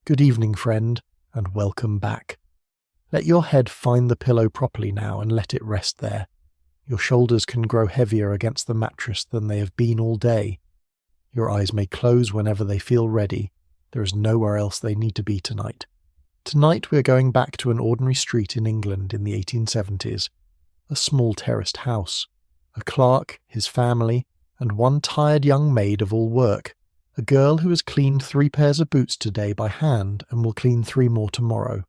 Good evening, friend, and welcome back. Let your head find the pillow properly now and let it rest there. Your shoulders can grow heavier against the mattress than they have been all day. Your eyes may close whenever they feel ready. There is nowhere else they need to be tonight. Tonight we are going back to an ordinary street in England in the 1870s. A small terraced house. A clerk, his family, and one tired young maid of all work. A girl who has cleaned 3 pairs of boots today by hand and will clean 3 more tomorrow.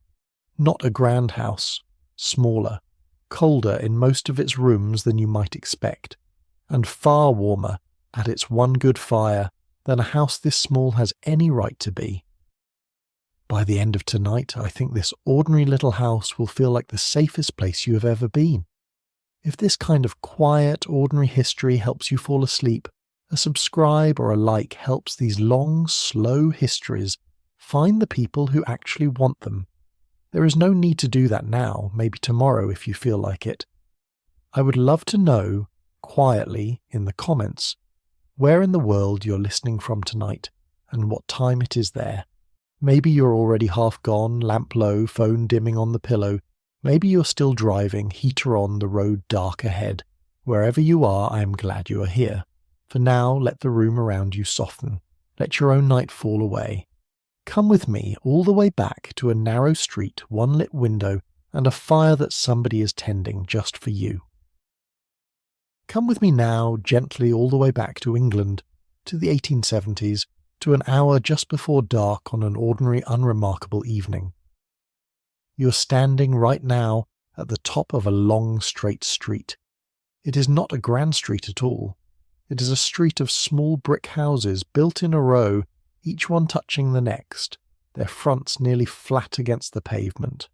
Not a grand house. Smaller. Colder in most of its rooms than you might expect. And far warmer, at its one good fire, than a house this small has any right to be. By the end of tonight, I think this ordinary little house will feel like the safest place you have ever been. If this kind of quiet, ordinary history helps you fall asleep, a subscribe or a like helps these long, slow histories find the people who actually want them. There is no need to do that now, maybe tomorrow if you feel like it. I would love to know, quietly, in the comments, where in the world you're listening from tonight and what time it is there. Maybe you're already half gone, lamp low, phone dimming on the pillow. Maybe you're still driving, heater on, the road dark ahead. Wherever you are, I am glad you are here. For now, let the room around you soften. Let your own night fall away. Come with me all the way back to a narrow street, one lit window, and a fire that somebody is tending just for you. Come with me now, gently all the way back to England, to the 1870s, to an hour just before dark on an ordinary, unremarkable evening. You are standing right now at the top of a long, straight street. It is not a grand street at all. It is a street of small brick houses built in a row, each one touching the next, their fronts nearly flat against the pavement.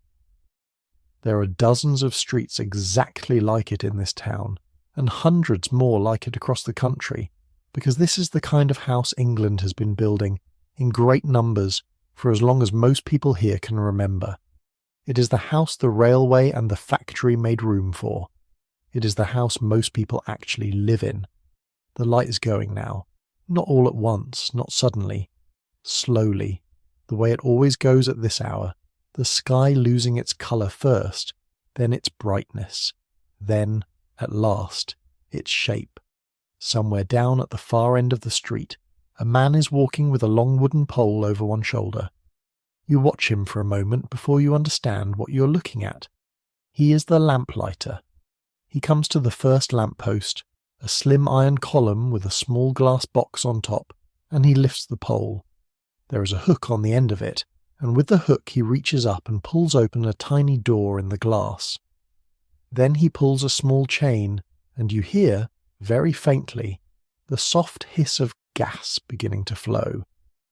There are dozens of streets exactly like it in this town, and hundreds more like it across the country, because this is the kind of house England has been building, in great numbers, for as long as most people here can remember. It is the house the railway and the factory made room for. It is the house most people actually live in. The light is going now. Not all at once, not suddenly. Slowly, the way it always goes at this hour, the sky losing its colour first, then its brightness, then, at last, its shape. Somewhere down at the far end of the street, a man is walking with a long wooden pole over one shoulder. You watch him for a moment before you understand what you are looking at. He is the lamplighter. He comes to the first lamppost, a slim iron column with a small glass box on top, and he lifts the pole. There is a hook on the end of it, and with the hook he reaches up and pulls open a tiny door in the glass. Then he pulls a small chain, and you hear, very faintly, the soft hiss of gas beginning to flow.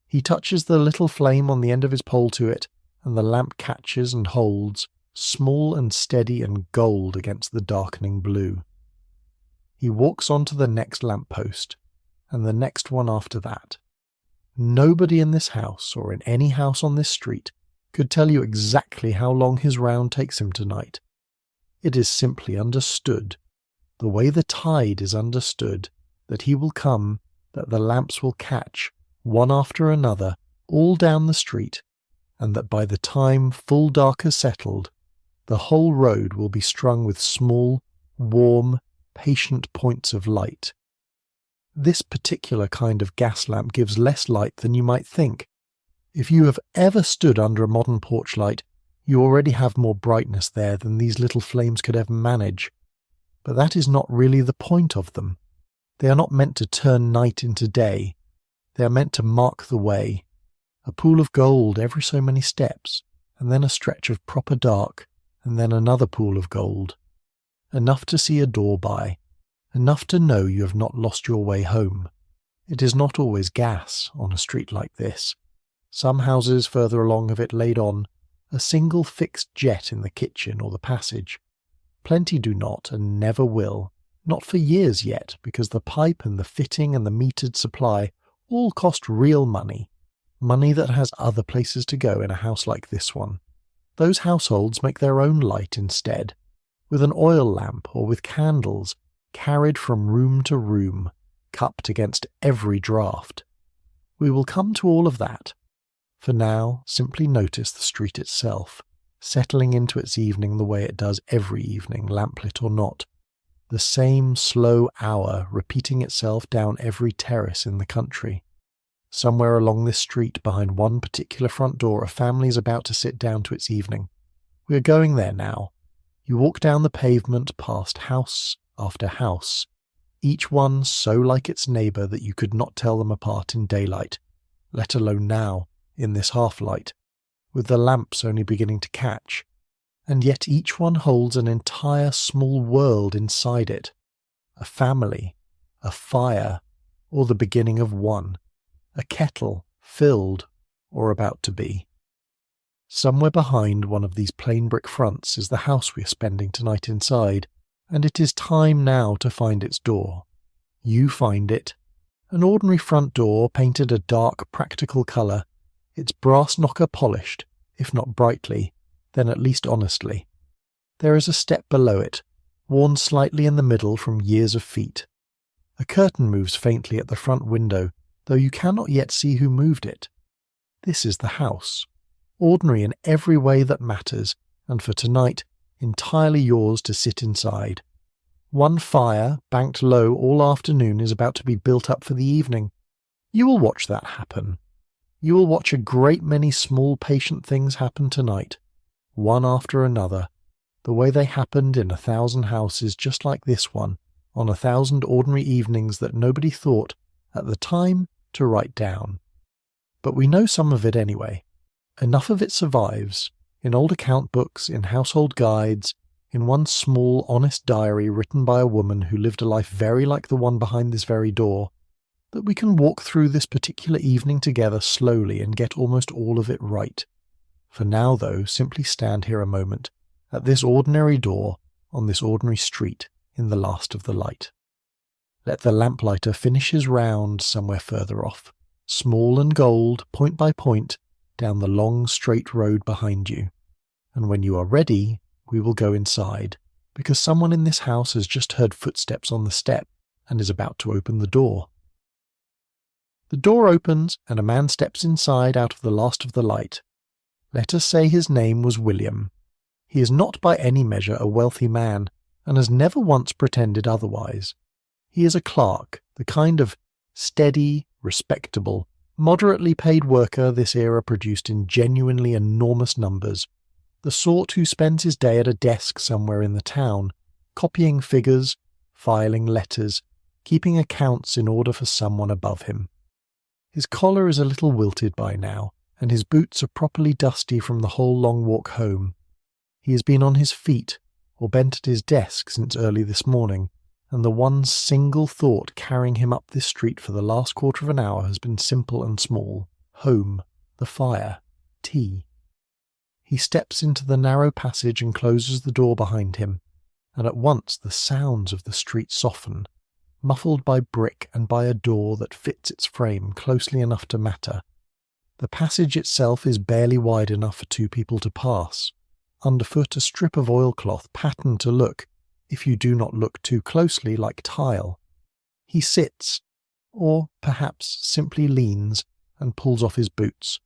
He touches the little flame on the end of his pole to it, and the lamp catches and holds, small and steady and gold against the darkening blue. He walks on to the next lamppost, and the next one after that. Nobody in this house, or in any house on this street, could tell you exactly how long his round takes him tonight. It is simply understood, the way the tide is understood, that he will come, that the lamps will catch, one after another, all down the street, and that by the time full dark has settled, the whole road will be strung with small, warm, patient points of light. This particular kind of gas lamp gives less light than you might think. If you have ever stood under a modern porch light, you already have more brightness there than these little flames could ever manage. But that is not really the point of them. They are not meant to turn night into day. They are meant to mark the way. A pool of gold every so many steps, and then a stretch of proper dark, and then another pool of gold. Enough to see a door by. Enough to know you have not lost your way home. It is not always gas on a street like this. Some houses further along have it laid on, a single fixed jet in the kitchen or the passage. Plenty do not and never will, not for years yet, because the pipe and the fitting and the metered supply all cost real money, money that has other places to go in a house like this one. Those households make their own light instead, with an oil lamp or with candles, carried from room to room, cupped against every draught. We will come to all of that. For now, simply notice the street itself, settling into its evening the way it does every evening, lamplit or not. The same slow hour repeating itself down every terrace in the country. Somewhere along this street, behind one particular front door, a family is about to sit down to its evening. We are going there now. You walk down the pavement past house after house, each one so like its neighbour that you could not tell them apart in daylight, let alone now, in this half-light, with the lamps only beginning to catch, and yet each one holds an entire small world inside it, a family, a fire, or the beginning of one, a kettle filled or about to be. Somewhere behind one of these plain brick fronts is the house we are spending tonight inside, and it is time now to find its door. You find it, an ordinary front door painted a dark practical colour, its brass knocker polished, if not brightly, then at least honestly. There is a step below it, worn slightly in the middle from years of feet. A curtain moves faintly at the front window, though you cannot yet see who moved it. This is the house, ordinary in every way that matters, and for tonight, entirely yours to sit inside. One fire, banked low all afternoon, is about to be built up for the evening. You will watch that happen. You will watch a great many small patient things happen tonight, one after another, the way they happened in 1,000 houses just like this one, on 1,000 ordinary evenings that nobody thought, at the time, to write down. But we know some of it anyway. Enough of it survives, in old account books, in household guides, in one small, honest diary written by a woman who lived a life very like the one behind this very door, that we can walk through this particular evening together slowly and get almost all of it right. For now, though, simply stand here a moment, at this ordinary door, on this ordinary street, in the last of the light. Let the lamplighter finish his round somewhere further off, small and gold, point by point, down the long straight road behind you. And when you are ready, we will go inside, because someone in this house has just heard footsteps on the step and is about to open the door. The door opens and a man steps inside out of the last of the light. Let us say his name was William. He is not by any measure a wealthy man, and has never once pretended otherwise. He is a clerk, the kind of steady, respectable, moderately paid worker this era produced in genuinely enormous numbers, the sort who spends his day at a desk somewhere in the town, copying figures, filing letters, keeping accounts in order for someone above him. His collar is a little wilted by now, and his boots are properly dusty from the whole long walk home. He has been on his feet, or bent at his desk since early this morning, and the one single thought carrying him up this street for the last quarter of an hour has been simple and small: home, the fire, tea. He steps into the narrow passage and closes the door behind him, and at once the sounds of the street soften, muffled by brick and by a door that fits its frame closely enough to matter. The passage itself is barely wide enough for two people to pass. Underfoot a strip of oilcloth patterned to look, if you do not look too closely, like tile. He sits, or perhaps simply leans, and pulls off his boots.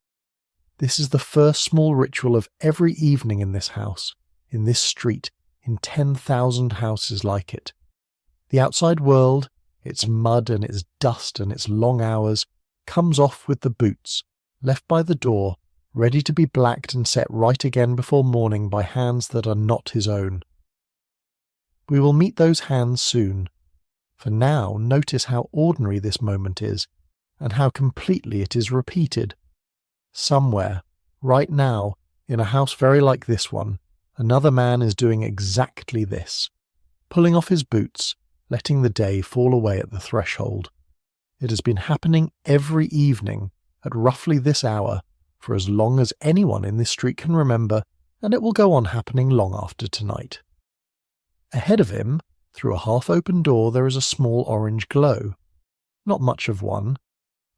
This is the first small ritual of every evening in this house, in this street, in 10,000 houses like it. The outside world, its mud and its dust and its long hours, comes off with the boots, left by the door, ready to be blacked and set right again before morning by hands that are not his own. We will meet those hands soon, for now notice how ordinary this moment is, and how completely it is repeated. Somewhere, right now, in a house very like this one, another man is doing exactly this, pulling off his boots, letting the day fall away at the threshold. It has been happening every evening, at roughly this hour, for as long as anyone in this street can remember, and it will go on happening long after tonight. Ahead of him, through a half-open door, there is a small orange glow. Not much of one.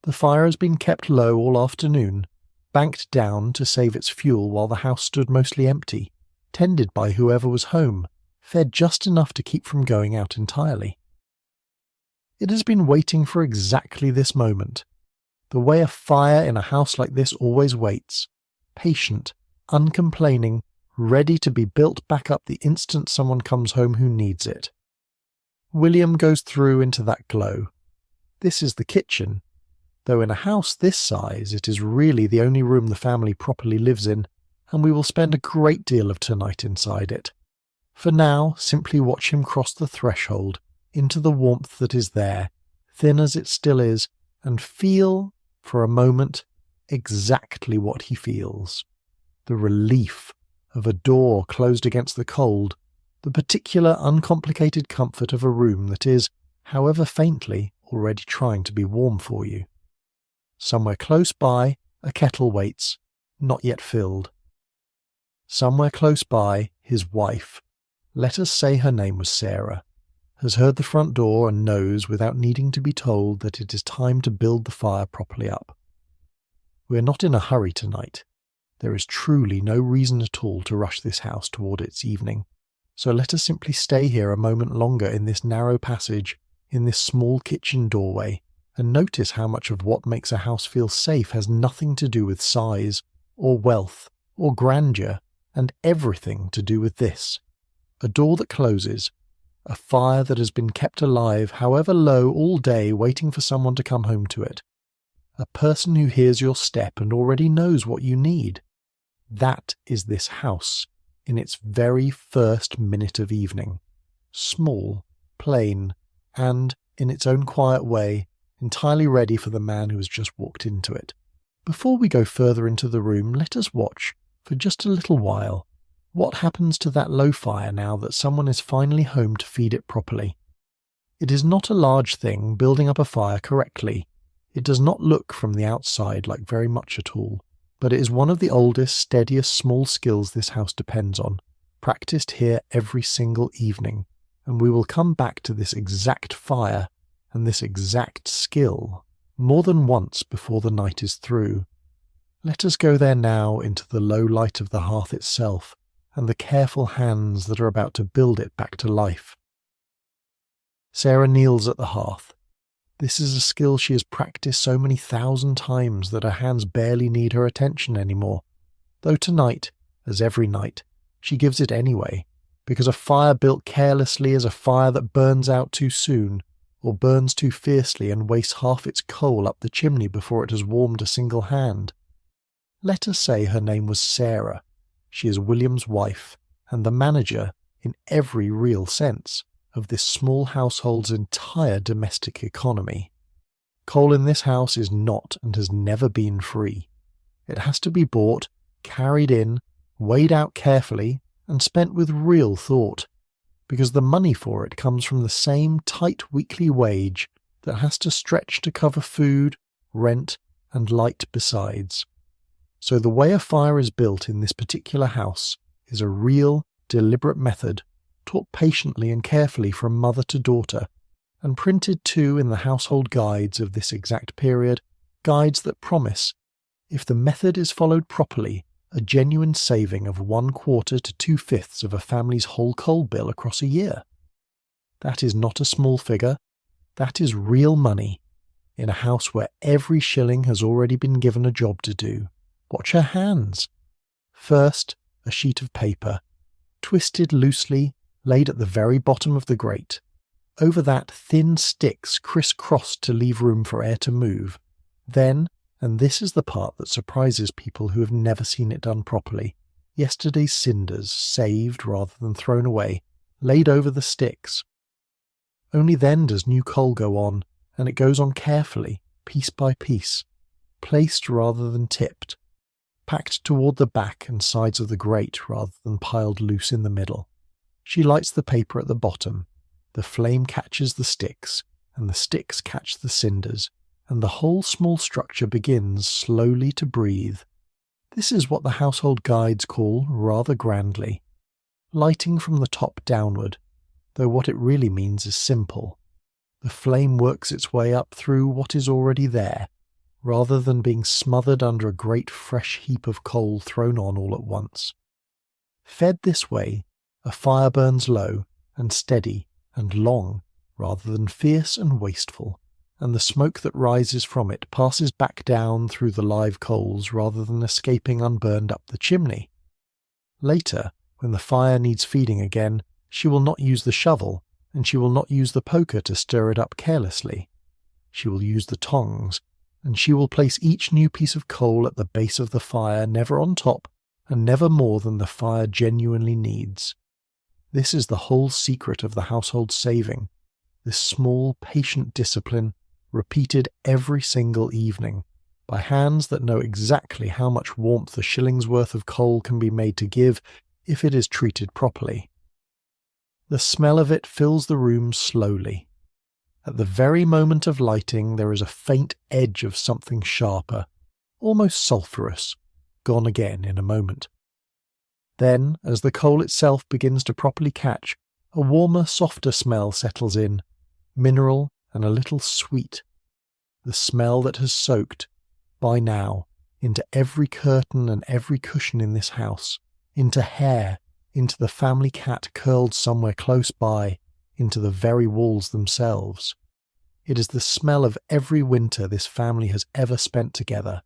The fire has been kept low all afternoon, banked down to save its fuel while the house stood mostly empty, tended by whoever was home, fed just enough to keep from going out entirely. It has been waiting for exactly this moment. The way a fire in a house like this always waits, patient, uncomplaining, ready to be built back up the instant someone comes home who needs it. William goes through into that glow. This is the kitchen, though in a house this size it is really the only room the family properly lives in, and we will spend a great deal of tonight inside it. For now, simply watch him cross the threshold into the warmth that is there, thin as it still is, and feel, for a moment, exactly what he feels. The relief of a door closed against the cold, the particular uncomplicated comfort of a room that is, however faintly, already trying to be warm for you. Somewhere close by, a kettle waits, not yet filled. Somewhere close by, his wife, let us say her name was Sarah, has heard the front door and knows, without needing to be told, that it is time to build the fire properly up. We are not in a hurry tonight. There is truly no reason at all to rush this house toward its evening, so let us simply stay here a moment longer in this narrow passage, in this small kitchen doorway, and notice how much of what makes a house feel safe has nothing to do with size, or wealth, or grandeur, and everything to do with this. A door that closes, a fire that has been kept alive, however low, all day, waiting for someone to come home to it. A person who hears your step and already knows what you need. That is this house, in its very first minute of evening. Small, plain, and, in its own quiet way, entirely ready for the man who has just walked into it. Before we go further into the room, let us watch, for just a little while, what happens to that low fire now that someone is finally home to feed it properly. It is not a large thing, building up a fire correctly. It does not look from the outside like very much at all, but it is one of the oldest, steadiest small skills this house depends on, practiced here every single evening, and we will come back to this exact fire and this exact skill more than once before the night is through. Let us go there now into the low light of the hearth itself and the careful hands that are about to build it back to life. Sarah kneels at the hearth. This is a skill she has practiced so many thousand times that her hands barely need her attention anymore, though tonight, as every night, she gives it anyway, because a fire built carelessly is a fire that burns out too soon, or burns too fiercely and wastes half its coal up the chimney before it has warmed a single hand. Let us say her name was Sarah. She is William's wife, and the manager, in every real sense, of this small household's entire domestic economy. Coal in this house is not and has never been free. It has to be bought, carried in, weighed out carefully, and spent with real thought, because the money for it comes from the same tight weekly wage that has to stretch to cover food, rent, and light besides. So the way a fire is built in this particular house is a real, deliberate method, taught patiently and carefully from mother to daughter, and printed too in the household guides of this exact period, guides that promise, if the method is followed properly, a genuine saving of 1/4 to 2/5 of a family's whole coal bill across a year. That is not a small figure. That is real money, in a house where every shilling has already been given a job to do. Watch her hands. First, a sheet of paper, twisted loosely, laid at the very bottom of the grate. Over that, thin sticks criss-crossed to leave room for air to move. Then, and this is the part that surprises people who have never seen it done properly, yesterday's cinders, saved rather than thrown away, laid over the sticks. Only then does new coal go on, and it goes on carefully, piece by piece, placed rather than tipped, packed toward the back and sides of the grate rather than piled loose in the middle. She lights the paper at the bottom. The flame catches the sticks, and the sticks catch the cinders, and the whole small structure begins slowly to breathe. This is what the household guides call, rather grandly, lighting from the top downward, though what it really means is simple. The flame works its way up through what is already there, rather than being smothered under a great fresh heap of coal thrown on all at once. Fed this way, a fire burns low and steady and long, rather than fierce and wasteful, and the smoke that rises from it passes back down through the live coals rather than escaping unburned up the chimney. Later, when the fire needs feeding again, she will not use the shovel, and she will not use the poker to stir it up carelessly. She will use the tongs, and she will place each new piece of coal at the base of the fire, never on top, and never more than the fire genuinely needs. This is the whole secret of the household saving, this small, patient discipline, repeated every single evening, by hands that know exactly how much warmth a shilling's worth of coal can be made to give if it is treated properly. The smell of it fills the room slowly. At the very moment of lighting there is a faint edge of something sharper, almost sulphurous, gone again in a moment. Then, as the coal itself begins to properly catch, a warmer, softer smell settles in, mineral and a little sweet. The smell that has soaked, by now, into every curtain and every cushion in this house, into hair, into the family cat curled somewhere close by, into the very walls themselves. It is the smell of every winter this family has ever spent together,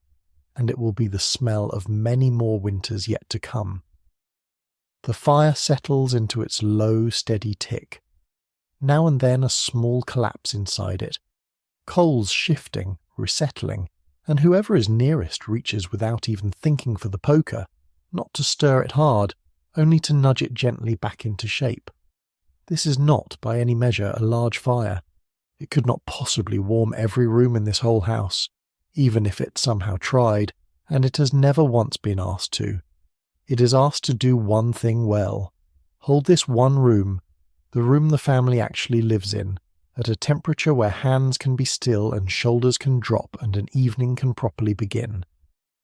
and it will be the smell of many more winters yet to come. The fire settles into its low, steady tick. Now and then a small collapse inside it, coals shifting, resettling, and whoever is nearest reaches without even thinking for the poker, not to stir it hard, only to nudge it gently back into shape. This is not, by any measure, a large fire. It could not possibly warm every room in this whole house, even if it somehow tried, and it has never once been asked to. It is asked to do one thing well: hold this one room, the room the family actually lives in, at a temperature where hands can be still and shoulders can drop and an evening can properly begin.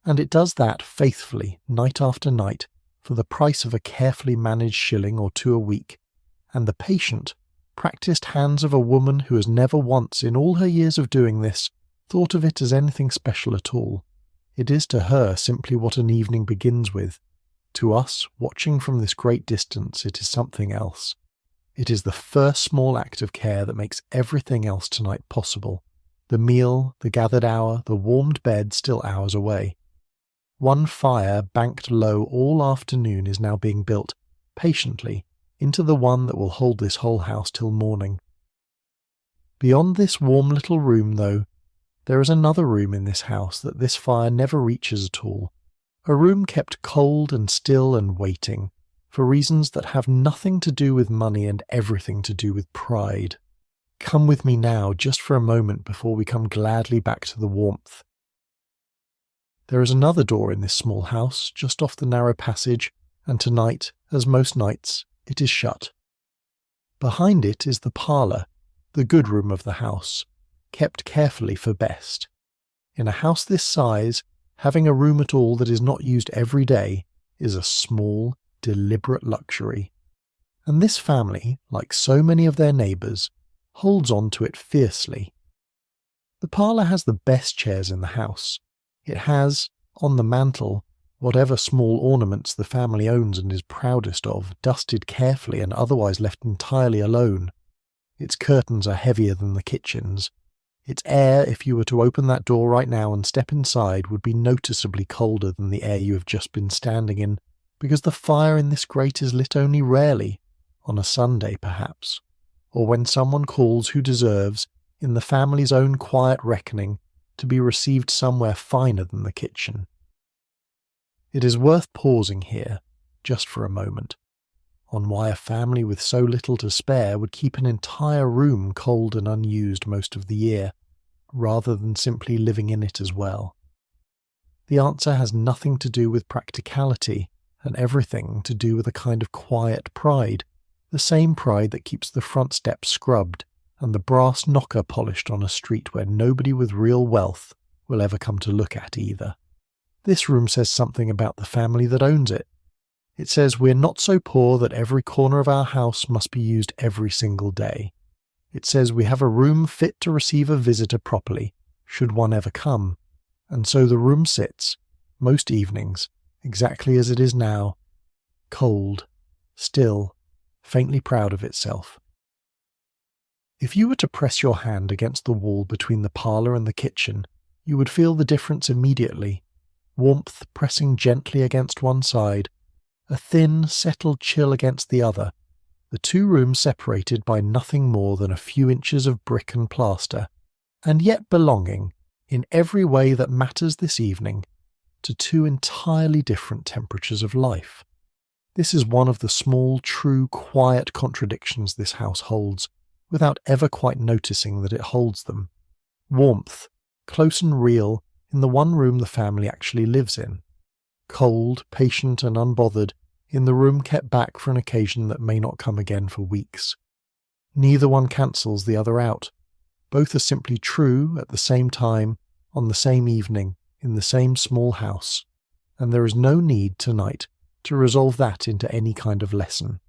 And it does that faithfully, night after night, for the price of a carefully managed shilling or two a week, and the patient, practised hands of a woman who has never once in all her years of doing this thought of it as anything special at all. It is to her simply what an evening begins with. To us, watching from this great distance, it is something else. It is the first small act of care that makes everything else tonight possible. The meal, the gathered hour, the warmed bed still hours away. One fire banked low all afternoon is now being built, patiently, into the one that will hold this whole house till morning. Beyond this warm little room, though, there is another room in this house that this fire never reaches at all, a room kept cold and still and waiting, for reasons that have nothing to do with money and everything to do with pride. Come with me now, just for a moment before we come gladly back to the warmth. There is another door in this small house, just off the narrow passage, and tonight, as most nights, it is shut. Behind it is the parlour, the good room of the house, kept carefully for best. In a house this size, having a room at all that is not used every day is a small, deliberate luxury. And this family, like so many of their neighbours, holds on to it fiercely. The parlour has the best chairs in the house. It has, on the mantel, whatever small ornaments the family owns and is proudest of, dusted carefully and otherwise left entirely alone. Its curtains are heavier than the kitchen's. Its air, if you were to open that door right now and step inside, would be noticeably colder than the air you have just been standing in, because the fire in this grate is lit only rarely, on a Sunday perhaps, or when someone calls who deserves, in the family's own quiet reckoning, to be received somewhere finer than the kitchen. It is worth pausing here, just for a moment, on why a family with so little to spare would keep an entire room cold and unused most of the year, rather than simply living in it as well. The answer has nothing to do with practicality, and everything to do with a kind of quiet pride, the same pride that keeps the front steps scrubbed and the brass knocker polished on a street where nobody with real wealth will ever come to look at either. This room says something about the family that owns it. It says we're not so poor that every corner of our house must be used every single day. It says we have a room fit to receive a visitor properly, should one ever come, and so the room sits, most evenings, exactly as it is now, cold, still, faintly proud of itself. If you were to press your hand against the wall between the parlour and the kitchen, you would feel the difference immediately. Warmth pressing gently against one side, a thin, settled chill against the other, the two rooms separated by nothing more than a few inches of brick and plaster, and yet belonging, in every way that matters this evening, to two entirely different temperatures of life. This is one of the small, true, quiet contradictions this house holds, without ever quite noticing that it holds them. Warmth, close and real, in the one room the family actually lives in. Cold, patient and unbothered, in the room kept back for an occasion that may not come again for weeks. Neither one cancels the other out. Both are simply true at the same time, on the same evening, in the same small house, and there is no need tonight to resolve that into any kind of lesson.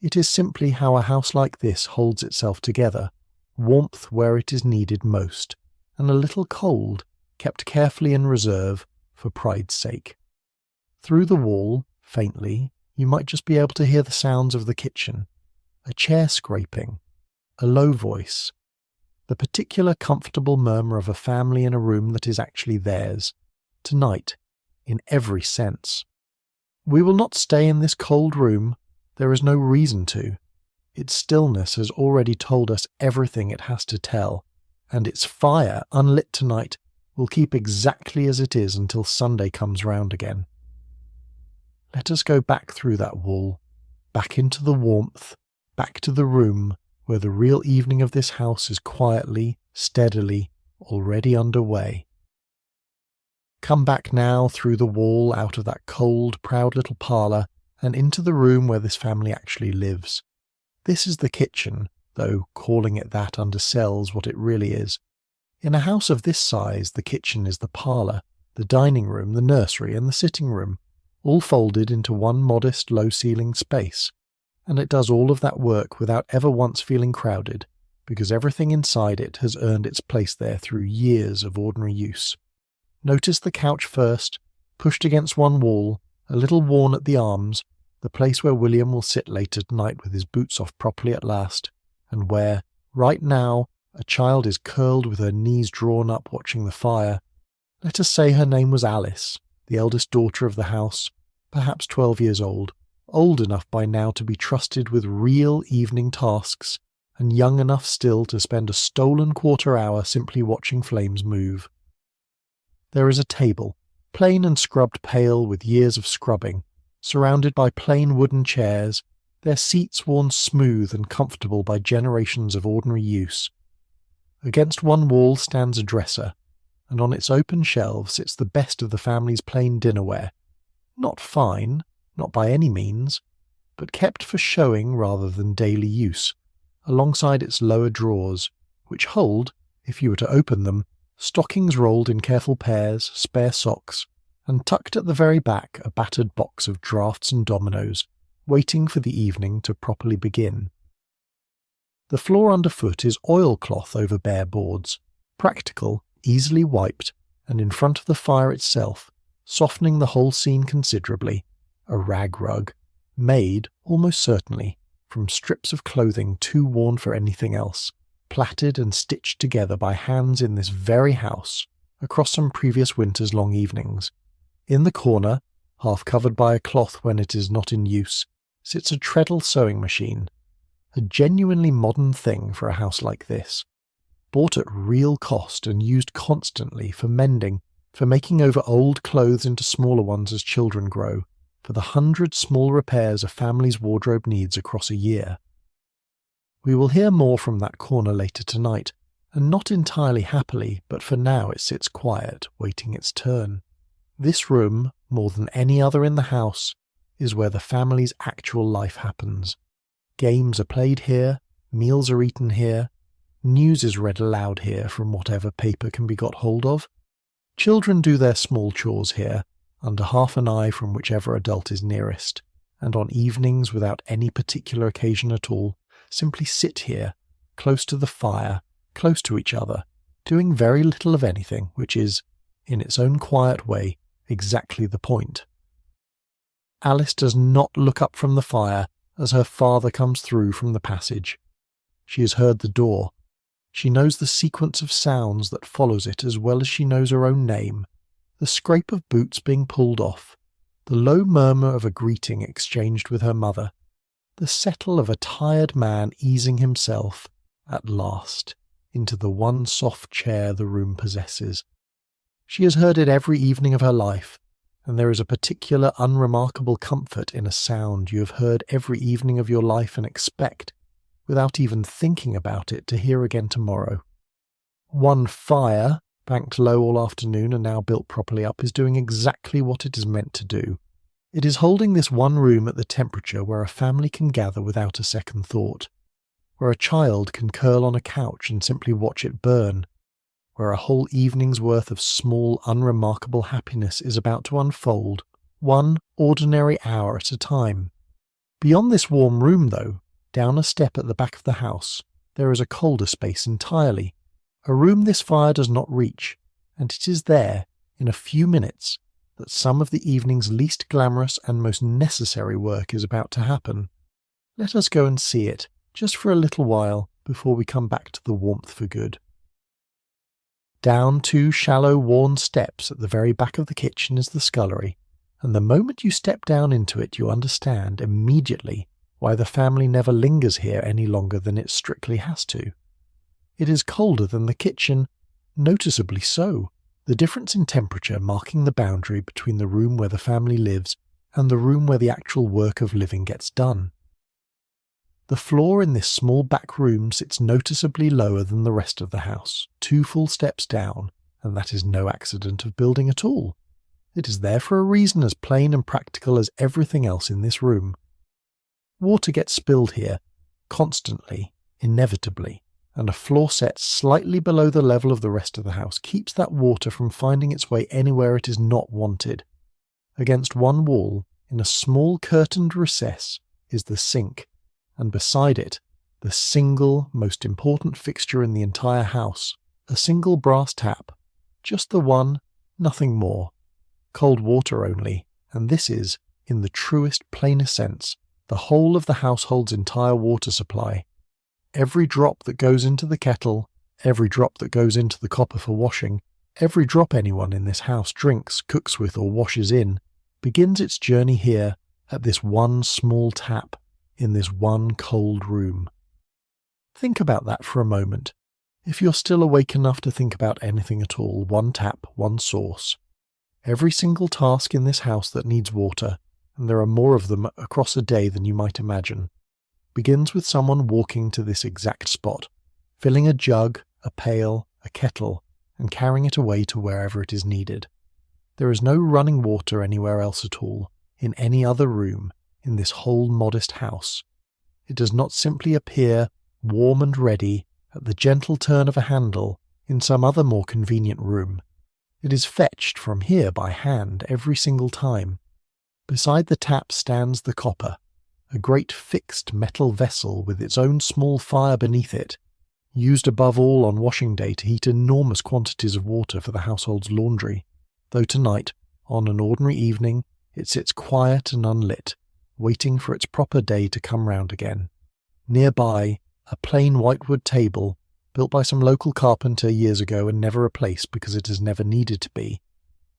It is simply how a house like this holds itself together, warmth where it is needed most, and a little cold kept carefully in reserve for pride's sake. Through the wall, faintly, you might just be able to hear the sounds of the kitchen, a chair scraping, a low voice, the particular comfortable murmur of a family in a room that is actually theirs, tonight, in every sense. We will not stay in this cold room, there is no reason to. Its stillness has already told us everything it has to tell, and its fire, unlit tonight, will keep exactly as it is until Sunday comes round again. Let us go back through that wall, back into the warmth, back to the room where the real evening of this house is quietly, steadily, already underway. Come back now through the wall, out of that cold, proud little parlour, and into the room where this family actually lives. This is the kitchen, though calling it that undersells what it really is. In a house of this size, the kitchen is the parlour, the dining room, the nursery, and the sitting room, all folded into one modest, low-ceilinged space, and it does all of that work without ever once feeling crowded, because everything inside it has earned its place there through years of ordinary use. Notice the couch first, pushed against one wall, a little worn at the arms, the place where William will sit late at night with his boots off properly at last, and where, right now, a child is curled with her knees drawn up watching the fire. Let us say her name was Alice, the eldest daughter of the house, perhaps 12 years old enough by now to be trusted with real evening tasks, and young enough still to spend a stolen quarter hour simply watching flames move. There is a table, plain and scrubbed pale with years of scrubbing, surrounded by plain wooden chairs, their seats worn smooth and comfortable by generations of ordinary use. Against one wall stands a dresser, and on its open shelves sits the best of the family's plain dinnerware. Not fine, not by any means, but kept for showing rather than daily use, alongside its lower drawers, which hold, if you were to open them, stockings rolled in careful pairs, spare socks, and tucked at the very back a battered box of draughts and dominoes, waiting for the evening to properly begin. The floor underfoot is oilcloth over bare boards, practical, easily wiped, and in front of the fire itself, softening the whole scene considerably, a rag rug, made, almost certainly, from strips of clothing too worn for anything else, plaited and stitched together by hands in this very house, across some previous winter's long evenings. In the corner, half covered by a cloth when it is not in use, sits a treadle sewing machine, a genuinely modern thing for a house like this, bought at real cost and used constantly for mending, for making over old clothes into smaller ones as children grow, for the 100 small repairs a family's wardrobe needs across a year. We will hear more from that corner later tonight, and not entirely happily, but for now it sits quiet, waiting its turn. This room, more than any other in the house, is where the family's actual life happens. Games are played here, meals are eaten here, news is read aloud here from whatever paper can be got hold of. Children do their small chores here, under half an eye from whichever adult is nearest, and on evenings without any particular occasion at all, simply sit here, close to the fire, close to each other, doing very little of anything, which is, in its own quiet way, exactly the point. Alice does not look up from the fire as her father comes through from the passage. She has heard the door. She knows the sequence of sounds that follows it as well as she knows her own name, the scrape of boots being pulled off, the low murmur of a greeting exchanged with her mother, the settle of a tired man easing himself, at last, into the one soft chair the room possesses. She has heard it every evening of her life, and there is a particular unremarkable comfort in a sound you have heard every evening of your life and expect, without even thinking about it, to hear again tomorrow. One fire, banked low all afternoon and now built properly up, is doing exactly what it is meant to do. It is holding this one room at the temperature where a family can gather without a second thought, where a child can curl on a couch and simply watch it burn, where a whole evening's worth of small, unremarkable happiness is about to unfold, one ordinary hour at a time. Beyond this warm room, though, down a step at the back of the house, there is a colder space entirely, a room this fire does not reach, and it is there, in a few minutes, that some of the evening's least glamorous and most necessary work is about to happen. Let us go and see it, just for a little while, before we come back to the warmth for good. Down 2 shallow, worn steps at the very back of the kitchen is the scullery, and the moment you step down into it you understand immediately why the family never lingers here any longer than it strictly has to. It is colder than the kitchen, noticeably so, the difference in temperature marking the boundary between the room where the family lives and the room where the actual work of living gets done. The floor in this small back room sits noticeably lower than the rest of the house, 2 full steps down, and that is no accident of building at all. It is there for a reason as plain and practical as everything else in this room. Water gets spilled here, constantly, inevitably, and a floor set slightly below the level of the rest of the house keeps that water from finding its way anywhere it is not wanted. Against one wall, in a small curtained recess, is the sink, and beside it, the single most important fixture in the entire house, a single brass tap, just the one, nothing more. Cold water only, and this is, in the truest, plainest sense, the whole of the household's entire water supply. Every drop that goes into the kettle, every drop that goes into the copper for washing, every drop anyone in this house drinks, cooks with, or washes in, begins its journey here, at this one small tap, in this one cold room. Think about that for a moment. If you're still awake enough to think about anything at all, one tap, one source. Every single task in this house that needs water, and there are more of them across a day than you might imagine, begins with someone walking to this exact spot, filling a jug, a pail, a kettle, and carrying it away to wherever it is needed. There is no running water anywhere else at all, in any other room, in this whole modest house. It does not simply appear, warm and ready, at the gentle turn of a handle, in some other more convenient room. It is fetched from here by hand every single time. Beside the tap stands the copper, a great fixed metal vessel with its own small fire beneath it, used above all on washing day to heat enormous quantities of water for the household's laundry, though tonight, on an ordinary evening, it sits quiet and unlit, waiting for its proper day to come round again. Nearby, a plain whitewood table, built by some local carpenter years ago and never replaced because it has never needed to be,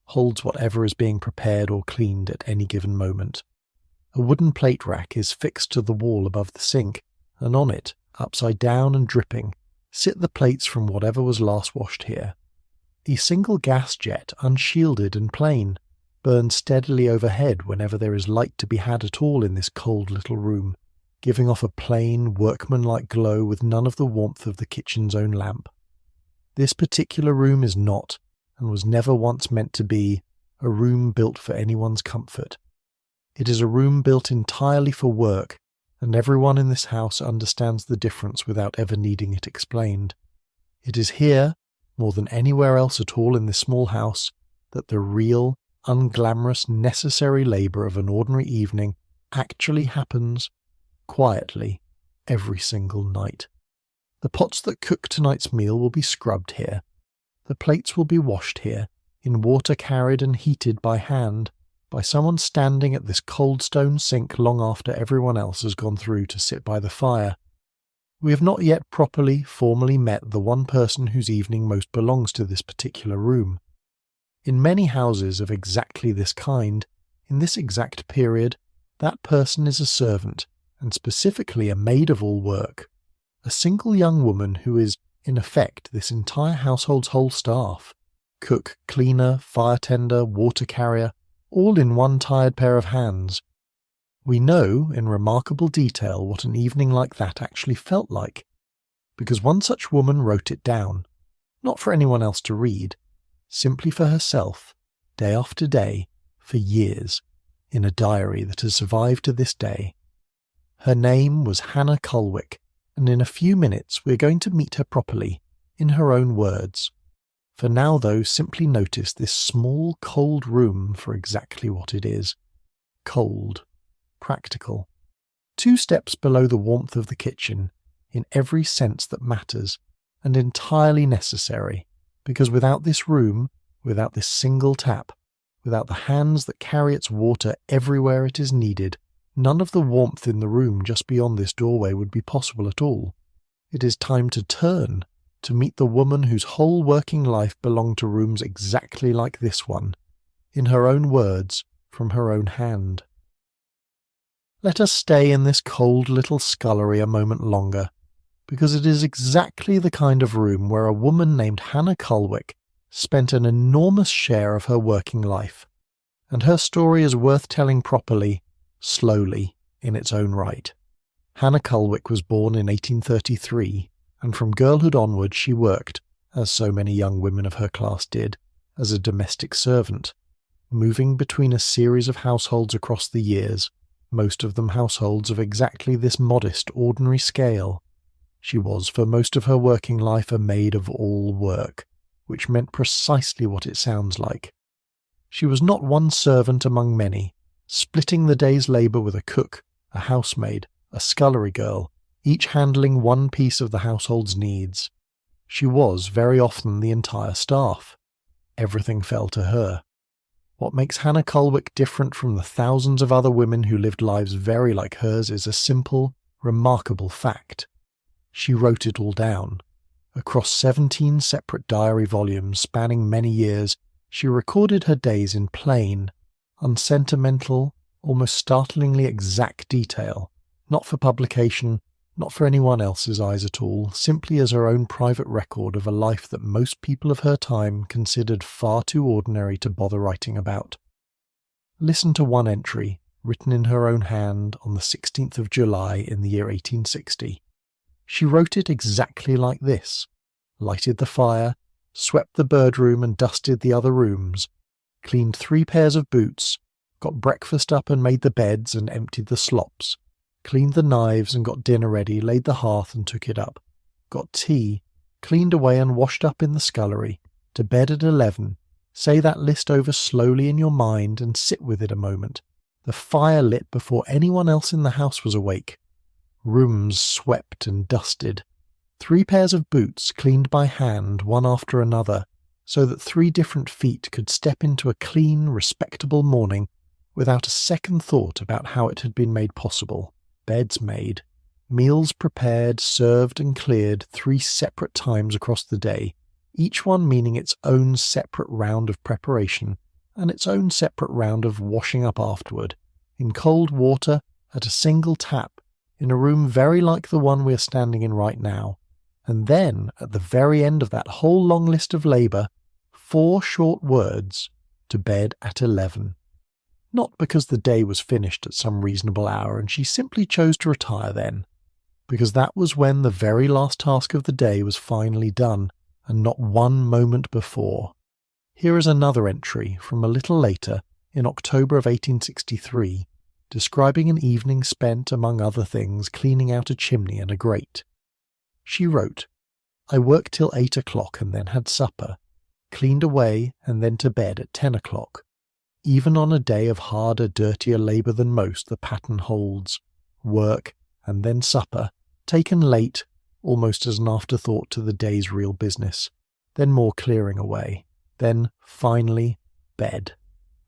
holds whatever is being prepared or cleaned at any given moment. A wooden plate rack is fixed to the wall above the sink, and on it, upside down and dripping, sit the plates from whatever was last washed here. A single gas jet, unshielded and plain, burns steadily overhead whenever there is light to be had at all in this cold little room, giving off a plain, workmanlike glow with none of the warmth of the kitchen's own lamp. This particular room is not, and was never once meant to be, a room built for anyone's comfort. It is a room built entirely for work, and everyone in this house understands the difference without ever needing it explained. It is here, more than anywhere else at all in this small house, that the real, unglamorous, necessary labour of an ordinary evening actually happens, quietly, every single night. The pots that cook tonight's meal will be scrubbed here. The plates will be washed here, in water carried and heated by hand, by someone standing at this cold stone sink long after everyone else has gone through to sit by the fire. We have not yet formally met the one person whose evening most belongs to this particular room. In many houses of exactly this kind, in this exact period, that person is a servant, and specifically a maid of all work, a single young woman who is, in effect, this entire household's whole staff. Cook, cleaner, fire tender, water carrier, all in one tired pair of hands. We know in remarkable detail what an evening like that actually felt like, because one such woman wrote it down, not for anyone else to read, simply for herself, day after day, for years, in a diary that has survived to this day. Her name was Hannah Cullwick, and in a few minutes we are going to meet her properly, in her own words. For now, though, simply notice this small, cold room for exactly what it is. Cold. Practical. 2 steps below the warmth of the kitchen, in every sense that matters, and entirely necessary, because without this room, without this single tap, without the hands that carry its water everywhere it is needed, none of the warmth in the room just beyond this doorway would be possible at all. It is time to turn, to meet the woman whose whole working life belonged to rooms exactly like this one, in her own words, from her own hand. Let us stay in this cold little scullery a moment longer, because it is exactly the kind of room where a woman named Hannah Cullwick spent an enormous share of her working life, and her story is worth telling properly, slowly, in its own right. Hannah Cullwick was born in 1833, and from girlhood onward she worked, as so many young women of her class did, as a domestic servant, moving between a series of households across the years, most of them households of exactly this modest, ordinary scale. She was, for most of her working life, a maid of all work, which meant precisely what it sounds like. She was not one servant among many, splitting the day's labour with a cook, a housemaid, a scullery girl, each handling one piece of the household's needs. She was, very often, the entire staff. Everything fell to her. What makes Hannah Cullwick different from the thousands of other women who lived lives very like hers is a simple, remarkable fact. She wrote it all down. Across 17 separate diary volumes spanning many years, she recorded her days in plain, unsentimental, almost startlingly exact detail, not for publication, not for anyone else's eyes at all, simply as her own private record of a life that most people of her time considered far too ordinary to bother writing about. Listen to one entry, written in her own hand on the 16th of July in the year 1860. She wrote it exactly like this: lighted the fire, swept the bird room and dusted the other rooms, cleaned 3 pairs of boots, got breakfast up and made the beds and emptied the slops, cleaned the knives and got dinner ready, laid the hearth and took it up, got tea, cleaned away and washed up in the scullery, to bed at 11, say that list over slowly in your mind and sit with it a moment, the fire lit before anyone else in the house was awake, rooms swept and dusted, 3 pairs of boots cleaned by hand one after another, so that 3 different feet could step into a clean, respectable morning without a second thought about how it had been made possible. Beds made, meals prepared, served and cleared 3 separate times across the day, each one meaning its own separate round of preparation and its own separate round of washing up afterward, in cold water, at a single tap, in a room very like the one we are standing in right now, and then, at the very end of that whole long list of labour, 4 short words: to bed at 11. Not because the day was finished at some reasonable hour and she simply chose to retire then, because that was when the very last task of the day was finally done, and not one moment before. Here is another entry from a little later, in October of 1863, describing an evening spent, among other things, cleaning out a chimney and a grate. She wrote, "I worked till 8 o'clock and then had supper, cleaned away and then to bed at 10 o'clock. Even on a day of harder, dirtier labour than most, the pattern holds. Work, and then supper, taken late, almost as an afterthought to the day's real business. Then more clearing away. Then, finally, bed."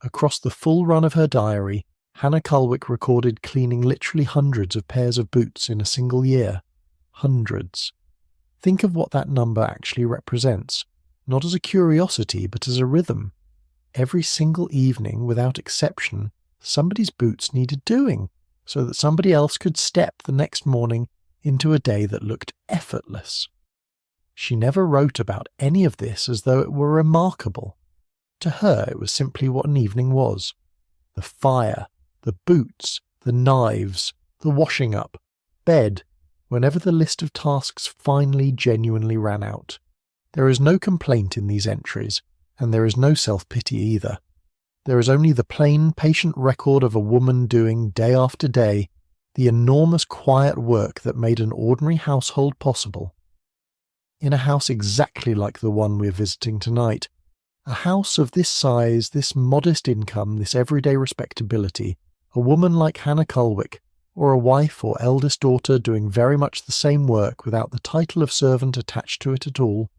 Across the full run of her diary, Hannah Cullwick recorded cleaning literally hundreds of pairs of boots in a single year. hundreds. Think of what that number actually represents, not as a curiosity but as a rhythm. Every single evening, without exception, somebody's boots needed doing, so that somebody else could step the next morning into a day that looked effortless. She never wrote about any of this as though it were remarkable. To her it was simply what an evening was. The fire, the boots, the knives, the washing up, bed, whenever the list of tasks finally genuinely ran out. There is no complaint in these entries, and there is no self-pity either. There is only the plain, patient record of a woman doing, day after day, the enormous quiet work that made an ordinary household possible. In a house exactly like the one we're visiting tonight, a house of this size, this modest income, this everyday respectability, a woman like Hannah Cullwick, or a wife or eldest daughter doing very much the same work without the title of servant attached to it at all,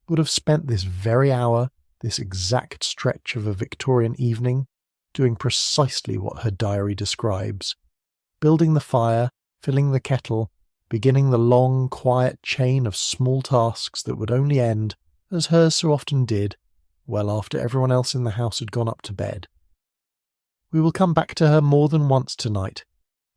would have spent this very hour, this exact stretch of a Victorian evening, doing precisely what her diary describes. Building the fire, filling the kettle, beginning the long, quiet chain of small tasks that would only end, as hers so often did, well after everyone else in the house had gone up to bed. We will come back to her more than once tonight,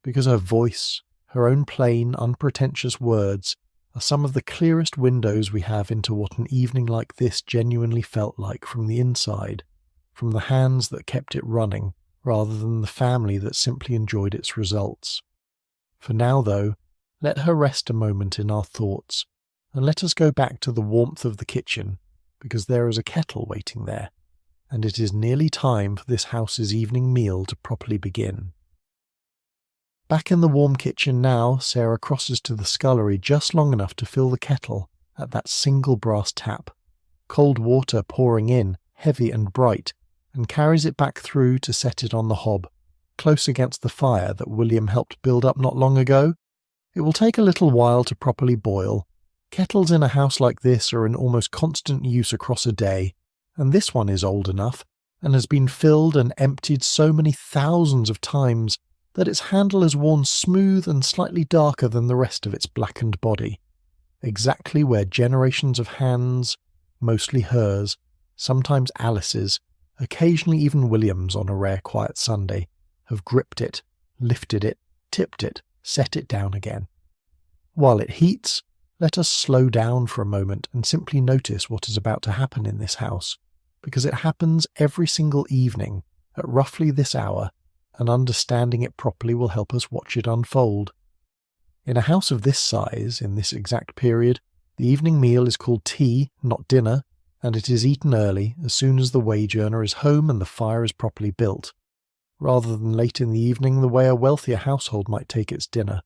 because her voice, her own plain, unpretentious words, are some of the clearest windows we have into what an evening like this genuinely felt like from the inside, from the hands that kept it running, rather than the family that simply enjoyed its results. For now, though, let her rest a moment in our thoughts, and let us go back to the warmth of the kitchen, because there is a kettle waiting there, and it is nearly time for this house's evening meal to properly begin. Back in the warm kitchen now, Sarah crosses to the scullery just long enough to fill the kettle at that single brass tap, cold water pouring in, heavy and bright, and carries it back through to set it on the hob, close against the fire that William helped build up not long ago. It will take a little while to properly boil. Kettles in a house like this are in almost constant use across a day, and this one is old enough, and has been filled and emptied so many thousands of times that its handle is worn smooth and slightly darker than the rest of its blackened body, exactly where generations of hands, mostly hers, sometimes Alice's, occasionally even William's on a rare quiet Sunday, have gripped it, lifted it, tipped it, set it down again. While it heats, let us slow down for a moment and simply notice what is about to happen in this house, because it happens every single evening at roughly this hour, and understanding it properly will help us watch it unfold. In a house of this size, in this exact period, the evening meal is called tea, not dinner, and it is eaten early, as soon as the wage earner is home and the fire is properly built, rather than late in the evening the way a wealthier household might take its dinner.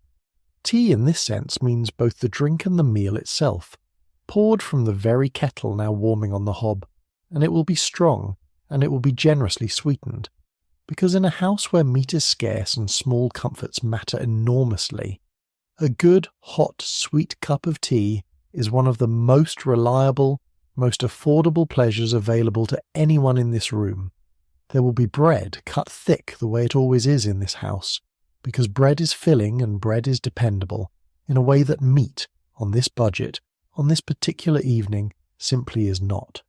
Tea in this sense means both the drink and the meal itself, poured from the very kettle now warming on the hob, and it will be strong, and it will be generously sweetened, because in a house where meat is scarce and small comforts matter enormously, a good, hot, sweet cup of tea is one of the most reliable, most affordable pleasures available to anyone in this room. There will be bread cut thick the way it always is in this house, because bread is filling and bread is dependable, in a way that meat, on this budget, on this particular evening, simply is not.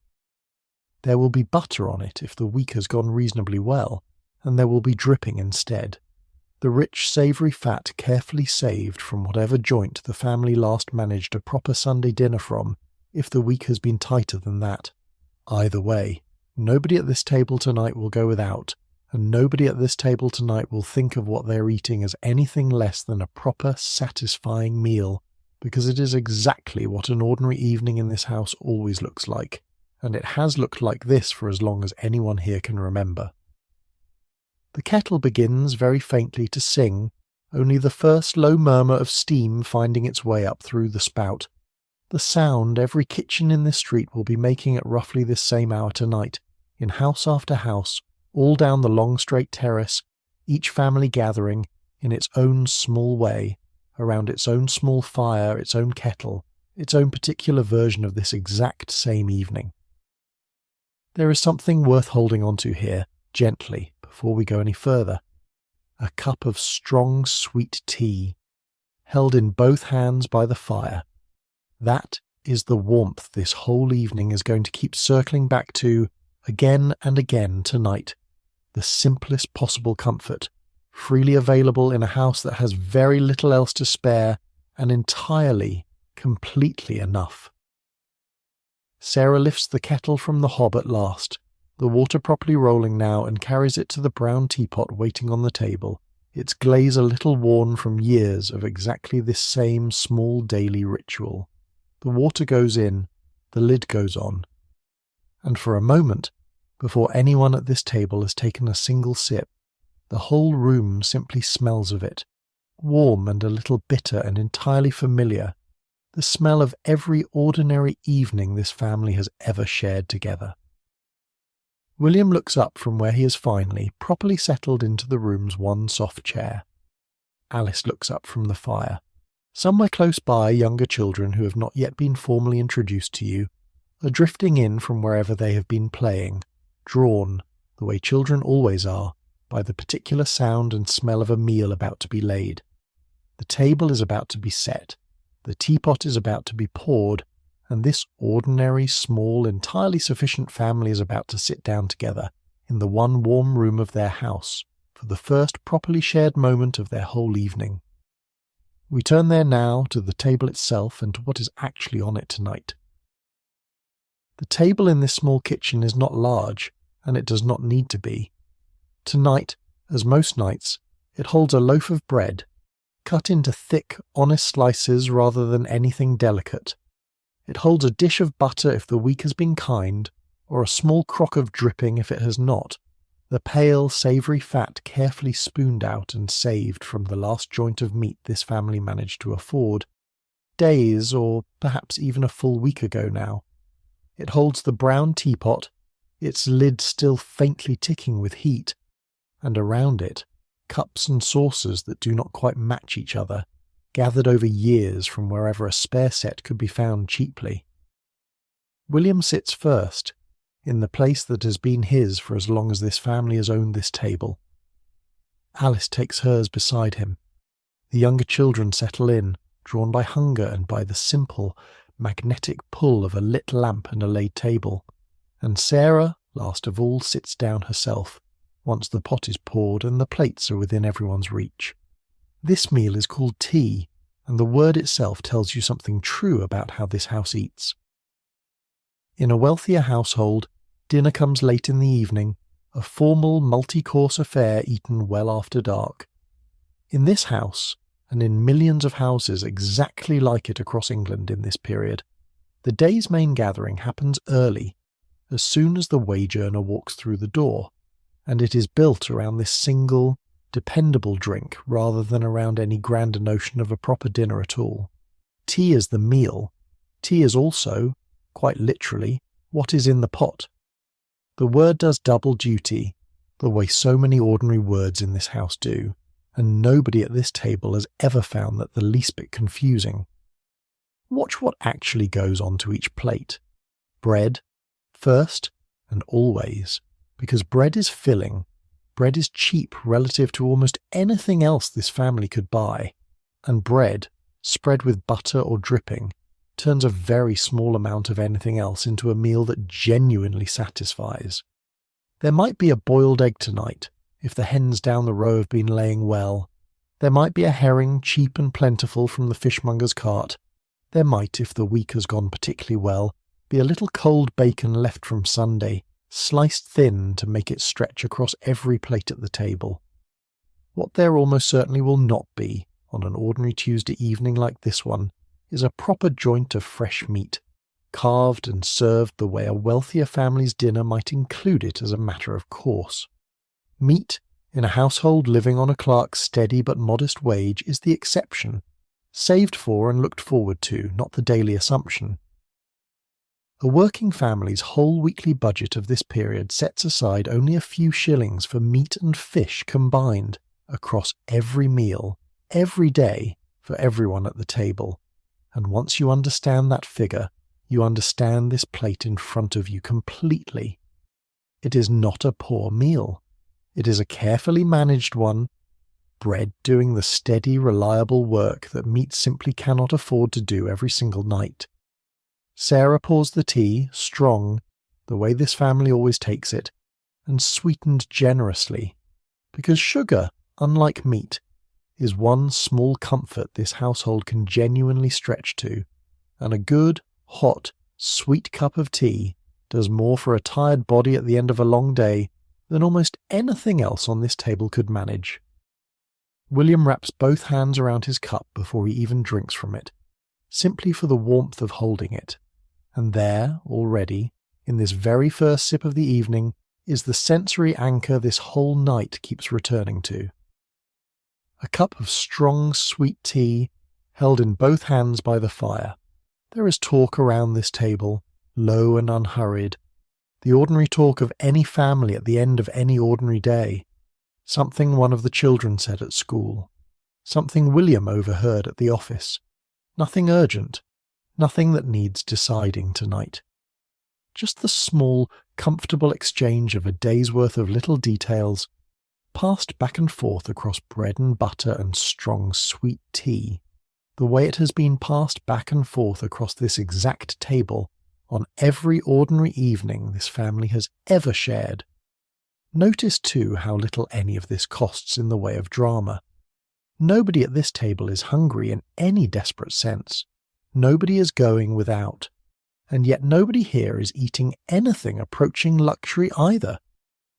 There will be butter on it if the week has gone reasonably well, and there will be dripping instead. The rich, savoury fat carefully saved from whatever joint the family last managed a proper Sunday dinner from, if the week has been tighter than that. Either way, nobody at this table tonight will go without, and nobody at this table tonight will think of what they're eating as anything less than a proper, satisfying meal, because it is exactly what an ordinary evening in this house always looks like, and it has looked like this for as long as anyone here can remember. The kettle begins very faintly to sing, only the first low murmur of steam finding its way up through the spout. The sound every kitchen in this street will be making at roughly this same hour tonight, in house after house, all down the long straight terrace, each family gathering, in its own small way, around its own small fire, its own kettle, its own particular version of this exact same evening. There is something worth holding on to here, gently, before we go any further. A cup of strong, sweet tea. held in both hands by the fire. That is the warmth this whole evening is going to keep circling back to again and again tonight. The simplest possible comfort, freely available in a house that has very little else to spare and entirely, completely enough. Sarah lifts the kettle from the hob at last, the water properly rolling now, and carries it to the brown teapot waiting on the table, its glaze a little worn from years of exactly this same small daily ritual. The water goes in, the lid goes on, and for a moment, before anyone at this table has taken a single sip, the whole room simply smells of it, warm and a little bitter and entirely familiar, the smell of every ordinary evening this family has ever shared together. William looks up from where he is finally, properly settled into the room's one soft chair. Alice looks up from the fire. Somewhere close by, younger children who have not yet been formally introduced to you are drifting in from wherever they have been playing, drawn, the way children always are, by the particular sound and smell of a meal about to be laid. The table is about to be set, the teapot is about to be poured, and this ordinary, small, entirely sufficient family is about to sit down together in the one warm room of their house for the first properly shared moment of their whole evening. We turn there now to the table itself and to what is actually on it tonight. The table in this small kitchen is not large, and it does not need to be. Tonight, as most nights, it holds a loaf of bread, cut into thick, honest slices rather than anything delicate. It holds a dish of butter if the week has been kind, or a small crock of dripping if it has not, the pale, savoury fat carefully spooned out and saved from the last joint of meat this family managed to afford, days or perhaps even a full week ago now. It holds the brown teapot, its lid still faintly ticking with heat, and around it, cups and saucers that do not quite match each other, gathered over years from wherever a spare set could be found cheaply. William sits first, in the place that has been his for as long as this family has owned this table. Alice takes hers beside him. The younger children settle in, drawn by hunger and by the simple, magnetic pull of a lit lamp and a laid table, and Sarah, last of all, sits down herself, once the pot is poured and the plates are within everyone's reach. This meal is called tea, and the word itself tells you something true about how this house eats. In a wealthier household, dinner comes late in the evening, a formal multi-course affair eaten well after dark. In this house, and in millions of houses exactly like it across England in this period, the day's main gathering happens early, as soon as the wage earner walks through the door, and it is built around this single, dependable drink rather than around any grander notion of a proper dinner at all. Tea is the meal. Tea is also, quite literally, what is in the pot. The word does double duty, the way so many ordinary words in this house do, and nobody at this table has ever found that the least bit confusing. Watch what actually goes onto each plate. Bread, first and always, because bread is filling. Bread is cheap relative to almost anything else this family could buy, and bread, spread with butter or dripping, turns a very small amount of anything else into a meal that genuinely satisfies. There might be a boiled egg tonight, if the hens down the row have been laying well. There might be a herring cheap and plentiful from the fishmonger's cart. There might, if the week has gone particularly well, be a little cold bacon left from Sunday, sliced thin to make it stretch across every plate at the table. What there almost certainly will not be, on an ordinary Tuesday evening like this one, is a proper joint of fresh meat, carved and served the way a wealthier family's dinner might include it as a matter of course. Meat, in a household living on a clerk's steady but modest wage, is the exception, saved for and looked forward to, not the daily assumption. A working family's whole weekly budget of this period sets aside only a few shillings for meat and fish combined, across every meal, every day, for everyone at the table. And once you understand that figure, you understand this plate in front of you completely. It is not a poor meal. It is a carefully managed one, bread doing the steady, reliable work that meat simply cannot afford to do every single night. Sarah pours the tea, strong, the way this family always takes it, and sweetened generously, because sugar, unlike meat, is one small comfort this household can genuinely stretch to, and a good, hot, sweet cup of tea does more for a tired body at the end of a long day than almost anything else on this table could manage. William wraps both hands around his cup before he even drinks from it, simply for the warmth of holding it, and there, already, in this very first sip of the evening, is the sensory anchor this whole night keeps returning to. A cup of strong, sweet tea, held in both hands by the fire. There is talk around this table, low and unhurried, the ordinary talk of any family at the end of any ordinary day, something one of the children said at school, something William overheard at the office, nothing urgent, nothing that needs deciding tonight. Just the small, comfortable exchange of a day's worth of little details, passed back and forth across bread and butter and strong, sweet tea, the way it has been passed back and forth across this exact table on every ordinary evening this family has ever shared. Notice, too, how little any of this costs in the way of drama. Nobody at this table is hungry in any desperate sense. Nobody is going without. And yet nobody here is eating anything approaching luxury either.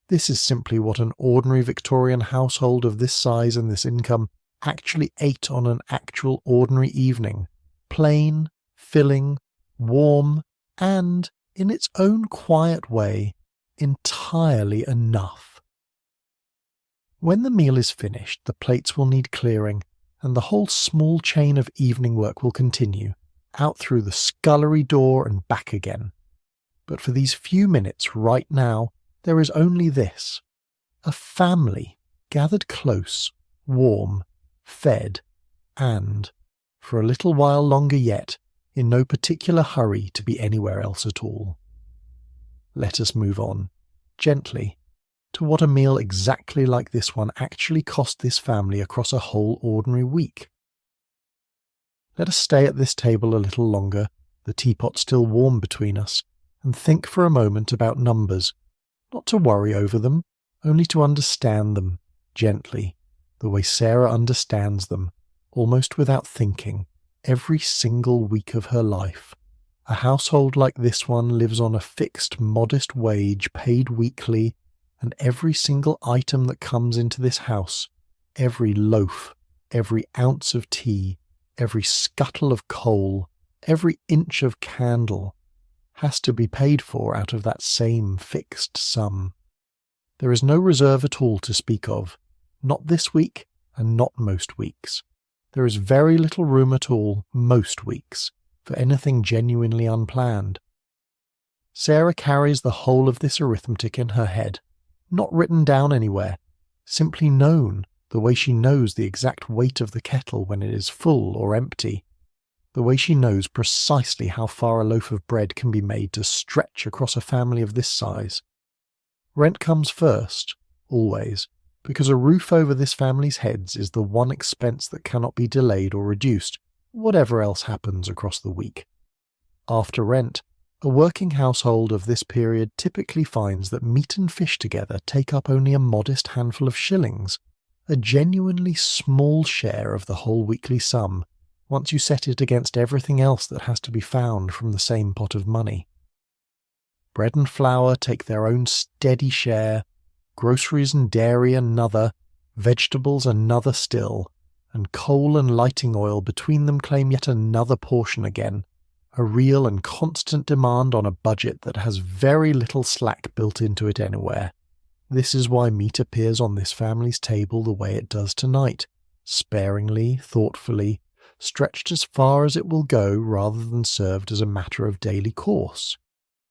This is simply what an ordinary Victorian household of this size and this income actually ate on an actual ordinary evening. Plain, filling, warm, and, in its own quiet way, entirely enough. When the meal is finished, the plates will need clearing, and the whole small chain of evening work will continue, out through the scullery door and back again. But for these few minutes right now, there is only this: a family gathered close, warm, fed, and, for a little while longer yet, in no particular hurry to be anywhere else at all. Let us move on, gently, to what a meal exactly like this one actually cost this family across a whole ordinary week. Let us stay at this table a little longer, the teapot still warm between us, and think for a moment about numbers, not to worry over them, only to understand them, gently, the way Sarah understands them, almost without thinking, every single week of her life. A household like this one lives on a fixed, modest wage paid weekly, and every single item that comes into this house, every loaf, every ounce of tea, every scuttle of coal, every inch of candle, has to be paid for out of that same fixed sum. There is no reserve at all to speak of, not this week and not most weeks. There is very little room at all, most weeks, for anything genuinely unplanned. Sarah carries the whole of this arithmetic in her head, not written down anywhere, simply known, the way she knows the exact weight of the kettle when it is full or empty, the way she knows precisely how far a loaf of bread can be made to stretch across a family of this size. Rent comes first, always, because a roof over this family's heads is the one expense that cannot be delayed or reduced, whatever else happens across the week. After rent, a working household of this period typically finds that meat and fish together take up only a modest handful of shillings, a genuinely small share of the whole weekly sum, once you set it against everything else that has to be found from the same pot of money. Bread and flour take their own steady share, groceries and dairy another, vegetables another still, and coal and lighting oil between them claim yet another portion again, a real and constant demand on a budget that has very little slack built into it anywhere. This is why meat appears on this family's table the way it does tonight, sparingly, thoughtfully, stretched as far as it will go rather than served as a matter of daily course.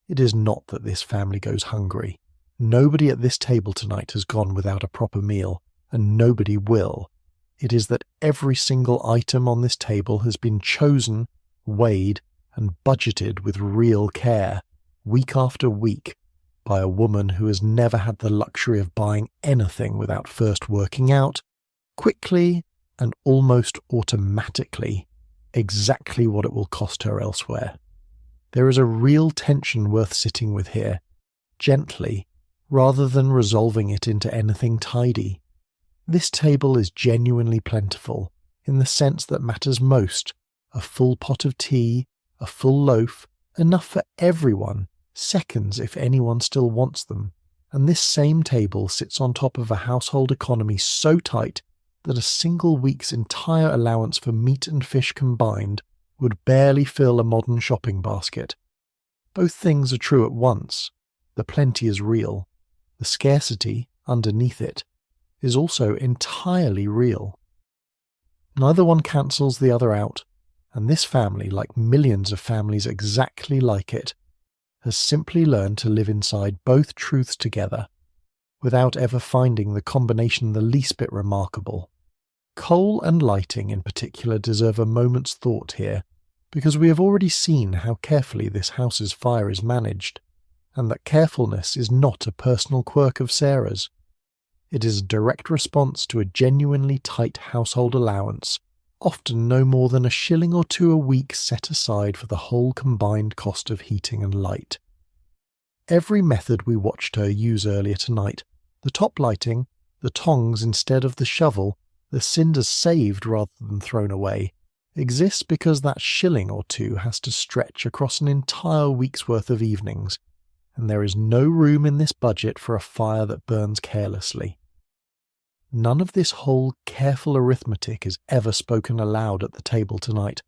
It is not that this family goes hungry. Nobody at this table tonight has gone without a proper meal, and nobody will. It is that every single item on this table has been chosen, weighed, and budgeted with real care, week after week, by a woman who has never had the luxury of buying anything without first working out, quickly and almost automatically exactly what it will cost her elsewhere. There is a real tension worth sitting with here, gently, rather than resolving it into anything tidy. This table is genuinely plentiful, in the sense that matters most: a full pot of tea, a full loaf, enough for everyone, seconds if anyone still wants them. And this same table sits on top of a household economy so tight that a single week's entire allowance for meat and fish combined would barely fill a modern shopping basket. Both things are true at once. The plenty is real. The scarcity, underneath it, is also entirely real. Neither one cancels the other out, and this family, like millions of families exactly like it, has simply learned to live inside both truths together, without ever finding the combination the least bit remarkable. Coal and lighting in particular deserve a moment's thought here, because we have already seen how carefully this house's fire is managed, and that carefulness is not a personal quirk of Sarah's. It is a direct response to a genuinely tight household allowance, often no more than £1 or £2 a week set aside for the whole combined cost of heating and light. Every method we watched her use earlier tonight, the top lighting, the tongs instead of the shovel, the cinders saved rather than thrown away, exists because that £1 or £2 has to stretch across an entire week's worth of evenings, and there is no room in this budget for a fire that burns carelessly. None of this whole careful arithmetic is ever spoken aloud at the table tonight.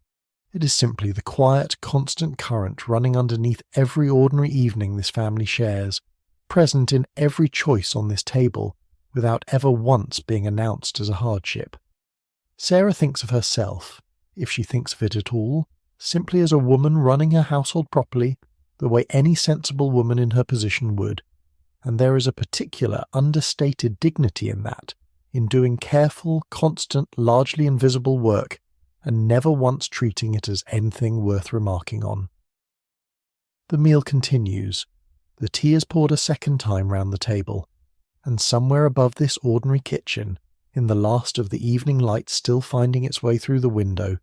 It is simply the quiet, constant current running underneath every ordinary evening this family shares, present in every choice on this table, without ever once being announced as a hardship. Sarah thinks of herself, if she thinks of it at all, simply as a woman running her household properly, the way any sensible woman in her position would, and there is a particular understated dignity in that, in doing careful, constant, largely invisible work, and never once treating it as anything worth remarking on. The meal continues. The tea is poured a second time round the table, and somewhere above this ordinary kitchen, in the last of the evening light still finding its way through the window,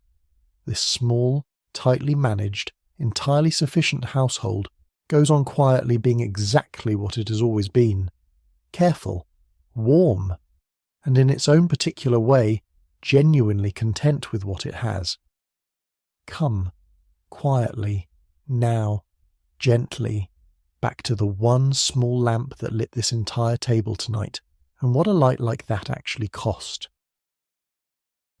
this small, tightly managed, entirely sufficient household goes on quietly being exactly what it has always been: careful, warm, and in its own particular way, genuinely content with what it has. Come, quietly, now, gently, back to the one small lamp that lit this entire table tonight, and what a light like that actually cost.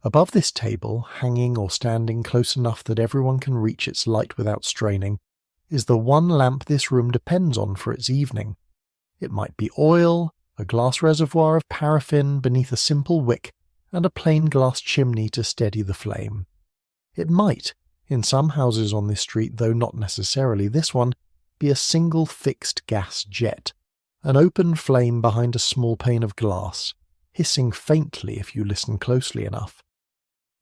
Above this table, hanging or standing close enough that everyone can reach its light without straining, is the one lamp this room depends on for its evening. It might be oil, a glass reservoir of paraffin beneath a simple wick, and a plain glass chimney to steady the flame. It might, in some houses on this street, though not necessarily this one, be a single fixed gas jet, an open flame behind a small pane of glass, hissing faintly if you listen closely enough.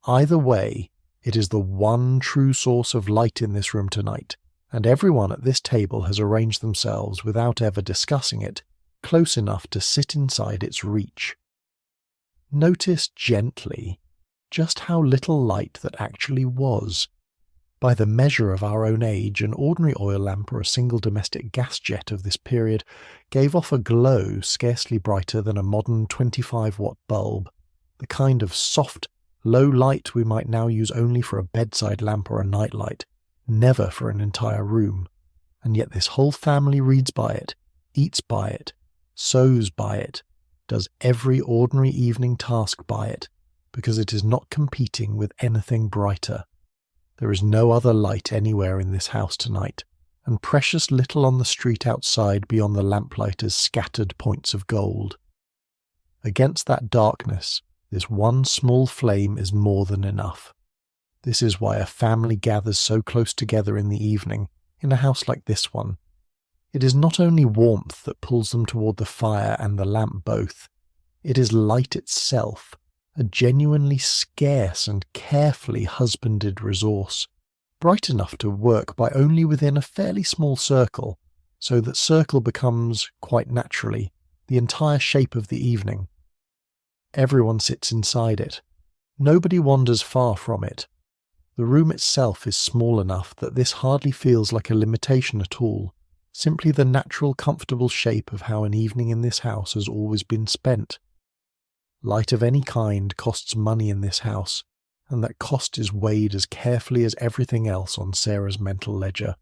Either way, it is the one true source of light in this room tonight, and everyone at this table has arranged themselves, without ever discussing it, close enough to sit inside its reach. Notice gently just how little light that actually was. By the measure of our own age, an ordinary oil lamp or a single domestic gas jet of this period gave off a glow scarcely brighter than a modern 25-watt bulb, the kind of soft, low light we might now use only for a bedside lamp or a nightlight, never for an entire room. And yet this whole family reads by it, eats by it, sews by it, does every ordinary evening task by it, because it is not competing with anything brighter. There is no other light anywhere in this house tonight, and precious little on the street outside beyond the lamplighter's scattered points of gold. Against that darkness, this one small flame is more than enough. This is why a family gathers so close together in the evening, in a house like this one. It is not only warmth that pulls them toward the fire and the lamp both. It is light itself, a genuinely scarce and carefully husbanded resource, bright enough to work by only within a fairly small circle, so that circle becomes, quite naturally, the entire shape of the evening. Everyone sits inside it. Nobody wanders far from it. The room itself is small enough that this hardly feels like a limitation at all, simply the natural, comfortable shape of how an evening in this house has always been spent. Light of any kind costs money in this house, and that cost is weighed as carefully as everything else on Sarah's mental ledger.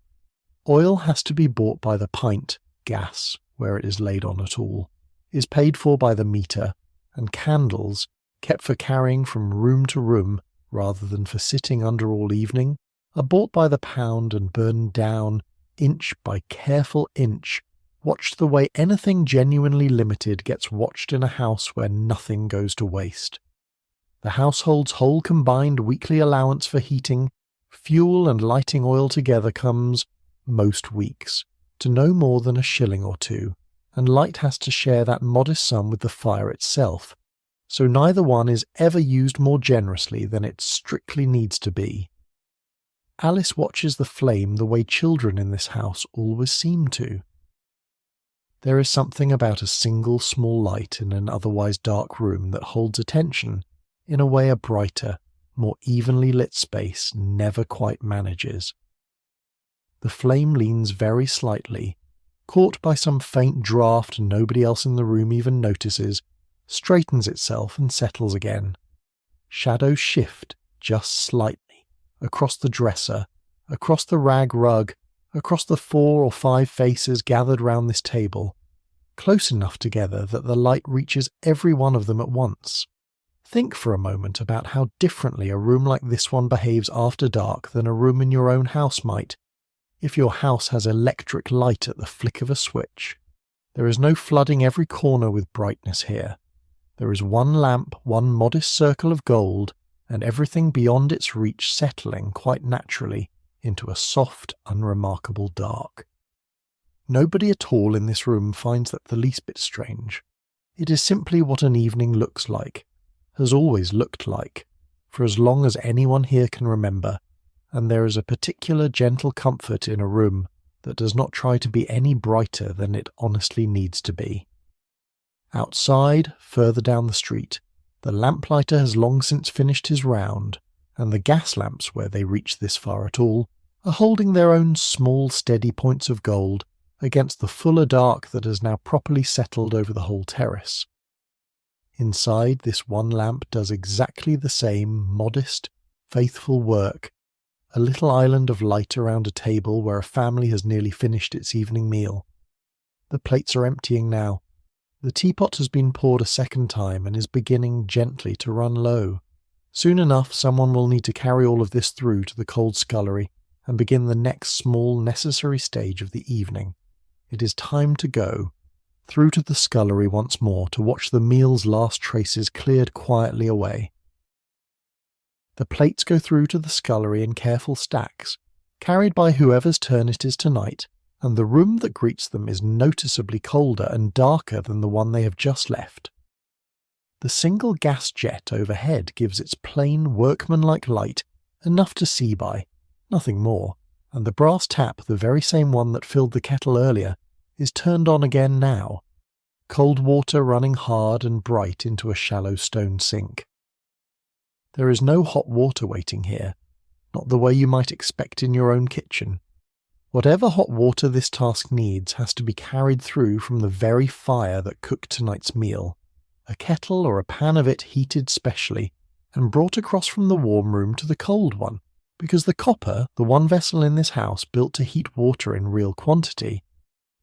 Oil has to be bought by the pint, gas, where it is laid on at all, is paid for by the meter, and candles, kept for carrying from room to room rather than for sitting under all evening, are bought by the pound and burned down, inch by careful inch, watched the way anything genuinely limited gets watched in a house where nothing goes to waste. The household's whole combined weekly allowance for heating, fuel and lighting oil together comes, most weeks, to no more than a shilling or two, and light has to share that modest sum with the fire itself, so neither one is ever used more generously than it strictly needs to be. Alice watches the flame the way children in this house always seem to. There is something about a single small light in an otherwise dark room that holds attention in a way a brighter, more evenly lit space never quite manages. The flame leans very slightly, caught by some faint draught nobody else in the room even notices, straightens itself and settles again. Shadows shift just slightly, across the dresser, across the rag rug, across the 4 or 5 faces gathered round this table, close enough together that the light reaches every one of them at once. Think for a moment about how differently a room like this one behaves after dark than a room in your own house might, if your house has electric light at the flick of a switch. There is no flooding every corner with brightness here. There is one lamp, one modest circle of gold, and everything beyond its reach settling quite naturally into a soft, unremarkable dark. Nobody at all in this room finds that the least bit strange. It is simply what an evening looks like, has always looked like, for as long as anyone here can remember, and there is a particular gentle comfort in a room that does not try to be any brighter than it honestly needs to be. Outside, further down the street, the lamplighter has long since finished his round, and the gas lamps, where they reach this far at all, are holding their own small steady points of gold against the fuller dark that has now properly settled over the whole terrace. Inside, this one lamp does exactly the same modest, faithful work, a little island of light around a table where a family has nearly finished its evening meal. The plates are emptying now. The teapot has been poured a second time and is beginning gently to run low. Soon enough someone will need to carry all of this through to the cold scullery and begin the next small necessary stage of the evening. It is time to go, through to the scullery once more to watch the meal's last traces cleared quietly away. The plates go through to the scullery in careful stacks, carried by whoever's turn it is tonight, and the room that greets them is noticeably colder and darker than the one they have just left. The single gas jet overhead gives its plain, workmanlike light enough to see by, nothing more, and the brass tap, the very same one that filled the kettle earlier, is turned on again now, cold water running hard and bright into a shallow stone sink. There is no hot water waiting here, not the way you might expect in your own kitchen. Whatever hot water this task needs has to be carried through from the very fire that cooked tonight's meal, a kettle or a pan of it heated specially, and brought across from the warm room to the cold one, because the copper, the one vessel in this house built to heat water in real quantity,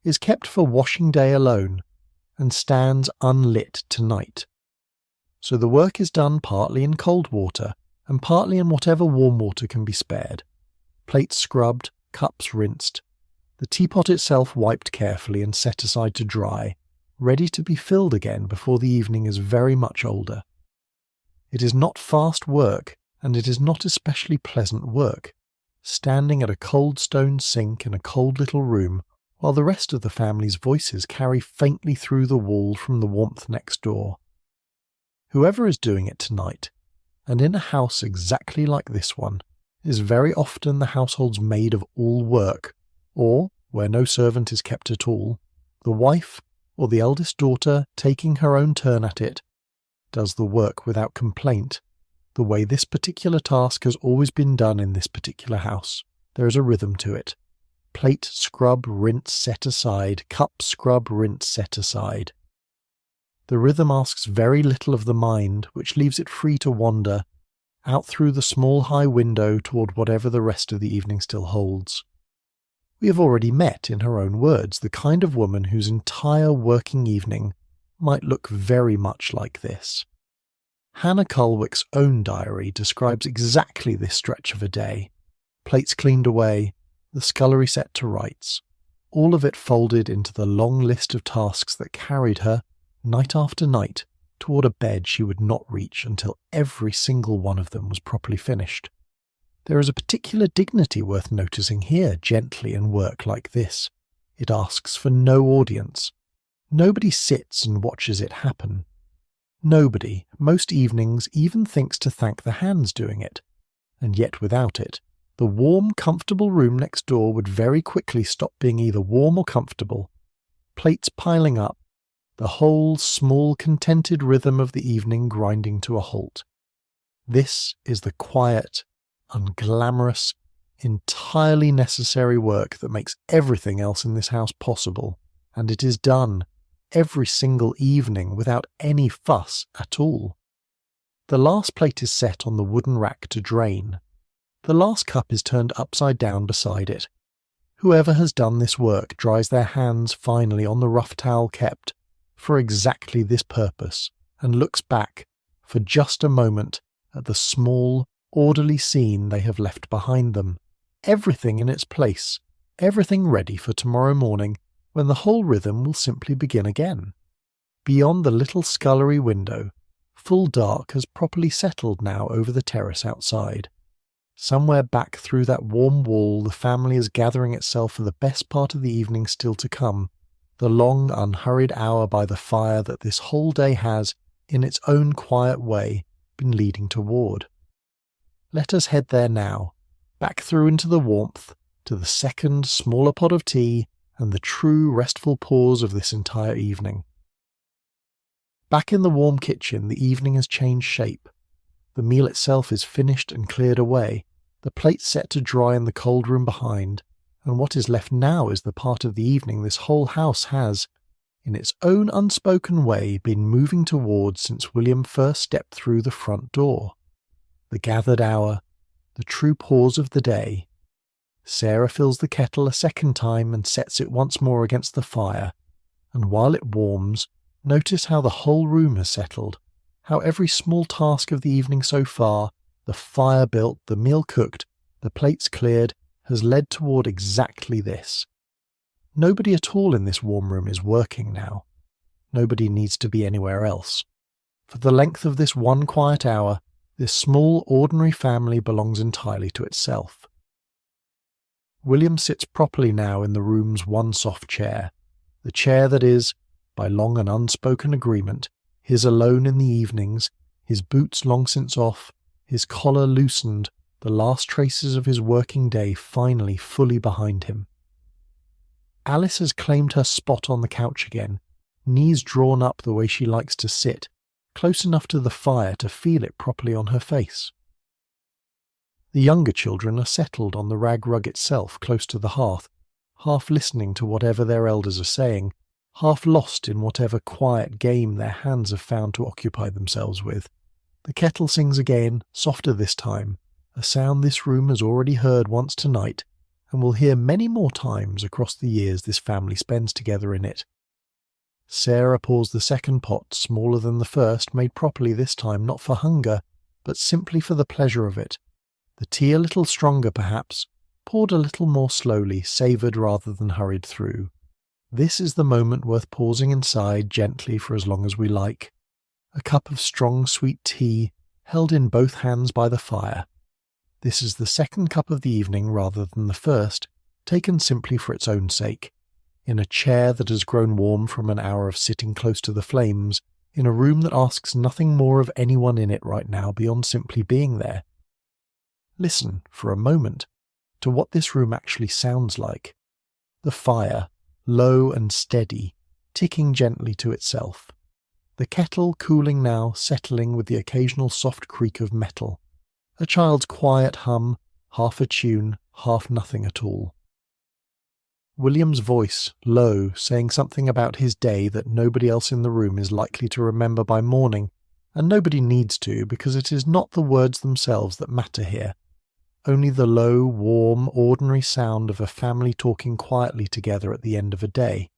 is kept for washing day alone, and stands unlit tonight. So the work is done partly in cold water, and partly in whatever warm water can be spared. Plates scrubbed, cups rinsed, the teapot itself wiped carefully and set aside to dry, ready to be filled again before the evening is very much older. It is not fast work, and it is not especially pleasant work, standing at a cold stone sink in a cold little room while the rest of the family's voices carry faintly through the wall from the warmth next door. Whoever is doing it tonight, and in a house exactly like this one, is very often the household's maid of all work, or, where no servant is kept at all, the wife or the eldest daughter taking her own turn at it, does the work without complaint, the way this particular task has always been done in this particular house. There is a rhythm to it. Plate, scrub, rinse, set aside. Cup, scrub, rinse, set aside. The rhythm asks very little of the mind, which leaves it free to wander out through the small high window toward whatever the rest of the evening still holds. We have already met, in her own words, the kind of woman whose entire working evening might look very much like this. Hannah Cullwick's own diary describes exactly this stretch of a day. Plates cleaned away, the scullery set to rights, all of it folded into the long list of tasks that carried her, night after night, toward a bed she would not reach until every single one of them was properly finished. There is a particular dignity worth noticing here, gently, in work like this. It asks for no audience. Nobody sits and watches it happen. Nobody, most evenings, even thinks to thank the hands doing it. And yet without it, the warm, comfortable room next door would very quickly stop being either warm or comfortable. Plates piling up, the whole small, contented rhythm of the evening grinding to a halt. This is the quiet, unglamorous, entirely necessary work that makes everything else in this house possible, and it is done every single evening without any fuss at all. The last plate is set on the wooden rack to drain. The last cup is turned upside down beside it. Whoever has done this work dries their hands finally on the rough towel kept for exactly this purpose, and looks back for just a moment at the small, orderly scene they have left behind them. Everything in its place, everything ready for tomorrow morning, when the whole rhythm will simply begin again. Beyond the little scullery window, full dark has properly settled now over the terrace outside. Somewhere back through that warm wall the family is gathering itself for the best part of the evening still to come, the long, unhurried hour by the fire that this whole day has, in its own quiet way, been leading toward. Let us head there now, back through into the warmth, to the second, smaller pot of tea, and the true restful pause of this entire evening. Back in the warm kitchen, the evening has changed shape. The meal itself is finished and cleared away, the plates set to dry in the cold room behind, and what is left now is the part of the evening this whole house has, in its own unspoken way, been moving towards since William first stepped through the front door. The gathered hour, the true pause of the day. Sarah fills the kettle a second time and sets it once more against the fire, and while it warms, notice how the whole room has settled, how every small task of the evening so far, the fire built, the meal cooked, the plates cleared, has led toward exactly this. Nobody at all in this warm room is working now. Nobody needs to be anywhere else. For the length of this one quiet hour, this small, ordinary family belongs entirely to itself. William sits properly now in the room's one soft chair, the chair that is, by long and unspoken agreement, his alone in the evenings, his boots long since off, his collar loosened, the last traces of his working day finally fully behind him. Alice has claimed her spot on the couch again, knees drawn up the way she likes to sit, close enough to the fire to feel it properly on her face. The younger children are settled on the rag rug itself close to the hearth, half listening to whatever their elders are saying, half lost in whatever quiet game their hands have found to occupy themselves with. The kettle sings again, softer this time, a sound this room has already heard once tonight, and will hear many more times across the years this family spends together in it. Sarah pours the second pot, smaller than the first, made properly this time, not for hunger, but simply for the pleasure of it. The tea a little stronger, perhaps, poured a little more slowly, savoured rather than hurried through. This is the moment worth pausing inside gently for as long as we like. A cup of strong, sweet tea, held in both hands by the fire. This is the second cup of the evening rather than the first, taken simply for its own sake, in a chair that has grown warm from an hour of sitting close to the flames, in a room that asks nothing more of anyone in it right now beyond simply being there. Listen, for a moment, to what this room actually sounds like. The fire, low and steady, ticking gently to itself. The kettle cooling now, settling with the occasional soft creak of metal. A child's quiet hum, half a tune, half nothing at all. William's voice, low, saying something about his day that nobody else in the room is likely to remember by morning, and nobody needs to, because it is not the words themselves that matter here. Only the low, warm, ordinary sound of a family talking quietly together at the end of a day.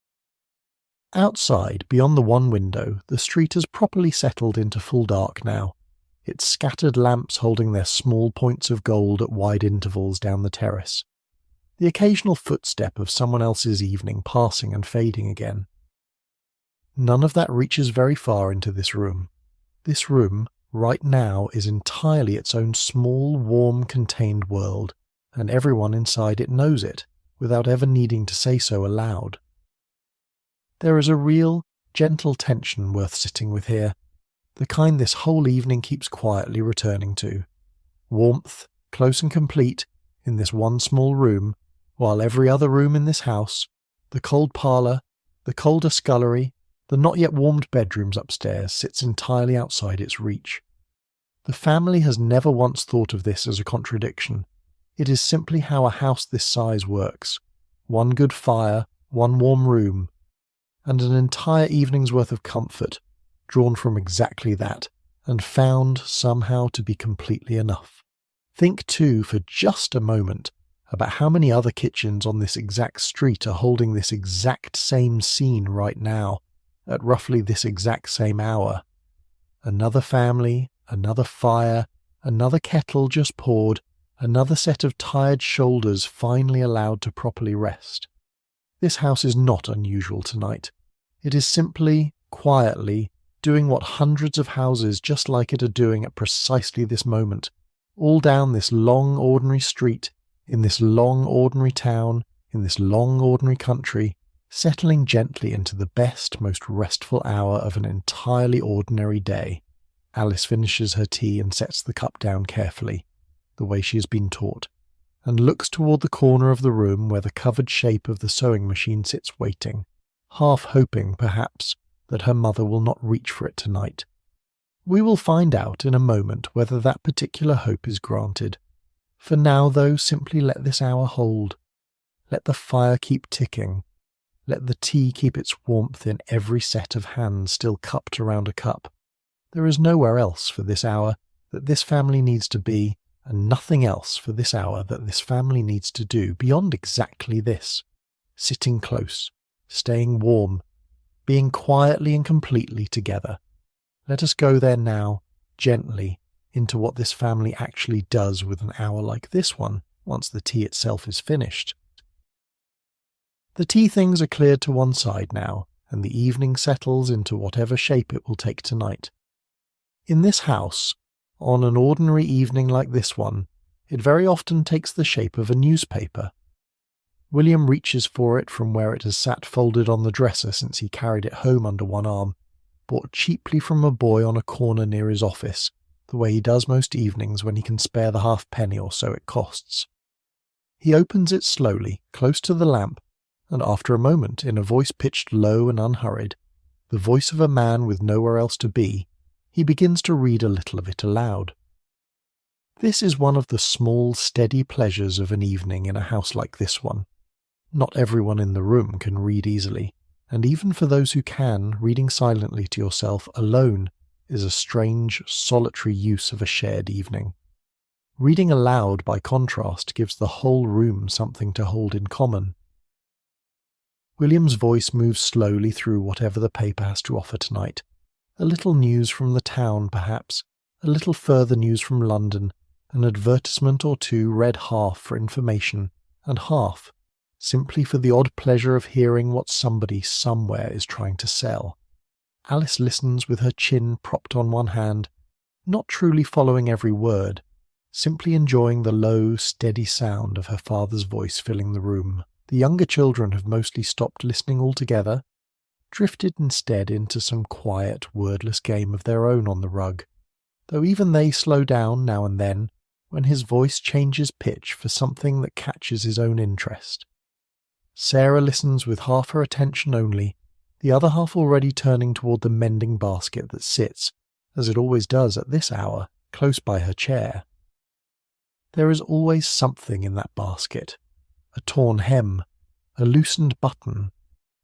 Outside, beyond the one window, the street has properly settled into full dark now, its scattered lamps holding their small points of gold at wide intervals down the terrace. The occasional footstep of someone else's evening passing and fading again. None of that reaches very far into this room. This room, right now, is entirely its own small, warm, contained world, and everyone inside it knows it, without ever needing to say so aloud. There is a real, gentle tension worth sitting with here, the kind this whole evening keeps quietly returning to. Warmth, close and complete, in this one small room, while every other room in this house, the cold parlour, the colder scullery, the not yet warmed bedrooms upstairs, sits entirely outside its reach. The family has never once thought of this as a contradiction. It is simply how a house this size works. One good fire, one warm room, and an entire evening's worth of comfort, drawn from exactly that, and found somehow to be completely enough. Think too, for just a moment, about how many other kitchens on this exact street are holding this exact same scene right now, at roughly this exact same hour. Another family, another fire, another kettle just poured, another set of tired shoulders finally allowed to properly rest. This house is not unusual tonight. It is simply, quietly, doing what hundreds of houses just like it are doing at precisely this moment, all down this long ordinary street, in this long ordinary town, in this long ordinary country, settling gently into the best, most restful hour of an entirely ordinary day. Alice finishes her tea and sets the cup down carefully, the way she has been taught, and looks toward the corner of the room where the covered shape of the sewing machine sits waiting, half hoping, perhaps, that her mother will not reach for it tonight. We will find out in a moment whether that particular hope is granted. For now, though, simply let this hour hold. Let the fire keep ticking. Let the tea keep its warmth in every set of hands still cupped around a cup. There is nowhere else for this hour that this family needs to be, and nothing else for this hour that this family needs to do beyond exactly this: sitting close, staying warm, being quietly and completely together. Let us go there now, gently, into what this family actually does with an hour like this one, once the tea itself is finished. The tea things are cleared to one side now, and the evening settles into whatever shape it will take tonight. In this house, on an ordinary evening like this one, it very often takes the shape of a newspaper. William reaches for it from where it has sat folded on the dresser since he carried it home under one arm, bought cheaply from a boy on a corner near his office, the way he does most evenings when he can spare the halfpenny or so it costs. He opens it slowly, close to the lamp, and after a moment, in a voice pitched low and unhurried, the voice of a man with nowhere else to be, he begins to read a little of it aloud. This is one of the small, steady pleasures of an evening in a house like this one. Not everyone in the room can read easily, and even for those who can, reading silently to yourself alone is a strange, solitary use of a shared evening. Reading aloud, by contrast, gives the whole room something to hold in common. William's voice moves slowly through whatever the paper has to offer tonight. A little news from the town, perhaps, a little further news from London, an advertisement or two read half for information, and half simply for the odd pleasure of hearing what somebody somewhere is trying to sell. Alice listens with her chin propped on one hand, not truly following every word, simply enjoying the low, steady sound of her father's voice filling the room. The younger children have mostly stopped listening altogether, drifted instead into some quiet, wordless game of their own on the rug, though even they slow down now and then when his voice changes pitch for something that catches his own interest. Sarah listens with half her attention only, the other half already turning toward the mending basket that sits, as it always does at this hour, close by her chair. There is always something in that basket: a torn hem, a loosened button,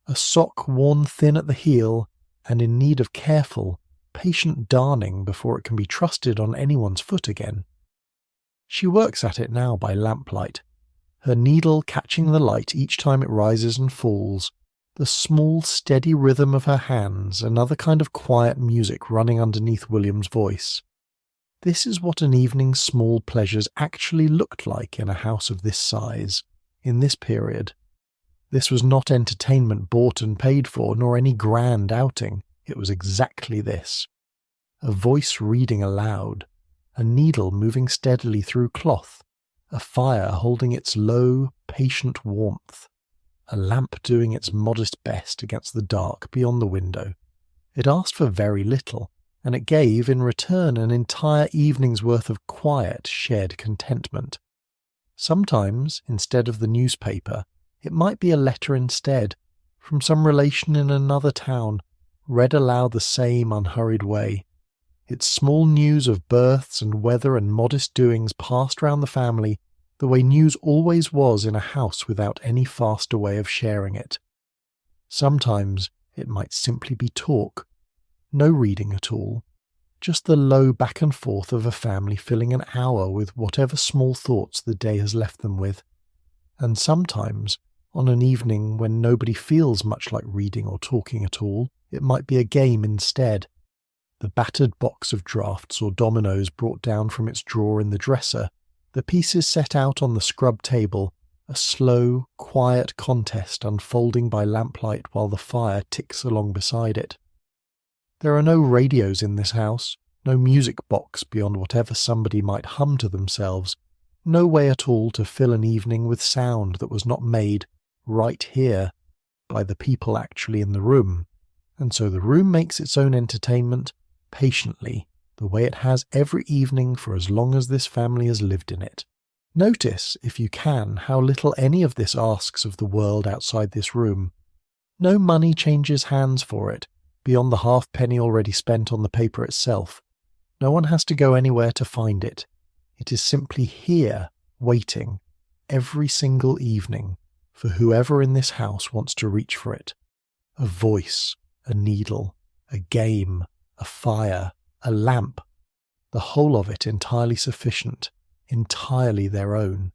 a sock worn thin at the heel and in need of careful, patient darning before it can be trusted on anyone's foot again. She works at it now by lamplight, her needle catching the light each time it rises and falls, the small steady rhythm of her hands another kind of quiet music running underneath William's voice. This is what an evening's small pleasures actually looked like in a house of this size, in this period. This was not entertainment bought and paid for, nor any grand outing. It was exactly this. A voice reading aloud, a needle moving steadily through cloth, a fire holding its low, patient warmth, a lamp doing its modest best against the dark beyond the window. It asked for very little, and it gave in return an entire evening's worth of quiet, shared contentment. Sometimes, instead of the newspaper, it might be a letter instead, from some relation in another town, read aloud the same unhurried way. Its small news of births and weather and modest doings passed round the family the way news always was in a house without any faster way of sharing it. Sometimes it might simply be talk, no reading at all, just the low back and forth of a family filling an hour with whatever small thoughts the day has left them with. And sometimes, on an evening when nobody feels much like reading or talking at all, it might be a game instead. The battered box of draughts or dominoes brought down from its drawer in the dresser, the pieces set out on the scrub table, a slow, quiet contest unfolding by lamplight while the fire ticks along beside it. There are no radios in this house, no music box beyond whatever somebody might hum to themselves, no way at all to fill an evening with sound that was not made right here by the people actually in the room, and so the room makes its own entertainment patiently, the way it has every evening for as long as this family has lived in it. Notice, if you can, how little any of this asks of the world outside this room. No money changes hands for it, beyond the halfpenny already spent on the paper itself. No one has to go anywhere to find it. It is simply here, waiting, every single evening, for whoever in this house wants to reach for it. A voice, a needle, a game, a fire, a lamp, the whole of it entirely sufficient, entirely their own.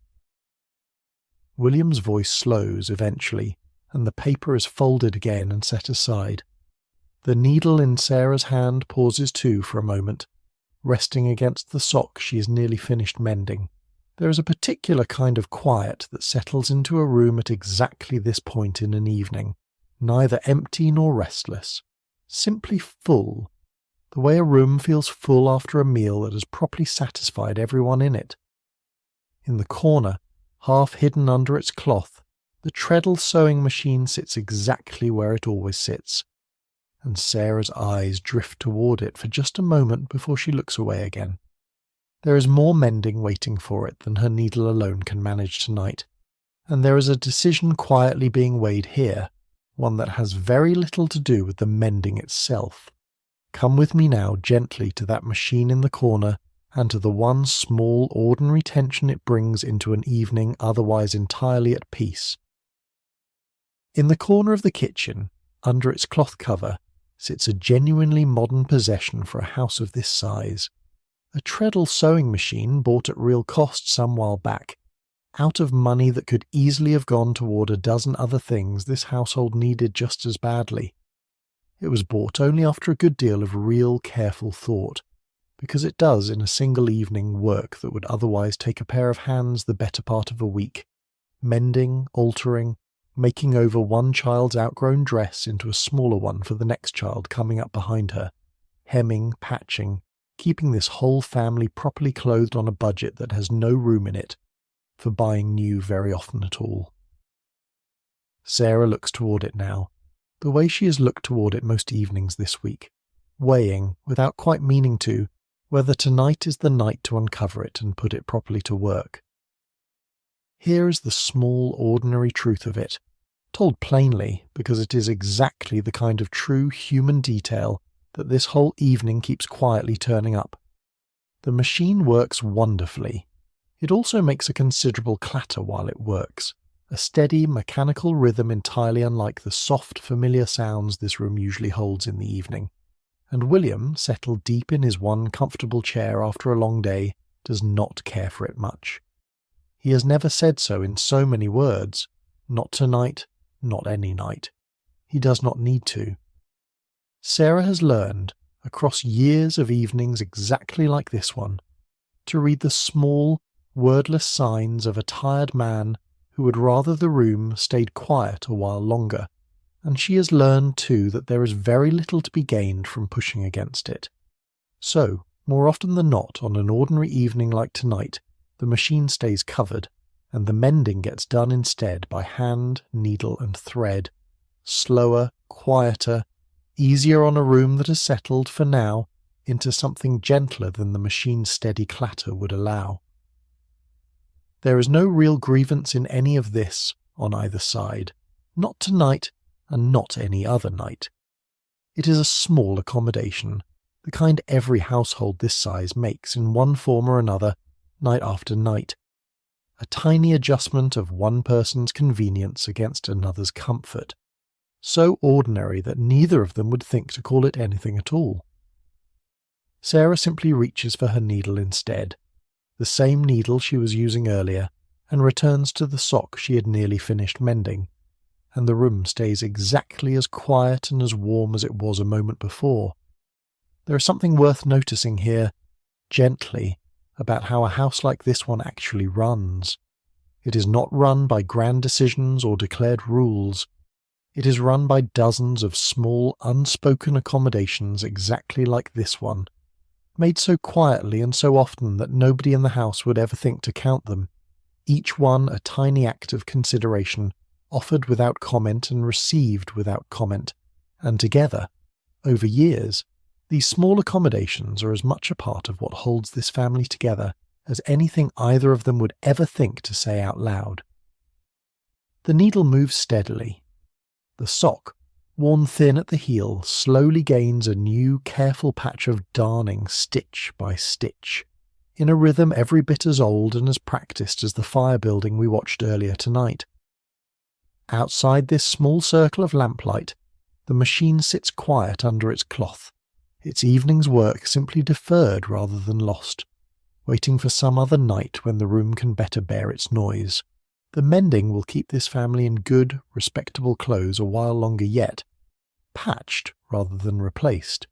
William's voice slows eventually, and the paper is folded again and set aside. The needle in Sarah's hand pauses too for a moment, resting against the sock she has nearly finished mending. There is a particular kind of quiet that settles into a room at exactly this point in an evening, neither empty nor restless, simply full, the way a room feels full after a meal that has properly satisfied everyone in it. In the corner, half hidden under its cloth, the treadle sewing machine sits exactly where it always sits, and Sarah's eyes drift toward it for just a moment before she looks away again. There is more mending waiting for it than her needle alone can manage tonight, and there is a decision quietly being weighed here, one that has very little to do with the mending itself. Come with me now gently to that machine in the corner and to the one small ordinary tension it brings into an evening otherwise entirely at peace. In the corner of the kitchen, under its cloth cover, sits a genuinely modern possession for a house of this size. A treadle sewing machine bought at real cost some while back, out of money that could easily have gone toward a dozen other things this household needed just as badly. It was bought only after a good deal of real careful thought, because it does in a single evening work that would otherwise take a pair of hands the better part of a week, mending, altering, making over one child's outgrown dress into a smaller one for the next child coming up behind her, hemming, patching, keeping this whole family properly clothed on a budget that has no room in it for buying new very often at all. Sarah looks toward it now, the way she has looked toward it most evenings this week, weighing, without quite meaning to, whether tonight is the night to uncover it and put it properly to work. Here is the small, ordinary truth of it, told plainly because it is exactly the kind of true human detail that this whole evening keeps quietly turning up. The machine works wonderfully. It also makes a considerable clatter while it works, a steady mechanical rhythm entirely unlike the soft, familiar sounds this room usually holds in the evening. And William, settled deep in his one comfortable chair after a long day, does not care for it much. He has never said so in so many words. Not tonight, not any night. He does not need to. Sarah has learned, across years of evenings exactly like this one, to read the small, wordless signs of a tired man who would rather the room stayed quiet a while longer, and she has learned too that there is very little to be gained from pushing against it. So, more often than not, on an ordinary evening like tonight, the machine stays covered, and the mending gets done instead by hand, needle and thread, slower, quieter, easier on a room that has settled, for now, into something gentler than the machine's steady clatter would allow. There is no real grievance in any of this on either side, not tonight and not any other night. It is a small accommodation, the kind every household this size makes in one form or another, night after night. A tiny adjustment of one person's convenience against another's comfort, so ordinary that neither of them would think to call it anything at all. Sarah simply reaches for her needle instead, the same needle she was using earlier, and returns to the sock she had nearly finished mending, and the room stays exactly as quiet and as warm as it was a moment before. There is something worth noticing here, gently, about how a house like this one actually runs. It is not run by grand decisions or declared rules. It is run by dozens of small, unspoken accommodations exactly like this one, made so quietly and so often that nobody in the house would ever think to count them, each one a tiny act of consideration, offered without comment and received without comment, and together, over years, these small accommodations are as much a part of what holds this family together as anything either of them would ever think to say out loud. The needle moves steadily. The sock, worn thin at the heel, slowly gains a new, careful patch of darning stitch by stitch, in a rhythm every bit as old and as practised as the fire building we watched earlier tonight. Outside this small circle of lamplight, the machine sits quiet under its cloth, its evening's work simply deferred rather than lost, waiting for some other night when the room can better bear its noise. The mending will keep this family in good, respectable clothes a while longer yet, patched rather than replaced,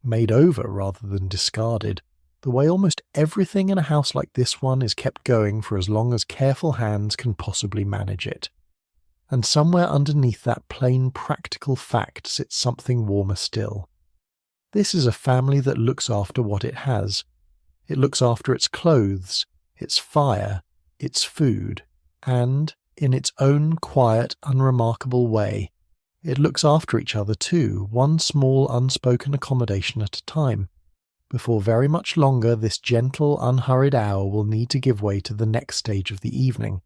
made over rather than discarded, the way almost everything in a house like this one is kept going for as long as careful hands can possibly manage it. And somewhere underneath that plain practical fact sits something warmer still. This is a family that looks after what it has. It looks after its clothes, its fire, its food, and, in its own quiet, unremarkable way, it looks after each other too, one small unspoken accommodation at a time. Before very much longer, this gentle, unhurried hour will need to give way to the next stage of the evening.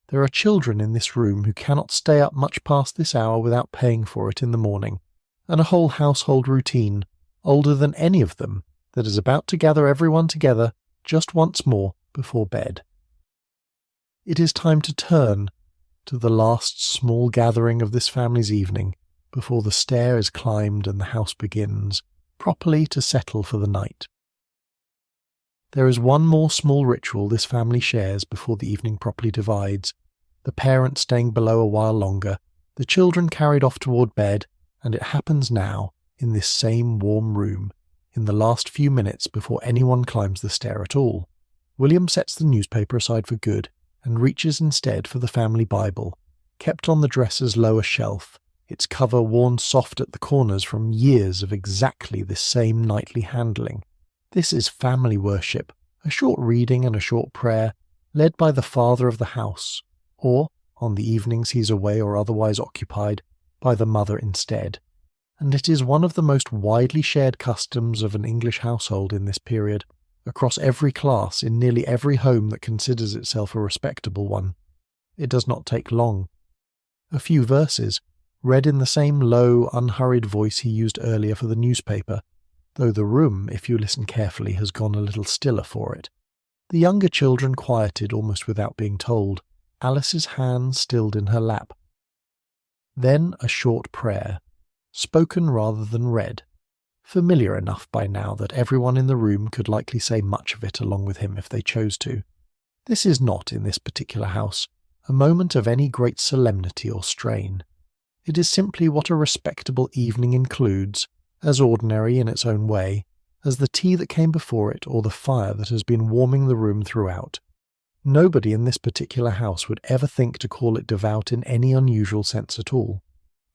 There are children in this room who cannot stay up much past this hour without paying for it in the morning, and a whole household routine, older than any of them, that is about to gather everyone together just once more before bed. It is time to turn to the last small gathering of this family's evening before the stair is climbed and the house begins, properly to settle for the night. There is one more small ritual this family shares before the evening properly divides, the parents staying below a while longer, the children carried off toward bed, and it happens now, in this same warm room, in the last few minutes before anyone climbs the stair at all. William sets the newspaper aside for good, and reaches instead for the family Bible, kept on the dresser's lower shelf, its cover worn soft at the corners from years of exactly this same nightly handling. This is family worship, a short reading and a short prayer, led by the father of the house, or, on the evenings he's away or otherwise occupied, by the mother instead. And it is one of the most widely shared customs of an English household in this period, across every class in nearly every home that considers itself a respectable one. It does not take long. A few verses, read in the same low, unhurried voice he used earlier for the newspaper, though the room, if you listen carefully, has gone a little stiller for it. The younger children quieted almost without being told, Alice's hand stilled in her lap. Then a short prayer, spoken rather than read, familiar enough by now that everyone in the room could likely say much of it along with him if they chose to. This is not, in this particular house, a moment of any great solemnity or strain. It is simply what a respectable evening includes, as ordinary in its own way, as the tea that came before it or the fire that has been warming the room throughout. Nobody in this particular house would ever think to call it devout in any unusual sense at all.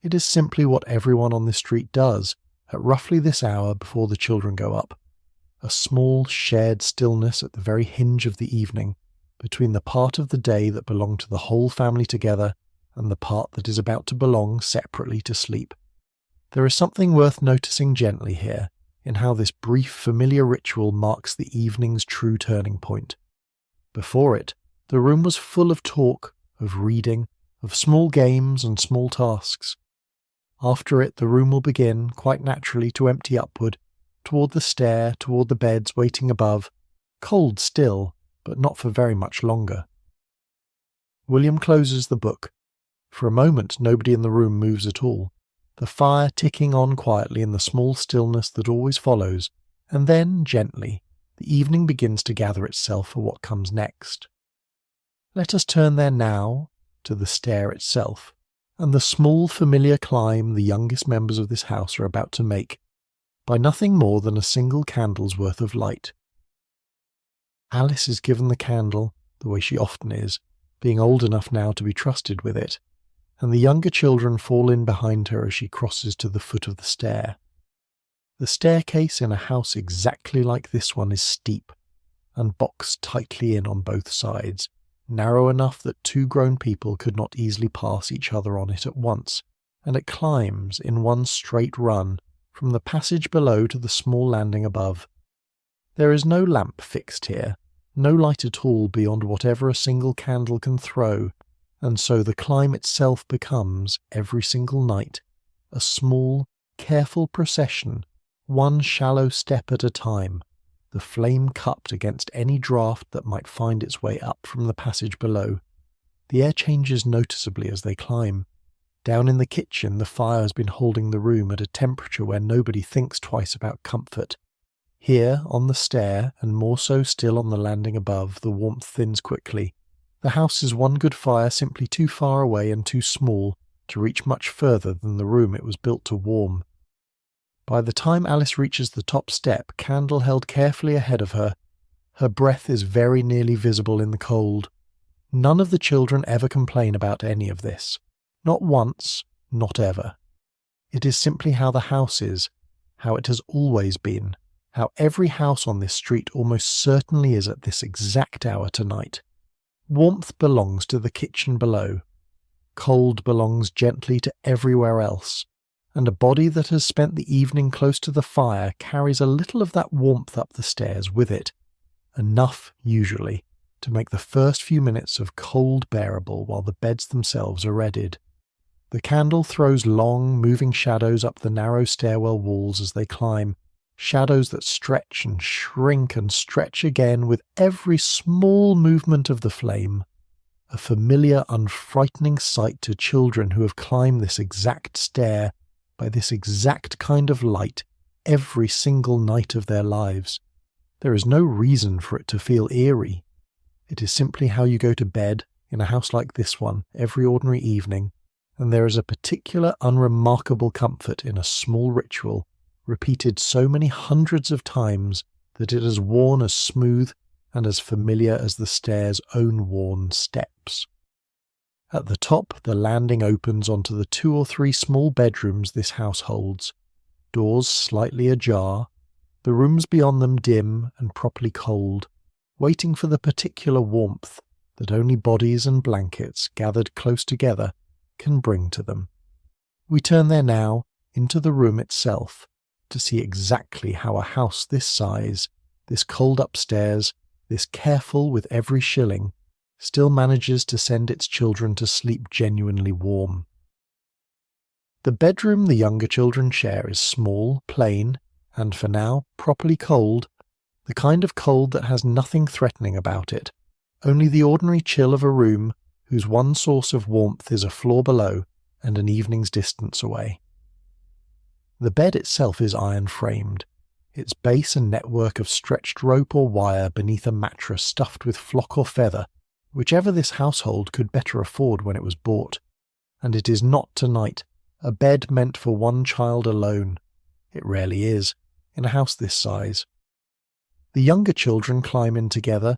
It is simply what everyone on this street does at roughly this hour before the children go up. A small shared stillness at the very hinge of the evening, between the part of the day that belonged to the whole family together and the part that is about to belong separately to sleep. There is something worth noticing gently here in how this brief familiar ritual marks the evening's true turning point. Before it, the room was full of talk, of reading, of small games and small tasks. After it, the room will begin, quite naturally, to empty upward, toward the stair, toward the beds waiting above, cold still, but not for very much longer. William closes the book. For a moment nobody in the room moves at all, the fire ticking on quietly in the small stillness that always follows, and then, gently, the evening begins to gather itself for what comes next. Let us turn there now to the stair itself, and the small familiar climb the youngest members of this house are about to make, by nothing more than a single candle's worth of light. Alice is given the candle, the way she often is, being old enough now to be trusted with it, and the younger children fall in behind her as she crosses to the foot of the stair. The staircase in a house exactly like this one is steep, and boxed tightly in on both sides, narrow enough that two grown people could not easily pass each other on it at once, and it climbs in one straight run from the passage below to the small landing above. There is no lamp fixed here, no light at all beyond whatever a single candle can throw, and so the climb itself becomes, every single night, a small, careful procession, one shallow step at a time, the flame cupped against any draught that might find its way up from the passage below. The air changes noticeably as they climb. Down in the kitchen the fire has been holding the room at a temperature where nobody thinks twice about comfort. Here, on the stair, and more so still on the landing above, the warmth thins quickly. The house is one good fire simply too far away and too small to reach much further than the room it was built to warm. By the time Alice reaches the top step, candle held carefully ahead of her, her breath is very nearly visible in the cold. None of the children ever complain about any of this. Not once, not ever. It is simply how the house is, how it has always been, how every house on this street almost certainly is at this exact hour tonight. Warmth belongs to the kitchen below. Cold belongs gently to everywhere else, and a body that has spent the evening close to the fire carries a little of that warmth up the stairs with it, enough, usually, to make the first few minutes of cold bearable while the beds themselves are readied. The candle throws long, moving shadows up the narrow stairwell walls as they climb, shadows that stretch and shrink and stretch again with every small movement of the flame. A familiar, unfrightening sight to children who have climbed this exact stair by this exact kind of light every single night of their lives. There is no reason for it to feel eerie. It is simply how you go to bed in a house like this one every ordinary evening, and there is a particular unremarkable comfort in a small ritual repeated so many hundreds of times that it is worn as smooth and as familiar as the stair's own worn steps. At the top, the landing opens onto the 2 or 3 small bedrooms this house holds, doors slightly ajar, the rooms beyond them dim and properly cold, waiting for the particular warmth that only bodies and blankets gathered close together can bring to them. We turn there now, into the room itself, to see exactly how a house this size, this cold upstairs, this careful with every shilling, still manages to send its children to sleep genuinely warm. The bedroom the younger children share is small, plain, and for now, properly cold, the kind of cold that has nothing threatening about it, only the ordinary chill of a room whose one source of warmth is a floor below and an evening's distance away. The bed itself is iron-framed, its base a network of stretched rope or wire beneath a mattress stuffed with flock or feather, whichever this household could better afford when it was bought, and it is not tonight a bed meant for one child alone. It rarely is, in a house this size. The younger children climb in together,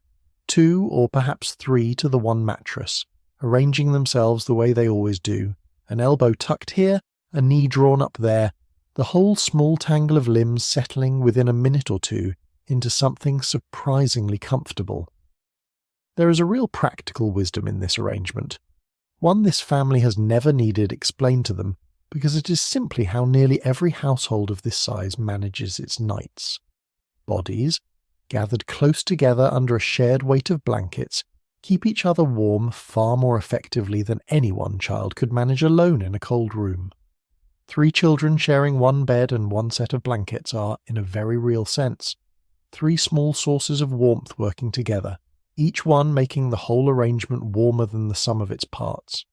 2 or perhaps 3 to the one mattress, arranging themselves the way they always do, an elbow tucked here, a knee drawn up there, the whole small tangle of limbs settling within a minute or two into something surprisingly comfortable. There is a real practical wisdom in this arrangement, one this family has never needed explained to them, because it is simply how nearly every household of this size manages its nights. Bodies, gathered close together under a shared weight of blankets, keep each other warm far more effectively than any one child could manage alone in a cold room. 3 children sharing one bed and one set of blankets are, in a very real sense, 3 small sources of warmth working together, each one making the whole arrangement warmer than the sum of its parts.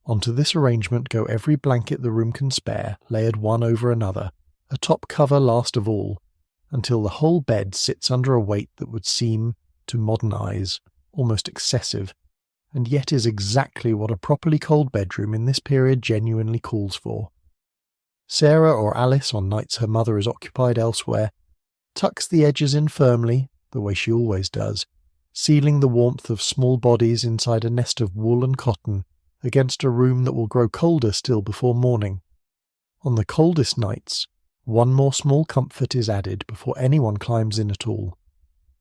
Onto this arrangement go every blanket the room can spare, layered one over another, a top cover last of all, until the whole bed sits under a weight that would seem, to modern eyes, almost excessive, and yet is exactly what a properly cold bedroom in this period genuinely calls for. Sarah or Alice, on nights her mother is occupied elsewhere, tucks the edges in firmly, the way she always does, sealing the warmth of small bodies inside a nest of wool and cotton against a room that will grow colder still before morning. On the coldest nights, one more small comfort is added before anyone climbs in at all.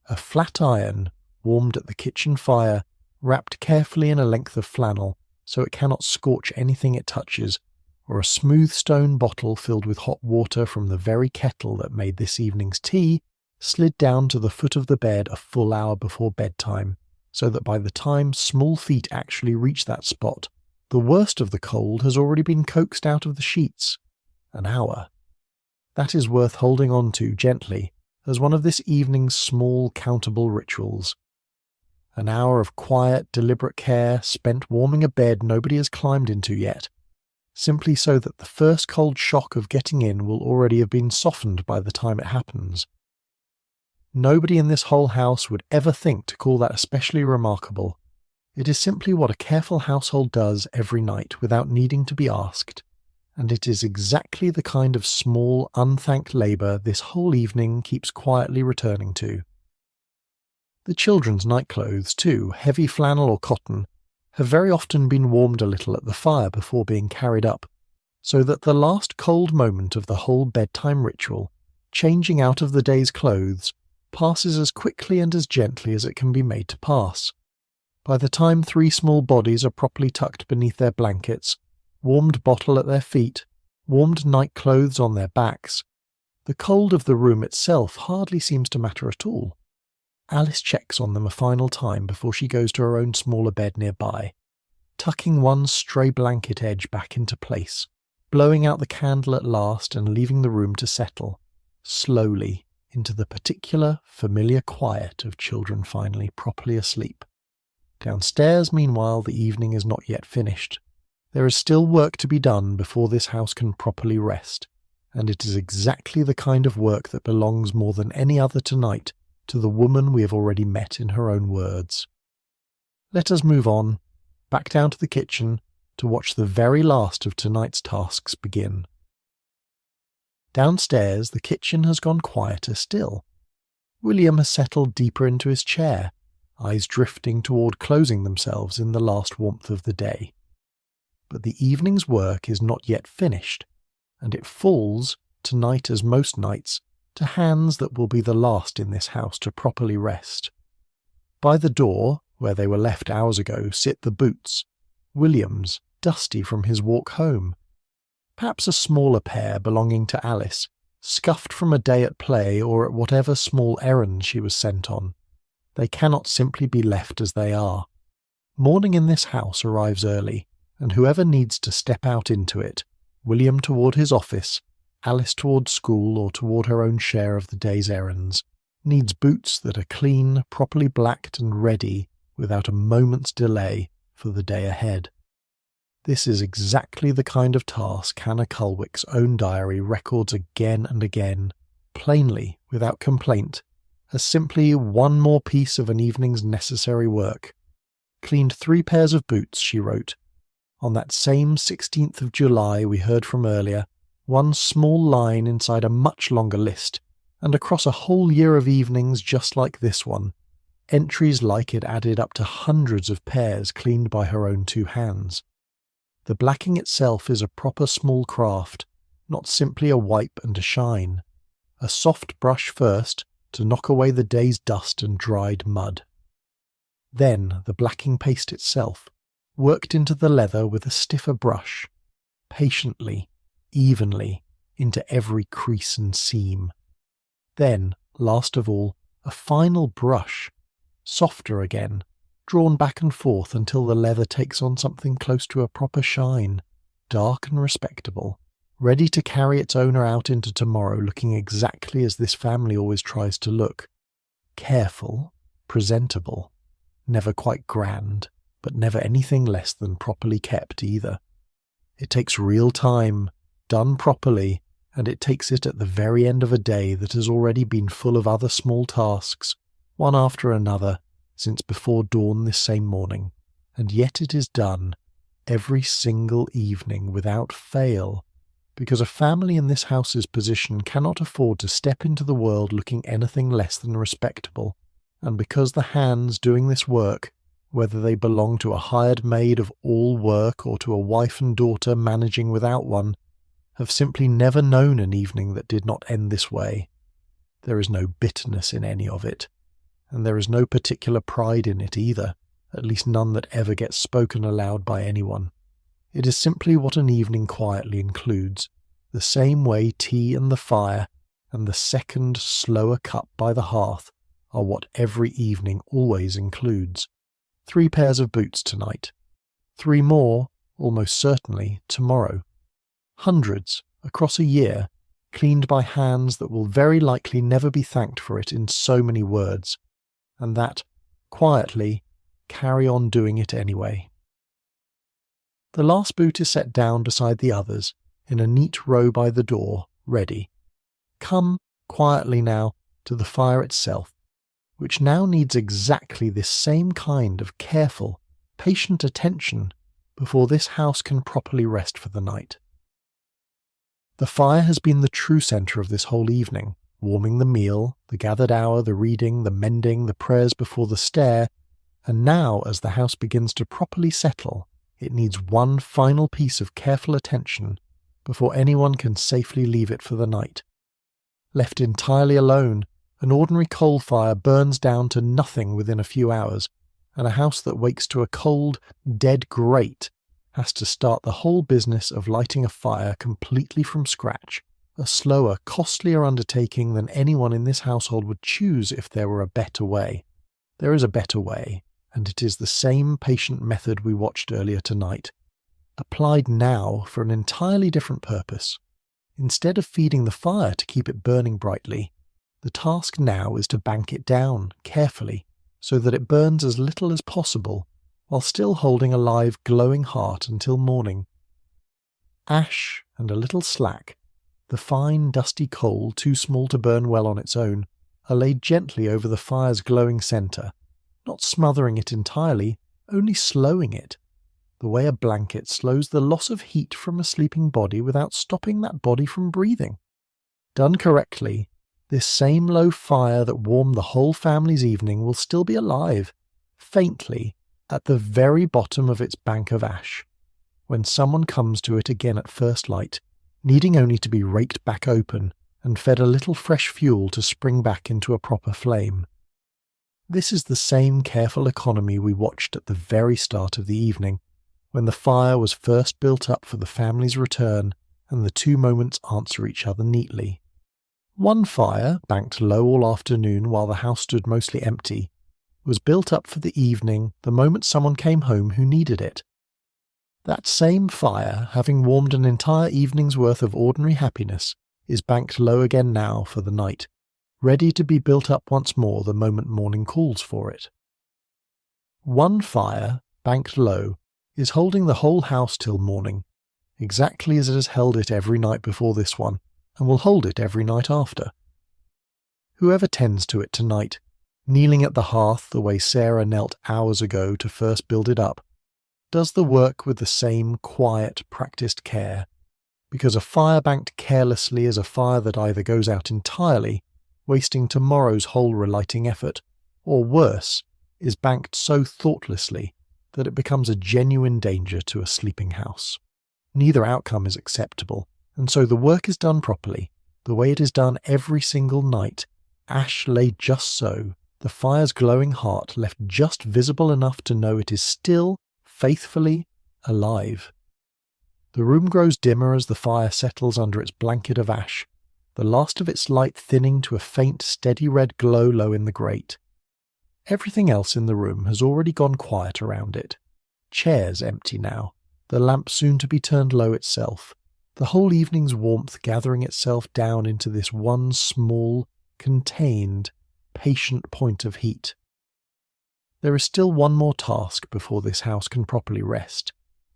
A flat iron, warmed at the kitchen fire, wrapped carefully in a length of flannel so it cannot scorch anything it touches, or a smooth stone bottle filled with hot water from the very kettle that made this evening's tea, slid down to the foot of the bed a full hour before bedtime, so that by the time small feet actually reach that spot, the worst of the cold has already been coaxed out of the sheets. An hour. That is worth holding on to gently as one of this evening's small countable rituals. An hour of quiet, deliberate care spent warming a bed nobody has climbed into yet, simply so that the first cold shock of getting in will already have been softened by the time it happens. Nobody in this whole house would ever think to call that especially remarkable. It is simply what a careful household does every night without needing to be asked, and it is exactly the kind of small, unthanked labour this whole evening keeps quietly returning to. The children's nightclothes, too, heavy flannel or cotton, have very often been warmed a little at the fire before being carried up, so that the last cold moment of the whole bedtime ritual, changing out of the day's clothes, passes as quickly and as gently as it can be made to pass. By the time 3 small bodies are properly tucked beneath their blankets, warmed bottle at their feet, warmed nightclothes on their backs, the cold of the room itself hardly seems to matter at all. Alice checks on them a final time before she goes to her own smaller bed nearby, tucking one stray blanket edge back into place, blowing out the candle at last and leaving the room to settle, slowly, into the particular, familiar quiet of children finally properly asleep. Downstairs, meanwhile, the evening is not yet finished. There is still work to be done before this house can properly rest, and it is exactly the kind of work that belongs more than any other tonight to the woman we have already met in her own words. Let us move on, back down to the kitchen, to watch the very last of tonight's tasks begin. Downstairs, the kitchen has gone quieter still. William has settled deeper into his chair, eyes drifting toward closing themselves in the last warmth of the day. But the evening's work is not yet finished, and it falls, tonight as most nights, to hands that will be the last in this house to properly rest. By the door, where they were left hours ago, sit the boots, William's, dusty from his walk home. Perhaps a smaller pair belonging to Alice, scuffed from a day at play or at whatever small errand she was sent on. They cannot simply be left as they are. Morning in this house arrives early, and whoever needs to step out into it, William toward his office, Alice toward school or toward her own share of the day's errands, needs boots that are clean, properly blacked and ready without a moment's delay for the day ahead. This is exactly the kind of task Hannah Cullwick's own diary records again and again, plainly, without complaint, as simply one more piece of an evening's necessary work. Cleaned 3 pairs of boots, she wrote. On that same 16th of July we heard from earlier, one small line inside a much longer list, and across a whole year of evenings just like this one, entries like it added up to hundreds of pairs cleaned by her own 2 hands. The blacking itself is a proper small craft, not simply a wipe and a shine. A soft brush first to knock away the day's dust and dried mud. Then the blacking paste itself, worked into the leather with a stiffer brush, patiently, evenly, into every crease and seam. Then, last of all, a final brush, softer again, drawn back and forth until the leather takes on something close to a proper shine, dark and respectable, ready to carry its owner out into tomorrow looking exactly as this family always tries to look. Careful, presentable, never quite grand, but never anything less than properly kept either. It takes real time, done properly, and it takes it at the very end of a day that has already been full of other small tasks, one after another, since before dawn this same morning, and yet it is done every single evening without fail, because a family in this house's position cannot afford to step into the world looking anything less than respectable, and because the hands doing this work, whether they belong to a hired maid of all work or to a wife and daughter managing without one, have simply never known an evening that did not end this way. There is no bitterness in any of it, and there is no particular pride in it either, at least none that ever gets spoken aloud by anyone. It is simply what an evening quietly includes, the same way tea and the fire and the second, slower cup by the hearth are what every evening always includes. 3 pairs of boots tonight. 3 more, almost certainly, tomorrow. Hundreds, across a year, cleaned by hands that will very likely never be thanked for it in so many words, and that, quietly, carry on doing it anyway. The last boot is set down beside the others, in a neat row by the door, ready. Come, quietly now, to the fire itself, which now needs exactly this same kind of careful, patient attention before this house can properly rest for the night. The fire has been the true centre of this whole evening, warming the meal, the gathered hour, the reading, the mending, the prayers before the stair, and now, as the house begins to properly settle, it needs one final piece of careful attention before anyone can safely leave it for the night. Left entirely alone, an ordinary coal fire burns down to nothing within a few hours, and a house that wakes to a cold, dead grate has to start the whole business of lighting a fire completely from scratch, a slower, costlier undertaking than anyone in this household would choose if there were a better way. There is a better way, and it is the same patient method we watched earlier tonight, applied now for an entirely different purpose. Instead of feeding the fire to keep it burning brightly, the task now is to bank it down carefully so that it burns as little as possible while still holding a live, glowing heart until morning. Ash and a little slack, the fine, dusty coal too small to burn well on its own, are laid gently over the fire's glowing centre, not smothering it entirely, only slowing it, the way a blanket slows the loss of heat from a sleeping body without stopping that body from breathing. Done correctly, this same low fire that warmed the whole family's evening will still be alive, faintly, at the very bottom of its bank of ash, when someone comes to it again at first light, needing only to be raked back open and fed a little fresh fuel to spring back into a proper flame. This is the same careful economy we watched at the very start of the evening, when the fire was first built up for the family's return and the 2 moments answer each other neatly. One fire, banked low all afternoon while the house stood mostly empty, was built up for the evening the moment someone came home who needed it. That same fire, having warmed an entire evening's worth of ordinary happiness, is banked low again now for the night, ready to be built up once more the moment morning calls for it. One fire, banked low, is holding the whole house till morning, exactly as it has held it every night before this one, and will hold it every night after. Whoever tends to it tonight, kneeling at the hearth the way Sarah knelt hours ago to first build it up, does the work with the same quiet, practised care, because a fire banked carelessly is a fire that either goes out entirely, wasting tomorrow's whole relighting effort, or worse, is banked so thoughtlessly that it becomes a genuine danger to a sleeping house. Neither outcome is acceptable, and so the work is done properly, the way it is done every single night, ash laid just so, the fire's glowing heart left just visible enough to know it is still, faithfully, alive. The room grows dimmer as the fire settles under its blanket of ash, the last of its light thinning to a faint, steady red glow low in the grate. Everything else in the room has already gone quiet around it. Chairs empty now, the lamp soon to be turned low itself, the whole evening's warmth gathering itself down into this one small, contained, patient point of heat. There is still one more task before this house can properly rest,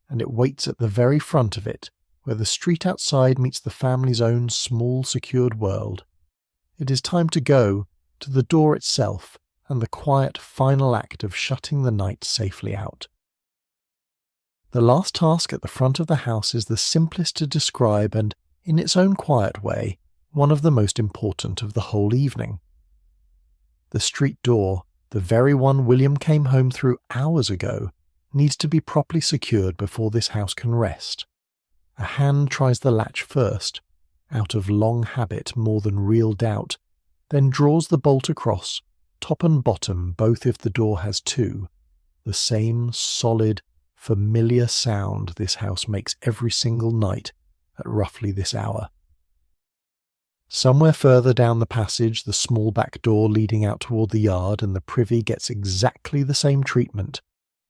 and it waits at the very front of it, where the street outside meets the family's own small, secured world. It is time to go to the door itself and the quiet final act of shutting the night safely out. The last task at the front of the house is the simplest to describe and, in its own quiet way, one of the most important of the whole evening. The street door, the very one William came home through hours ago, needs to be properly secured before this house can rest. A hand tries the latch first, out of long habit more than real doubt, then draws the bolt across, top and bottom both if the door has two, the same solid, familiar sound this house makes every single night at roughly this hour. Somewhere further down the passage, the small back door leading out toward the yard and the privy gets exactly the same treatment,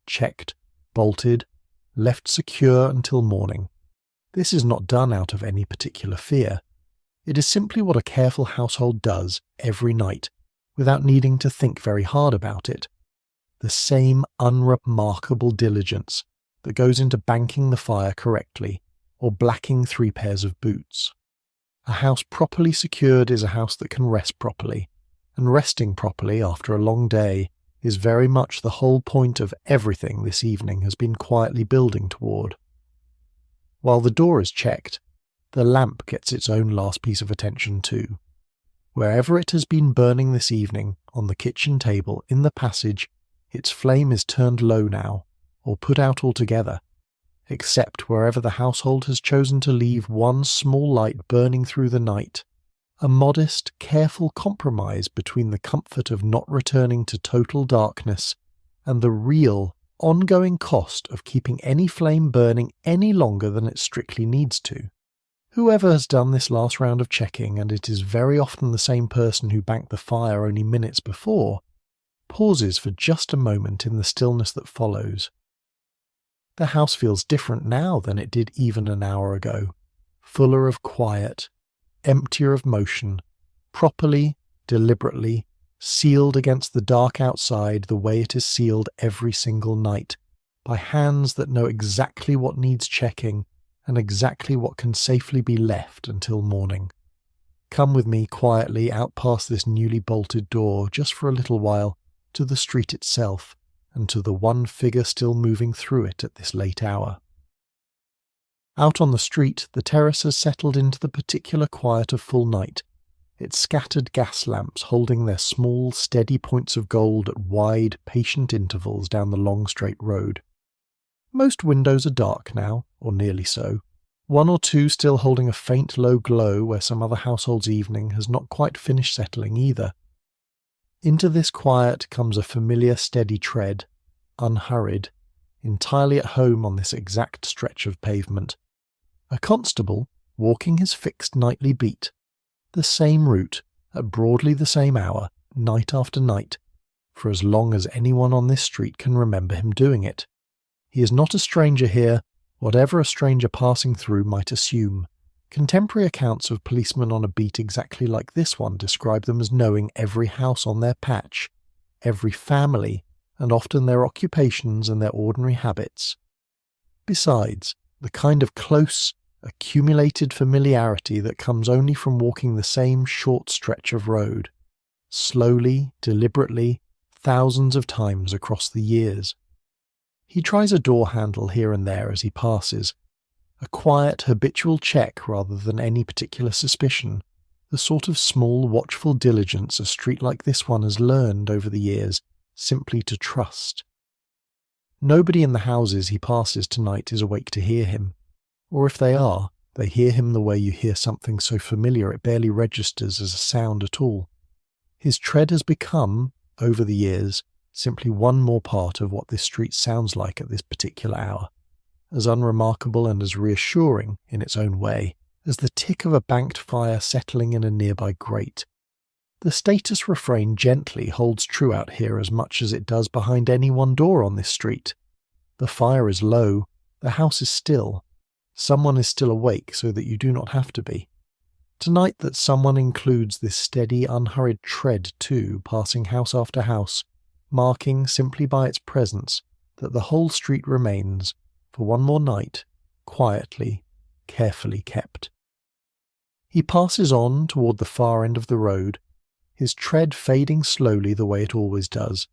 checked, bolted, left secure until morning. This is not done out of any particular fear. It is simply what a careful household does every night, without needing to think very hard about it. The same unremarkable diligence that goes into banking the fire correctly, or blacking 3 pairs of boots. A house properly secured is a house that can rest properly, and resting properly after a long day is very much the whole point of everything this evening has been quietly building toward. While the door is checked, the lamp gets its own last piece of attention too. Wherever it has been burning this evening, on the kitchen table, in the passage, its flame is turned low now, or put out altogether, except wherever the household has chosen to leave one small light burning through the night, a modest, careful compromise between the comfort of not returning to total darkness and the real, ongoing cost of keeping any flame burning any longer than it strictly needs to. Whoever has done this last round of checking, and it is very often the same person who banked the fire only minutes before, pauses for just a moment in the stillness that follows. The house feels different now than it did even an hour ago, fuller of quiet, emptier of motion, properly, deliberately, sealed against the dark outside the way it is sealed every single night, by hands that know exactly what needs checking and exactly what can safely be left until morning. Come with me quietly out past this newly bolted door just for a little while, to the street itself, and to the one figure still moving through it at this late hour. Out on the street, the terrace has settled into the particular quiet of full night, its scattered gas lamps holding their small, steady points of gold at wide, patient intervals down the long straight road. Most windows are dark now, or nearly so, 1 or 2 still holding a faint low glow where some other household's evening has not quite finished settling either. Into this quiet comes a familiar steady tread, unhurried, entirely at home on this exact stretch of pavement. A constable, walking his fixed nightly beat, the same route, at broadly the same hour, night after night, for as long as anyone on this street can remember him doing it. He is not a stranger here, whatever a stranger passing through might assume. Contemporary accounts of policemen on a beat exactly like this one describe them as knowing every house on their patch, every family, and often their occupations and their ordinary habits. Besides, the kind of close, accumulated familiarity that comes only from walking the same short stretch of road, slowly, deliberately, thousands of times across the years. He tries a door handle here and there as he passes, a quiet, habitual check rather than any particular suspicion, the sort of small, watchful diligence a street like this one has learned over the years simply to trust. Nobody in the houses he passes tonight is awake to hear him, or if they are, they hear him the way you hear something so familiar it barely registers as a sound at all. His tread has become, over the years, simply one more part of what this street sounds like at this particular hour, as unremarkable and as reassuring, in its own way, as the tick of a banked fire settling in a nearby grate. The status refrain gently holds true out here as much as it does behind any one door on this street. The fire is low, the house is still, someone is still awake so that you do not have to be. Tonight that someone includes this steady, unhurried tread too, passing house after house, marking simply by its presence that the whole street remains, for one more night, quietly, carefully kept. He passes on toward the far end of the road, his tread fading slowly the way it always does,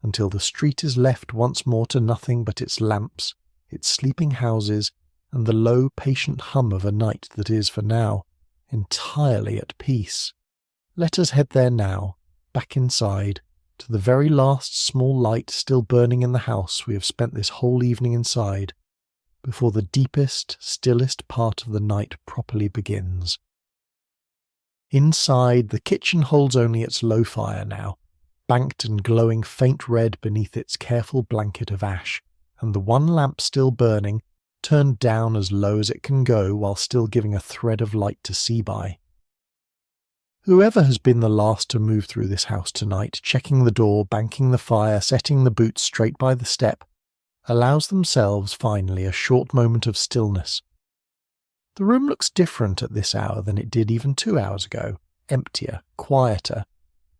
until the street is left once more to nothing but its lamps, its sleeping houses, and the low, patient hum of a night that is, for now, entirely at peace. Let us head there now, back inside, to the very last small light still burning in the house we have spent this whole evening inside, before the deepest, stillest part of the night properly begins. Inside, the kitchen holds only its low fire now, banked and glowing faint red beneath its careful blanket of ash, and the one lamp still burning, turned down as low as it can go while still giving a thread of light to see by. Whoever has been the last to move through this house tonight, checking the door, banking the fire, setting the boots straight by the step, allows themselves finally a short moment of stillness. The room looks different at this hour than it did even 2 hours ago, emptier, quieter,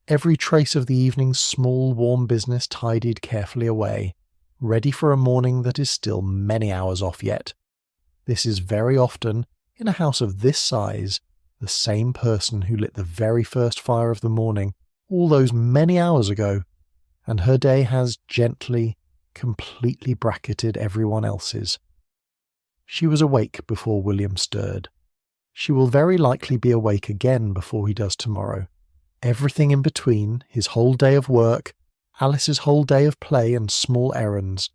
every trace of the evening's small, warm business tidied carefully away, ready for a morning that is still many hours off yet. This is very often, in a house of this size, the same person who lit the very first fire of the morning all those many hours ago, and her day has gently, completely bracketed everyone else's. She was awake before William stirred. She will very likely be awake again before he does tomorrow. Everything in between, his whole day of work, Alice's whole day of play and small errands,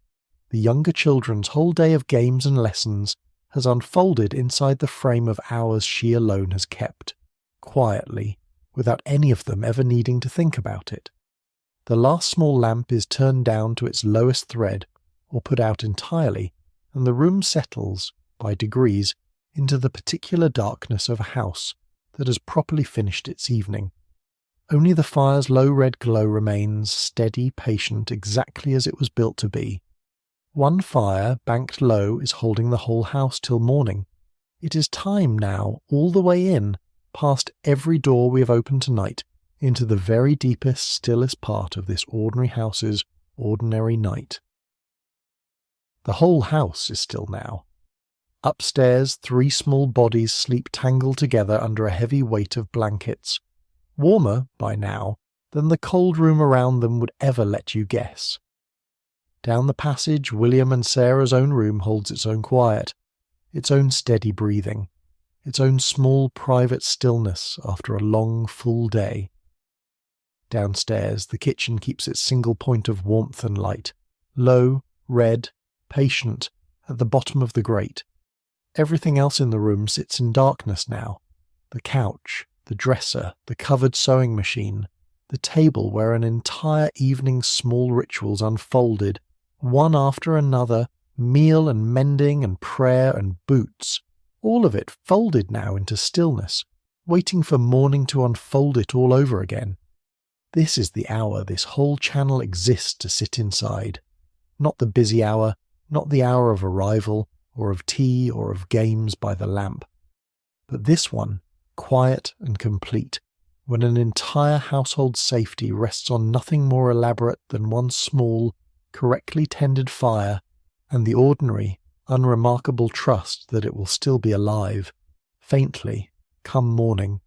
the younger children's whole day of games and lessons, has unfolded inside the frame of hours she alone has kept, quietly, without any of them ever needing to think about it. The last small lamp is turned down to its lowest thread, or put out entirely, and the room settles, by degrees, into the particular darkness of a house that has properly finished its evening. Only the fire's low red glow remains, steady, patient, exactly as it was built to be. One fire, banked low, is holding the whole house till morning. It is time now, all the way in, past every door we have opened tonight, into the very deepest, stillest part of this ordinary house's ordinary night. The whole house is still now. Upstairs, 3 small bodies sleep tangled together under a heavy weight of blankets, warmer, by now, than the cold room around them would ever let you guess. Down the passage, William and Sarah's own room holds its own quiet, its own steady breathing, its own small private stillness after a long, full day. Downstairs, the kitchen keeps its single point of warmth and light, low, red, patient, at the bottom of the grate. Everything else in the room sits in darkness now. The couch, the dresser, the covered sewing machine, the table where an entire evening's small rituals unfolded, one after another, meal and mending and prayer and boots, all of it folded now into stillness, waiting for morning to unfold it all over again. This is the hour this whole channel exists to sit inside. Not the busy hour, not the hour of arrival, or of tea, or of games by the lamp. But this one, quiet and complete, when an entire household's safety rests on nothing more elaborate than one small, correctly tended fire, and the ordinary, unremarkable trust that it will still be alive, faintly, come morning.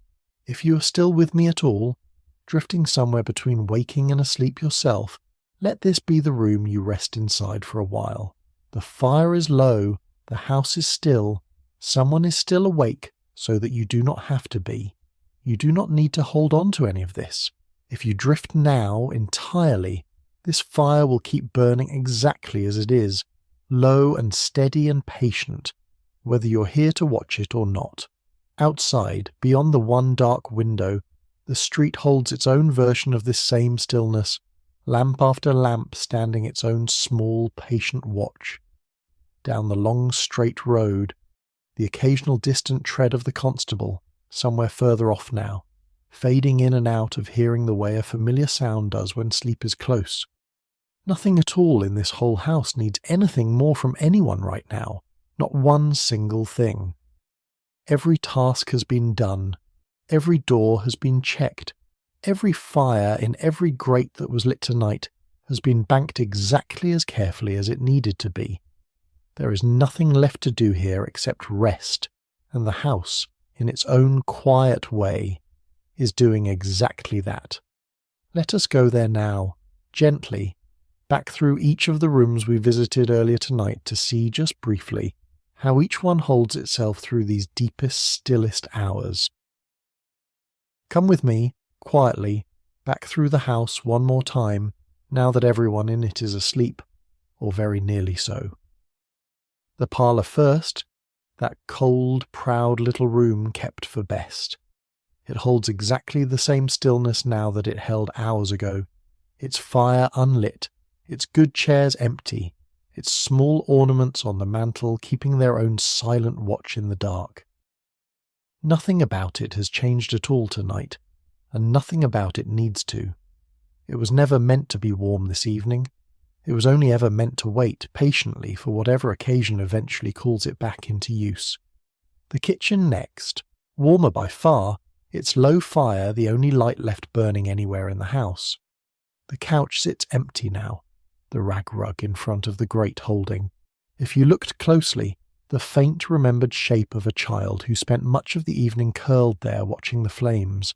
If you are still with me at all, drifting somewhere between waking and asleep yourself, let this be the room you rest inside for a while. The fire is low, the house is still, someone is still awake, so that you do not have to be. You do not need to hold on to any of this. If you drift now entirely, this fire will keep burning exactly as it is, low and steady and patient, whether you're here to watch it or not. Outside, beyond the one dark window, the street holds its own version of this same stillness, lamp after lamp standing its own small, patient watch. Down the long, straight road, the occasional distant tread of the constable, somewhere further off now, fading in and out of hearing the way a familiar sound does when sleep is close. Nothing at all in this whole house needs anything more from anyone right now, not one single thing. Every task has been done, every door has been checked, every fire in every grate that was lit tonight has been banked exactly as carefully as it needed to be. There is nothing left to do here except rest, and the house, in its own quiet way, is doing exactly that. Let us go there now, gently, back through each of the rooms we visited earlier tonight to see just briefly how each one holds itself through these deepest, stillest hours. Come with me, quietly, back through the house one more time, now that everyone in it is asleep, or very nearly so. The parlour first, that cold, proud little room kept for best. It holds exactly the same stillness now that it held hours ago, its fire unlit, its good chairs empty, its small ornaments on the mantel keeping their own silent watch in the dark. Nothing about it has changed at all tonight, and nothing about it needs to. It was never meant to be warm this evening. It was only ever meant to wait patiently for whatever occasion eventually calls it back into use. The kitchen next, warmer by far, its low fire the only light left burning anywhere in the house. The couch sits empty now, the rag rug in front of the grate holding, if you looked closely, the faint remembered shape of a child who spent much of the evening curled there watching the flames.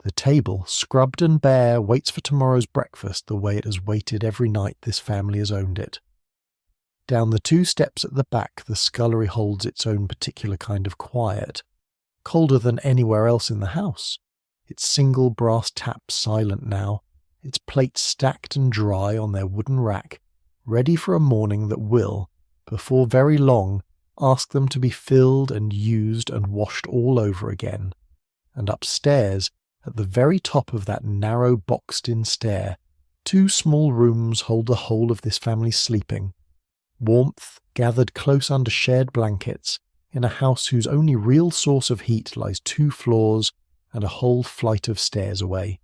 The table, scrubbed and bare, waits for tomorrow's breakfast the way it has waited every night this family has owned it. Down the 2 steps at the back the scullery holds its own particular kind of quiet, colder than anywhere else in the house, its single brass tap silent now, its plates stacked and dry on their wooden rack, ready for a morning that will, before very long, ask them to be filled and used and washed all over again. And upstairs, at the very top of that narrow boxed-in stair, 2 small rooms hold the whole of this family's sleeping. Warmth, gathered close under shared blankets, in a house whose only real source of heat lies 2 floors and a whole flight of stairs away.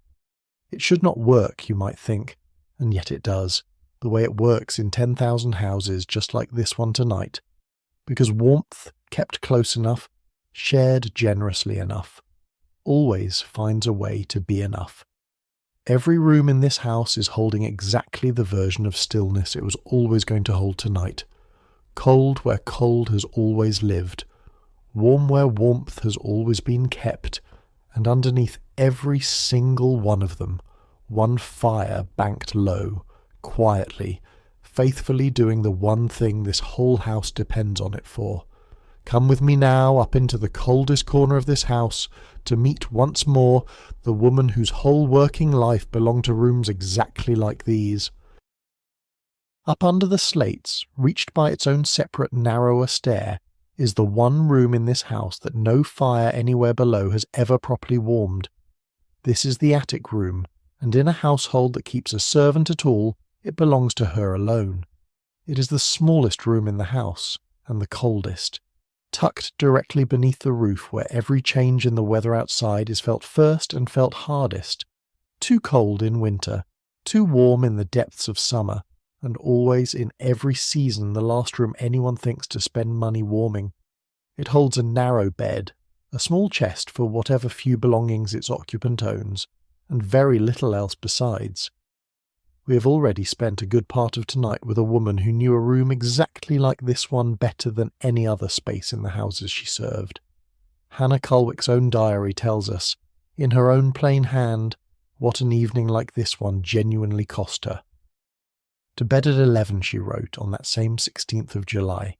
It should not work, you might think, and yet it does, the way it works in 10,000 houses just like this one tonight, because warmth, kept close enough, shared generously enough, always finds a way to be enough. Every room in this house is holding exactly the version of stillness it was always going to hold tonight. Cold where cold has always lived, warm where warmth has always been kept, and underneath every single one of them, one fire banked low, quietly, faithfully doing the one thing this whole house depends on it for. Come with me now up into the coldest corner of this house to meet once more the woman whose whole working life belonged to rooms exactly like these. Up under the slates, reached by its own separate narrower stair, is the one room in this house that no fire anywhere below has ever properly warmed. This is the attic room, and in a household that keeps a servant at all, it belongs to her alone. It is the smallest room in the house, and the coldest, tucked directly beneath the roof where every change in the weather outside is felt first and felt hardest. Too cold in winter, too warm in the depths of summer, and always in every season the last room anyone thinks to spend money warming. It holds a narrow bed, a small chest for whatever few belongings its occupant owns, and very little else besides. We have already spent a good part of tonight with a woman who knew a room exactly like this one better than any other space in the houses she served. Hannah Cullwick's own diary tells us, in her own plain hand, what an evening like this one genuinely cost her. To bed at 11, she wrote, on that same 16th of July.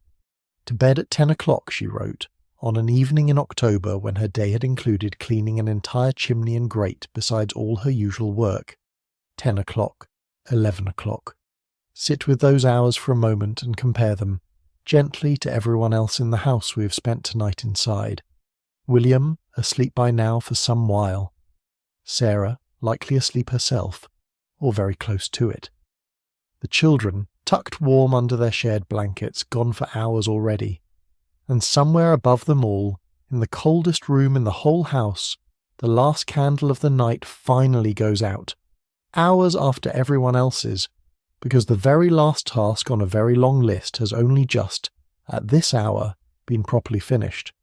To bed at 10 o'clock, she wrote, on an evening in October when her day had included cleaning an entire chimney and grate besides all her usual work. 10 o'clock, 11 o'clock. Sit with those hours for a moment and compare them, gently to everyone else in the house we have spent tonight inside. William, asleep by now for some while. Sarah, likely asleep herself, or very close to it. The children, tucked warm under their shared blankets, gone for hours already. And somewhere above them all, in the coldest room in the whole house, the last candle of the night finally goes out, hours after everyone else's, because the very last task on a very long list has only just, at this hour, been properly finished.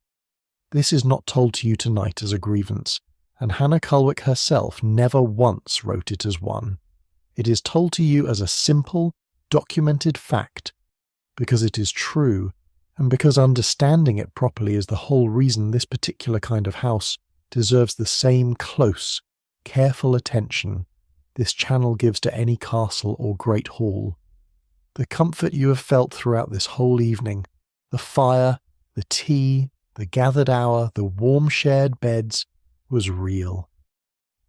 This is not told to you tonight as a grievance, and Hannah Cullwick herself never once wrote it as one. It is told to you as a simple, documented fact, because it is true, and because understanding it properly is the whole reason this particular kind of house deserves the same close, careful attention this channel gives to any castle or great hall. The comfort you have felt throughout this whole evening, the fire, the tea, the gathered hour, the warm shared beds, was real.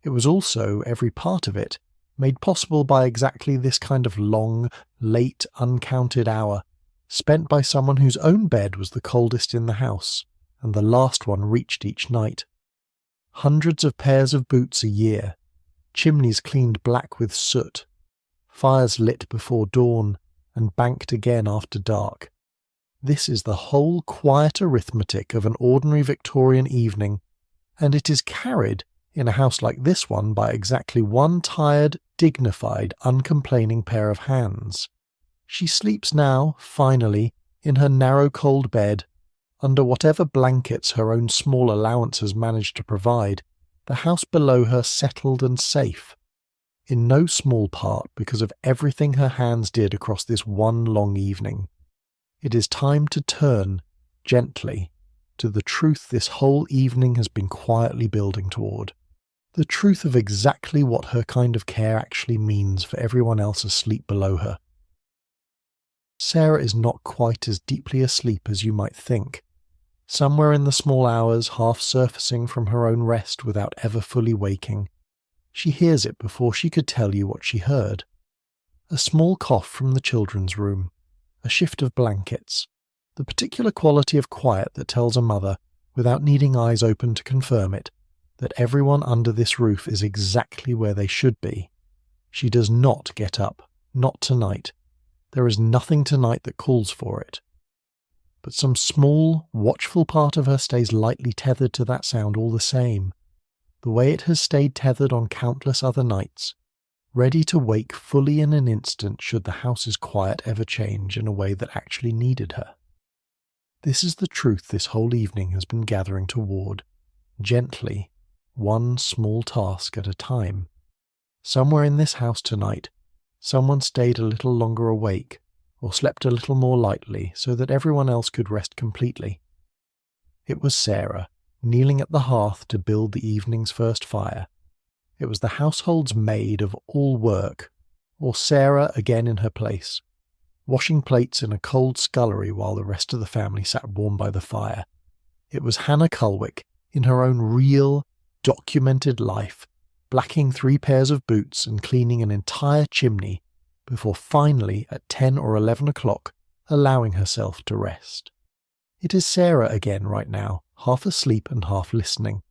It was also, every part of it, made possible by exactly this kind of long, late, uncounted hour, spent by someone whose own bed was the coldest in the house, and the last one reached each night. Hundreds of pairs of boots a year, chimneys cleaned black with soot, fires lit before dawn, and banked again after dark. This is the whole quiet arithmetic of an ordinary Victorian evening, and it is carried, in a house like this one, by exactly one tired, dignified, uncomplaining pair of hands. She sleeps now, finally, in her narrow cold bed, under whatever blankets her own small allowance has managed to provide, the house below her settled and safe, in no small part because of everything her hands did across this one long evening. It is time to turn, gently, to the truth this whole evening has been quietly building toward. The truth of exactly what her kind of care actually means for everyone else asleep below her. Sarah is not quite as deeply asleep as you might think. Somewhere in the small hours, half surfacing from her own rest without ever fully waking, she hears it before she could tell you what she heard. A small cough from the children's room, a shift of blankets, the particular quality of quiet that tells a mother, without needing eyes open to confirm it, that everyone under this roof is exactly where they should be. She does not get up, not tonight. There is nothing tonight that calls for it. But some small, watchful part of her stays lightly tethered to that sound all the same, the way it has stayed tethered on countless other nights, ready to wake fully in an instant should the house's quiet ever change in a way that actually needed her. This is the truth this whole evening has been gathering toward, gently, one small task at a time. Somewhere in this house tonight, someone stayed a little longer awake, or slept a little more lightly so that everyone else could rest completely. It was Sarah, kneeling at the hearth to build the evening's first fire. It was the household's maid of all work, or Sarah again in her place, washing plates in a cold scullery while the rest of the family sat warm by the fire. It was Hannah Cullwick, in her own real, documented life, blacking 3 pairs of boots and cleaning an entire chimney, before finally, at 10 or 11 o'clock, allowing herself to rest. It is Sarah again right now, half asleep and half listening,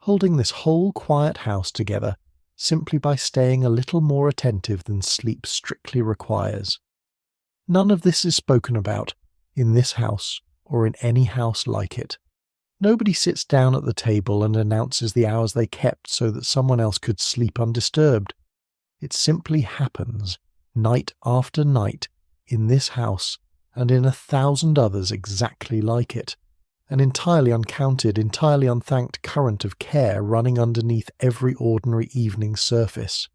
holding this whole quiet house together simply by staying a little more attentive than sleep strictly requires. None of this is spoken about, in this house or in any house like it. Nobody sits down at the table and announces the hours they kept so that someone else could sleep undisturbed. It simply happens, night after night, in this house and in 1,000 others exactly like it. An entirely uncounted, entirely unthanked current of care running underneath every ordinary evening's surface.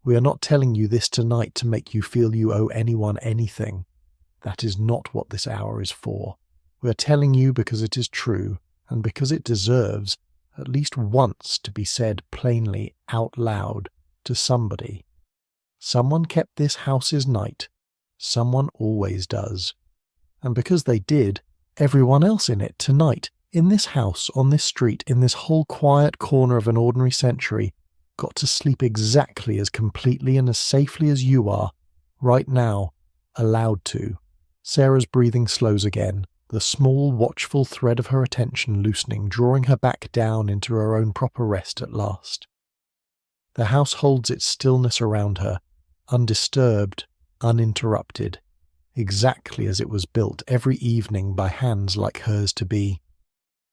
We are not telling you this tonight to make you feel you owe anyone anything. That is not what this hour is for. We are telling you because it is true, and because it deserves, at least once, to be said plainly, out loud, to somebody. Someone kept this house's night. Someone always does. And because they did, everyone else in it tonight, in this house, on this street, in this whole quiet corner of an ordinary century, got to sleep exactly as completely and as safely as you are, right now, allowed to. Sarah's breathing slows again, the small, watchful thread of her attention loosening, drawing her back down into her own proper rest at last. The house holds its stillness around her, undisturbed, uninterrupted, exactly as it was built every evening by hands like hers to be.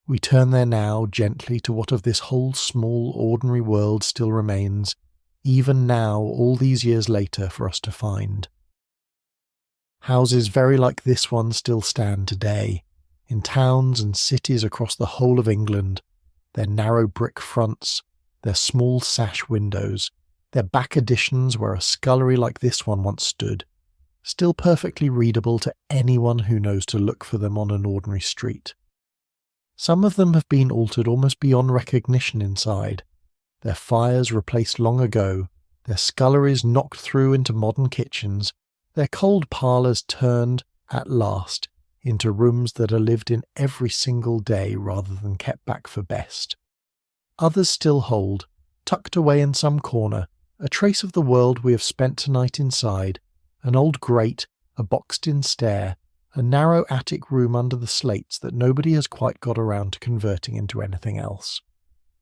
We turn there now gently to what of this whole small, ordinary world still remains, even now, all these years later, for us to find. Houses very like this one still stand today, in towns and cities across the whole of England, their narrow brick fronts, their small sash windows, their back additions where a scullery like this one once stood, still perfectly readable to anyone who knows to look for them on an ordinary street. Some of them have been altered almost beyond recognition inside, their fires replaced long ago, their sculleries knocked through into modern kitchens, their cold parlours turned, at last, into rooms that are lived in every single day rather than kept back for best. Others still hold, tucked away in some corner, a trace of the world we have spent tonight inside, an old grate, a boxed-in stair, a narrow attic room under the slates that nobody has quite got around to converting into anything else.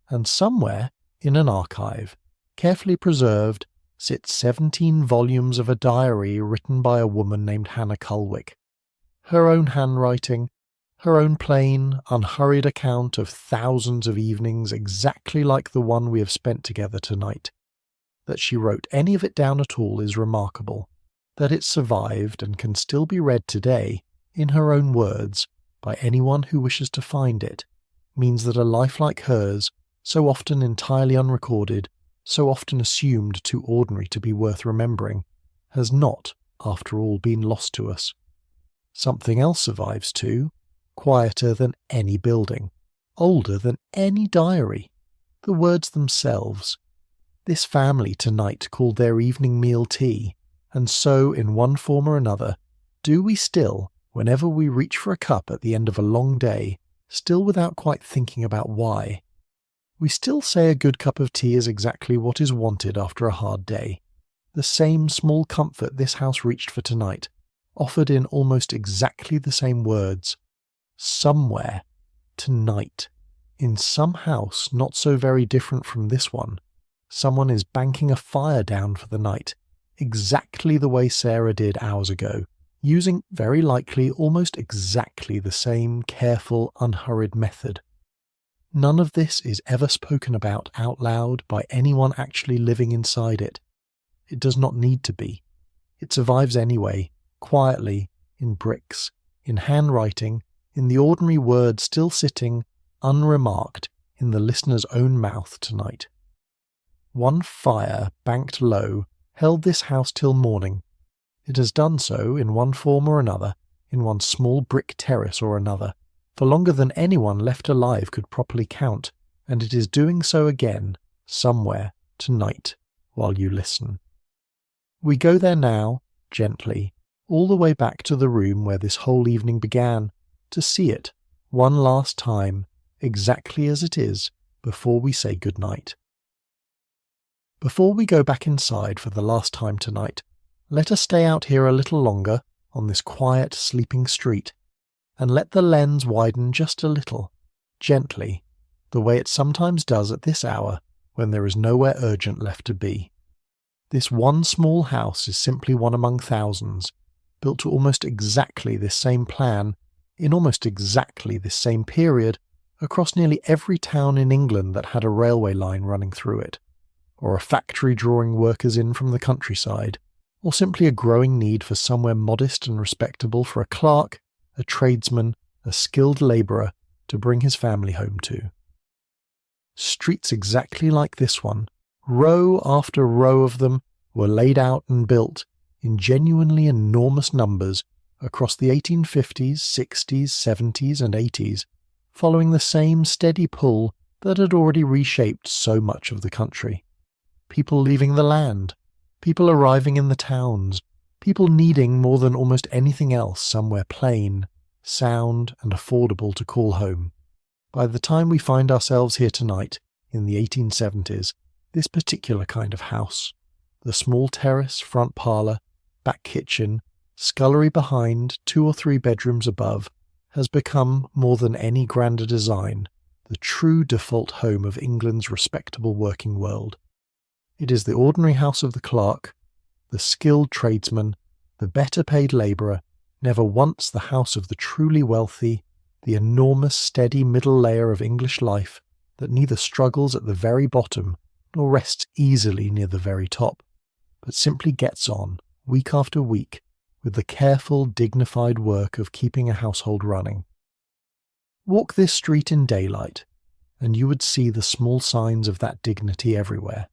And somewhere, in an archive, carefully preserved, sit 17 volumes of a diary written by a woman named Hannah Cullwick. Her own handwriting, her own plain, unhurried account of thousands of evenings exactly like the one we have spent together tonight. That she wrote any of it down at all is remarkable. That it survived and can still be read today, in her own words, by anyone who wishes to find it, means that a life like hers, so often entirely unrecorded, so often assumed too ordinary to be worth remembering, has not, after all, been lost to us. Something else survives too, quieter than any building, older than any diary, the words themselves. This family tonight called their evening meal tea, and so, in one form or another, do we still, whenever we reach for a cup at the end of a long day, still without quite thinking about why. We still say a good cup of tea is exactly what is wanted after a hard day. The same small comfort this house reached for tonight, offered in almost exactly the same words. Somewhere, tonight, in some house not so very different from this one, someone is banking a fire down for the night, exactly the way Sarah did hours ago, using, very likely, almost exactly the same careful, unhurried method. None of this is ever spoken about out loud by anyone actually living inside it. It does not need to be. It survives anyway, quietly, in bricks, in handwriting, in the ordinary word still sitting, unremarked, in the listener's own mouth tonight. One fire, banked low, held this house till morning. It has done so, in one form or another, in one small brick terrace or another, for longer than anyone left alive could properly count, and it is doing so again, somewhere, tonight, while you listen. We go there now, gently, all the way back to the room where this whole evening began, to see it, one last time, exactly as it is, before we say good night. Before we go back inside for the last time tonight, let us stay out here a little longer, on this quiet, sleeping street, and let the lens widen just a little, gently, the way it sometimes does at this hour, when there is nowhere urgent left to be. This one small house is simply one among thousands, built to almost exactly this same plan, in almost exactly this same period, across nearly every town in England that had a railway line running through it, or a factory drawing workers in from the countryside, or simply a growing need for somewhere modest and respectable for a clerk, a tradesman, a skilled labourer to bring his family home to. Streets exactly like this one, row after row of them, were laid out and built in genuinely enormous numbers across the 1850s, 60s, 70s and 80s, following the same steady pull that had already reshaped so much of the country. People leaving the land, people arriving in the towns, people needing more than almost anything else somewhere plain, sound and affordable to call home. By the time we find ourselves here tonight, in the 1870s, this particular kind of house, the small terrace, front parlour, back kitchen, scullery behind, 2 or 3 bedrooms above, has become, more than any grander design, the true default home of England's respectable working world. It is the ordinary house of the clerk, the skilled tradesman, the better paid labourer, never once the house of the truly wealthy, the enormous steady middle layer of English life that neither struggles at the very bottom nor rests easily near the very top, but simply gets on, week after week, with the careful, dignified work of keeping a household running. Walk this street in daylight, and you would see the small signs of that dignity everywhere.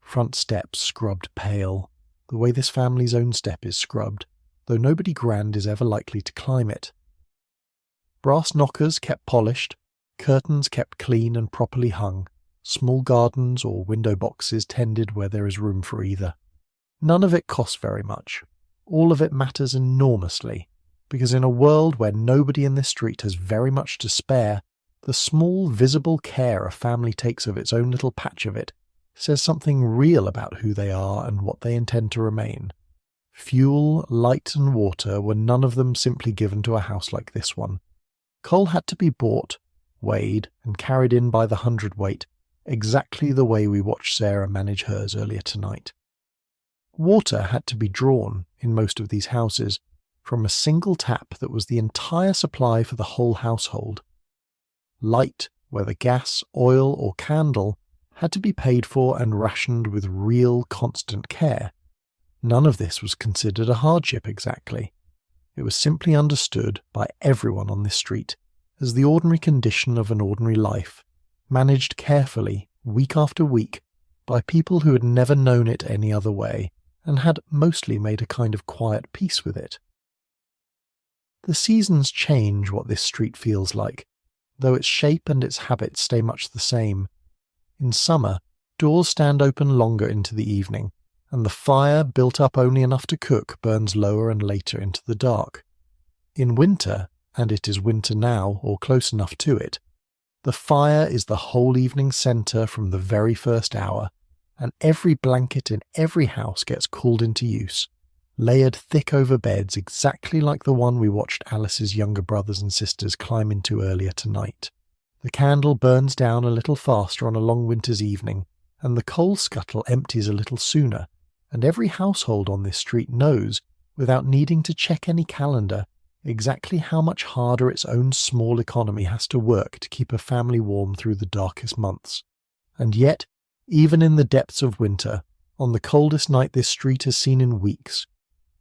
Front steps scrubbed pale, the way this family's own step is scrubbed, though nobody grand is ever likely to climb it. Brass knockers kept polished, curtains kept clean and properly hung, small gardens or window boxes tended where there is room for either. None of it costs very much. All of it matters enormously, because in a world where nobody in this street has very much to spare, the small visible care a family takes of its own little patch of it says something real about who they are and what they intend to remain. Fuel, light and water were none of them simply given to a house like this one. Coal had to be bought, weighed and carried in by the hundredweight, exactly the way we watched Sarah manage hers earlier tonight. Water had to be drawn, in most of these houses, from a single tap that was the entire supply for the whole household. Light, whether gas, oil or candle, had to be paid for and rationed with real, constant care. None of this was considered a hardship exactly. It was simply understood by everyone on this street as the ordinary condition of an ordinary life, managed carefully, week after week, by people who had never known it any other way, and had mostly made a kind of quiet peace with it. The seasons change what this street feels like, though its shape and its habits stay much the same. In summer, doors stand open longer into the evening, and the fire, built up only enough to cook, burns lower and later into the dark. In winter, and it is winter now, or close enough to it, the fire is the whole evening centre from the very first hour, and every blanket in every house gets called into use, layered thick over beds exactly like the one we watched Alice's younger brothers and sisters climb into earlier tonight. The candle burns down a little faster on a long winter's evening, and the coal scuttle empties a little sooner, and every household on this street knows, without needing to check any calendar, exactly how much harder its own small economy has to work to keep a family warm through the darkest months. And yet, even in the depths of winter, on the coldest night this street has seen in weeks,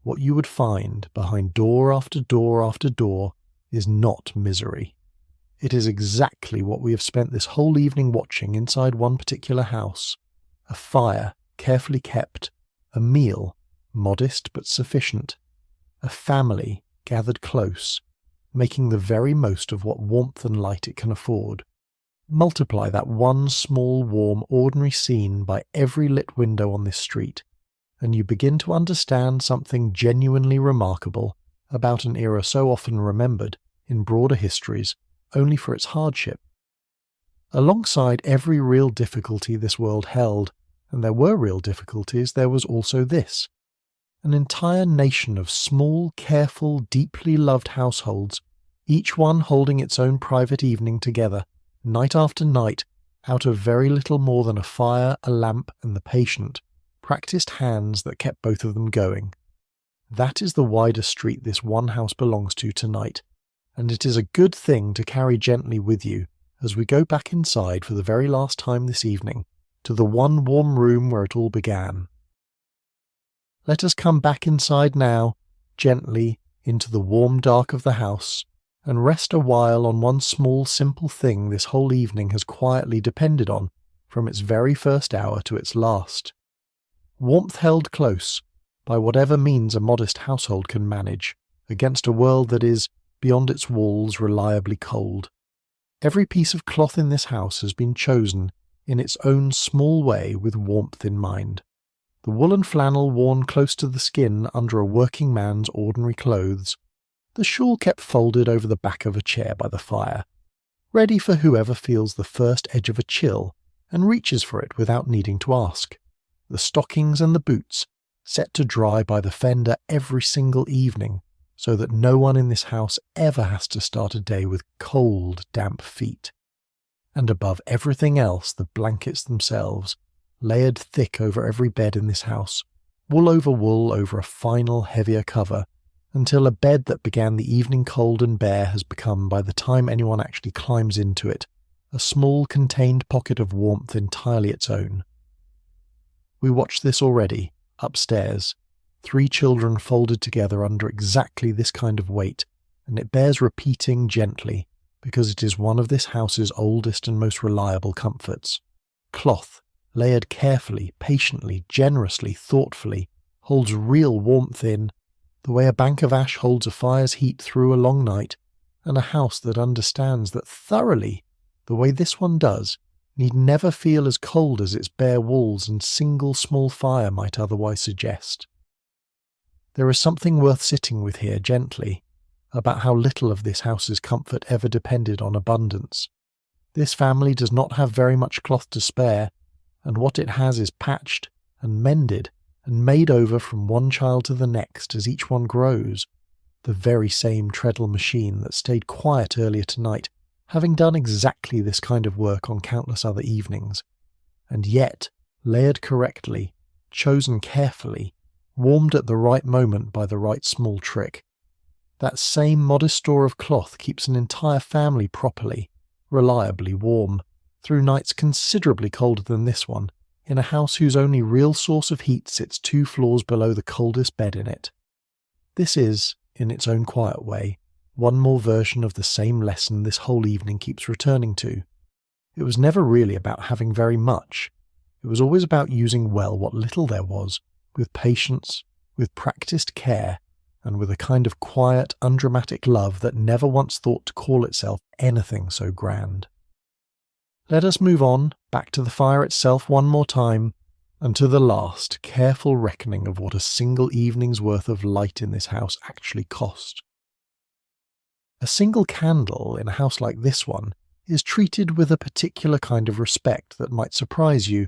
what you would find behind door after door after door is not misery. It is exactly what we have spent this whole evening watching inside one particular house. A fire, carefully kept, a meal, modest but sufficient, a family gathered close, making the very most of what warmth and light it can afford. Multiply that one small, warm, ordinary scene by every lit window on this street, and you begin to understand something genuinely remarkable about an era so often remembered, in broader histories, only for its hardship. Alongside every real difficulty this world held, and there were real difficulties, there was also this. An entire nation of small, careful, deeply loved households, each one holding its own private evening together, night after night, out of very little more than a fire, a lamp, and the patient, practised hands that kept both of them going. That is the wider street this one house belongs to tonight, and it is a good thing to carry gently with you as we go back inside for the very last time this evening, to the one warm room where it all began. Let us come back inside now, gently, into the warm dark of the house, and rest a while on one small simple thing this whole evening has quietly depended on, from its very first hour to its last. Warmth held close, by whatever means a modest household can manage, against a world that is, beyond its walls, reliably cold. Every piece of cloth in this house has been chosen, in its own small way, with warmth in mind. The woolen flannel worn close to the skin under a working man's ordinary clothes, the shawl kept folded over the back of a chair by the fire, ready for whoever feels the first edge of a chill and reaches for it without needing to ask, the stockings and the boots set to dry by the fender every single evening, so that no one in this house ever has to start a day with cold, damp feet. And above everything else, the blankets themselves, layered thick over every bed in this house, wool over a final, heavier cover, until a bed that began the evening cold and bare has become, by the time anyone actually climbs into it, a small contained pocket of warmth entirely its own. We watch this already, upstairs, 3 children folded together under exactly this kind of weight, and it bears repeating gently, because it is one of this house's oldest and most reliable comforts. Cloth, layered carefully, patiently, generously, thoughtfully, holds real warmth in, the way a bank of ash holds a fire's heat through a long night, and a house that understands that thoroughly, the way this one does, need never feel as cold as its bare walls and single small fire might otherwise suggest. There is something worth sitting with here gently, about how little of this house's comfort ever depended on abundance. This family does not have very much cloth to spare, and what it has is patched and mended and made over from one child to the next as each one grows, the very same treadle machine that stayed quiet earlier tonight, having done exactly this kind of work on countless other evenings, and yet, layered correctly, chosen carefully, warmed at the right moment by the right small trick. That same modest store of cloth keeps an entire family properly, reliably warm, through nights considerably colder than this one, in a house whose only real source of heat sits 2 floors below the coldest bed in it. This is, in its own quiet way, one more version of the same lesson this whole evening keeps returning to. It was never really about having very much. It was always about using well what little there was, with patience, with practiced care, and with a kind of quiet, undramatic love that never once thought to call itself anything so grand. Let us move on, back to the fire itself one more time, and to the last, careful reckoning of what a single evening's worth of light in this house actually cost. A single candle in a house like this one is treated with a particular kind of respect that might surprise you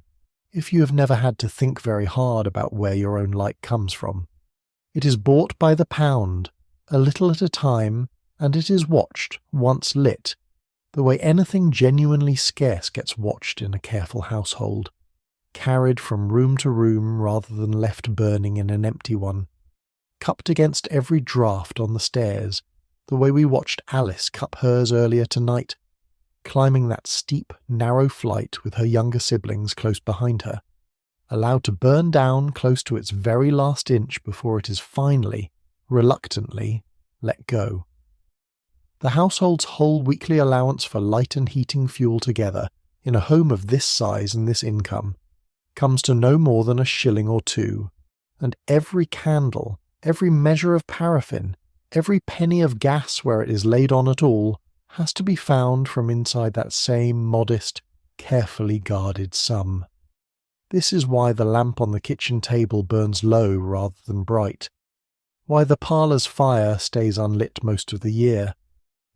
if you have never had to think very hard about where your own light comes from. It is bought by the pound, a little at a time, and it is watched, once lit, the way anything genuinely scarce gets watched in a careful household, carried from room to room rather than left burning in an empty one, cupped against every draught on the stairs, the way we watched Alice cup hers earlier tonight, climbing that steep, narrow flight with her younger siblings close behind her, allowed to burn down close to its very last inch before it is finally, reluctantly, let go. The household's whole weekly allowance for light and heating fuel together, in a home of this size and this income, comes to no more than a shilling or 2, and every candle, every measure of paraffin, every penny of gas where it is laid on at all, has to be found from inside that same modest, carefully guarded sum. This is why the lamp on the kitchen table burns low rather than bright, why the parlour's fire stays unlit most of the year,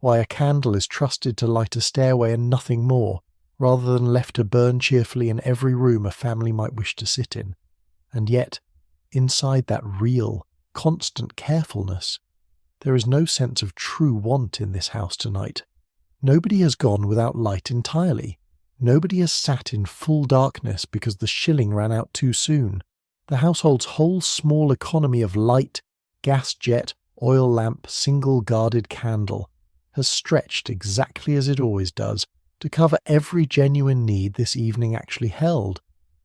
why a candle is trusted to light a stairway and nothing more, rather than left to burn cheerfully in every room a family might wish to sit in. And yet, inside that real, constant carefulness, there is no sense of true want in this house tonight. Nobody has gone without light entirely. Nobody has sat in full darkness because the shilling ran out too soon. The household's whole small economy of light, gas jet, oil lamp, single guarded candle has stretched exactly as it always does, to cover every genuine need this evening actually held: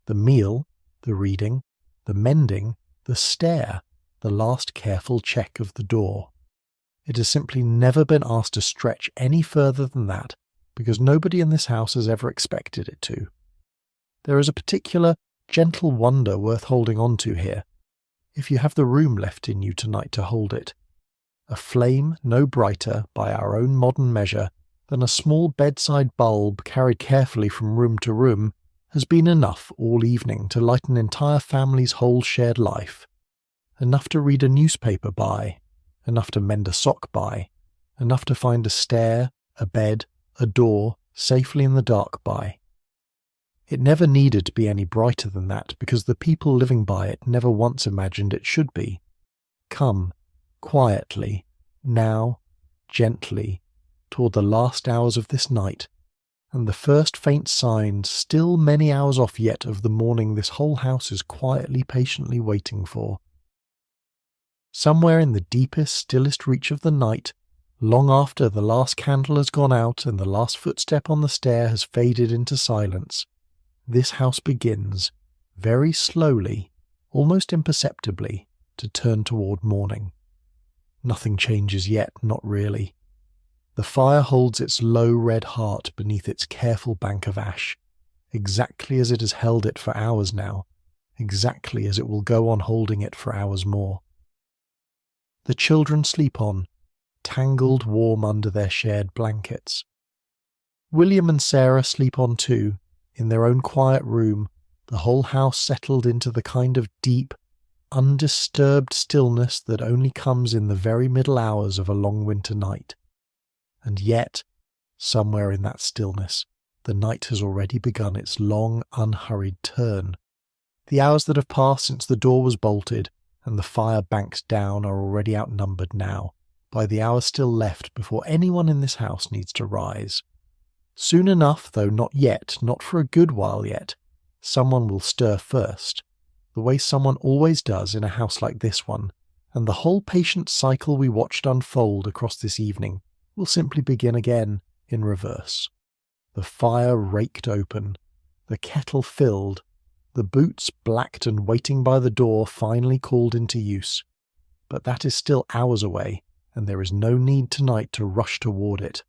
the meal, the reading, the mending, the stair, the last careful check of the door. It has simply never been asked to stretch any further than that, because nobody in this house has ever expected it to. There is a particular gentle wonder worth holding on to here, if you have the room left in you tonight to hold it. A flame no brighter, by our own modern measure, than a small bedside bulb carried carefully from room to room has been enough all evening to light an entire family's whole shared life. Enough to read a newspaper by, enough to mend a sock by, enough to find a stair, a bed, a door safely in the dark by. It never needed to be any brighter than that, because the people living by it never once imagined it should be. Come, quietly, now, gently, toward the last hours of this night, and the first faint signs, still many hours off yet, of the morning this whole house is quietly, patiently waiting for. Somewhere in the deepest, stillest reach of the night, long after the last candle has gone out and the last footstep on the stair has faded into silence, this house begins, very slowly, almost imperceptibly, to turn toward morning. Nothing changes yet, not really. The fire holds its low red heart beneath its careful bank of ash, exactly as it has held it for hours now, exactly as it will go on holding it for hours more. The children sleep on, tangled warm under their shared blankets. William and Sarah sleep on too, in their own quiet room, the whole house settled into the kind of deep, undisturbed stillness that only comes in the very middle hours of a long winter night. And yet, somewhere in that stillness, the night has already begun its long, unhurried turn. The hours that have passed since the door was bolted and the fire banked down are already outnumbered now by the hours still left before anyone in this house needs to rise. Soon enough, though not yet, not for a good while yet, someone will stir first, the way someone always does in a house like this one, and the whole patient cycle we watched unfold across this evening will simply begin again in reverse. The fire raked open, the kettle filled, the boots blacked and waiting by the door finally called into use. But that is still hours away, and there is no need tonight to rush toward it.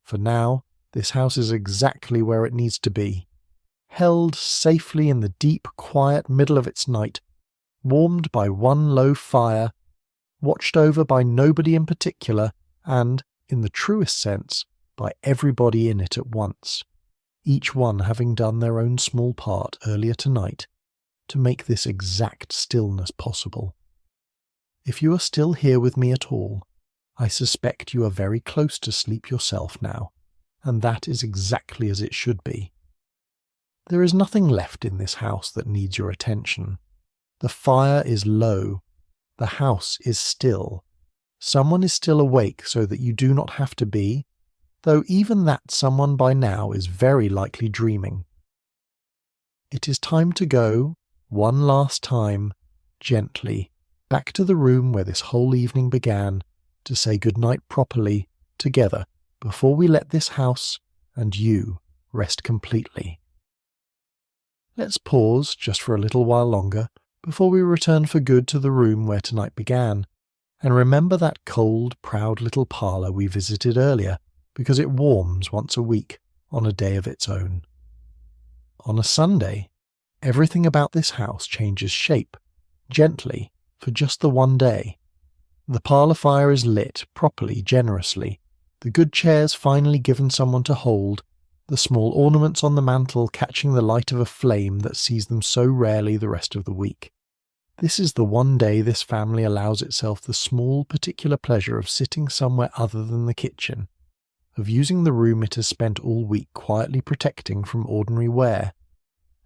For now, this house is exactly where it needs to be, held safely in the deep, quiet middle of its night, warmed by one low fire, watched over by nobody in particular, and, in the truest sense, by everybody in it at once, each one having done their own small part earlier tonight to make this exact stillness possible. If you are still here with me at all, I suspect you are very close to sleep yourself now, and that is exactly as it should be. There is nothing left in this house that needs your attention. The fire is low. The house is still. Someone is still awake so that you do not have to be, though even that someone by now is very likely dreaming. It is time to go, one last time, gently, back to the room where this whole evening began, to say good night properly, together, before we let this house, and you, rest completely. Let's pause just for a little while longer, before we return for good to the room where tonight began, and remember that cold, proud little parlour we visited earlier, because it warms once a week, on a day of its own. On a Sunday, everything about this house changes shape, gently, for just the one day. The parlour fire is lit, properly, generously, the good chairs finally given someone to hold, the small ornaments on the mantel catching the light of a flame that sees them so rarely the rest of the week. This is the one day this family allows itself the small particular pleasure of sitting somewhere other than the kitchen, of using the room it has spent all week quietly protecting from ordinary wear.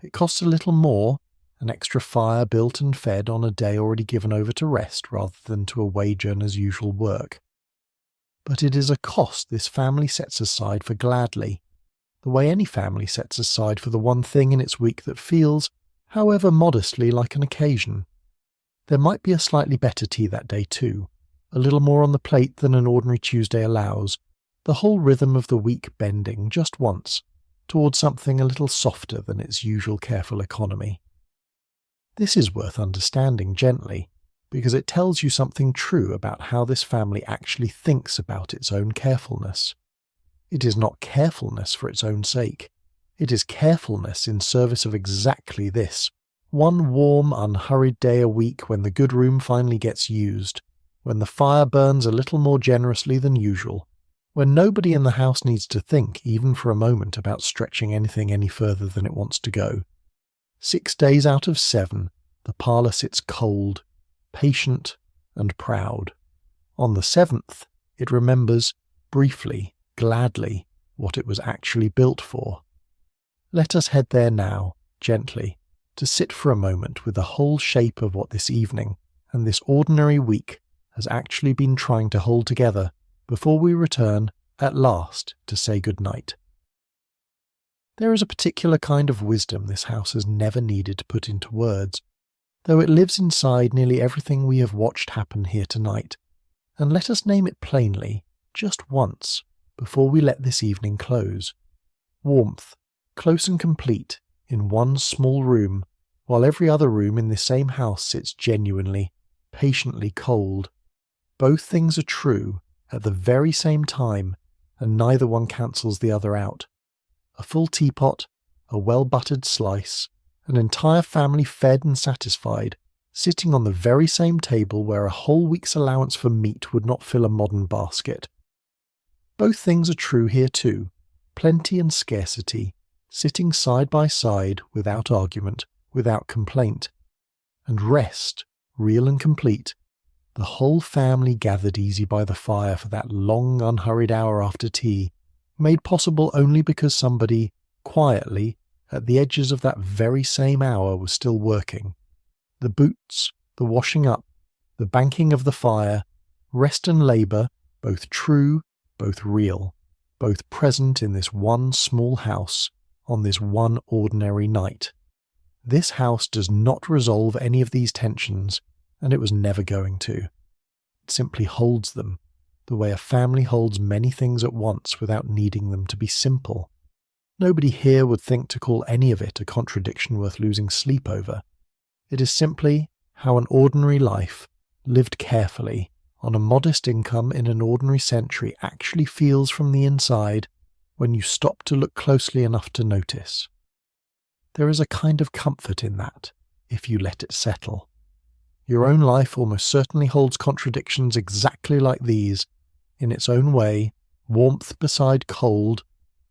It costs a little more, an extra fire built and fed on a day already given over to rest rather than to a wage earner's usual work. But it is a cost this family sets aside for gladly, the way any family sets aside for the one thing in its week that feels, however modestly, like an occasion. There might be a slightly better tea that day too, a little more on the plate than an ordinary Tuesday allows, the whole rhythm of the week bending just once towards something a little softer than its usual careful economy. This is worth understanding gently, because it tells you something true about how this family actually thinks about its own carefulness. It is not carefulness for its own sake. It is carefulness in service of exactly this, one warm, unhurried day a week when the good room finally gets used, when the fire burns a little more generously than usual, when nobody in the house needs to think even for a moment about stretching anything any further than it wants to go. 6 days out of 7, the parlour sits cold, patient and proud. On the 7th, it remembers, briefly, gladly, what it was actually built for. Let us head there now, gently, to sit for a moment with the whole shape of what this evening and this ordinary week has actually been trying to hold together before we return, at last, to say good night. There is a particular kind of wisdom this house has never needed to put into words, though it lives inside nearly everything we have watched happen here tonight, and let us name it plainly, just once, before we let this evening close. Warmth, close and complete, in one small room, while every other room in the same house sits genuinely, patiently cold. Both things are true at the very same time, and neither one cancels the other out. A full teapot, a well-buttered slice, an entire family fed and satisfied, sitting on the very same table where a whole week's allowance for meat would not fill a modern basket. Both things are true here too, plenty and scarcity, sitting side by side without argument, without complaint. And rest, real and complete, the whole family gathered easy by the fire for that long unhurried hour after tea, made possible only because somebody, quietly, at the edges of that very same hour was still working. The boots, the washing up, the banking of the fire, rest and labour, both true, both real, both present in this one small house, on this one ordinary night. This house does not resolve any of these tensions, and it was never going to. It simply holds them, the way a family holds many things at once without needing them to be simple. Nobody here would think to call any of it a contradiction worth losing sleep over. It is simply how an ordinary life, lived carefully, on a modest income in an ordinary century, actually feels from the inside when you stop to look closely enough to notice. There is a kind of comfort in that, if you let it settle. Your own life almost certainly holds contradictions exactly like these, in its own way, warmth beside cold,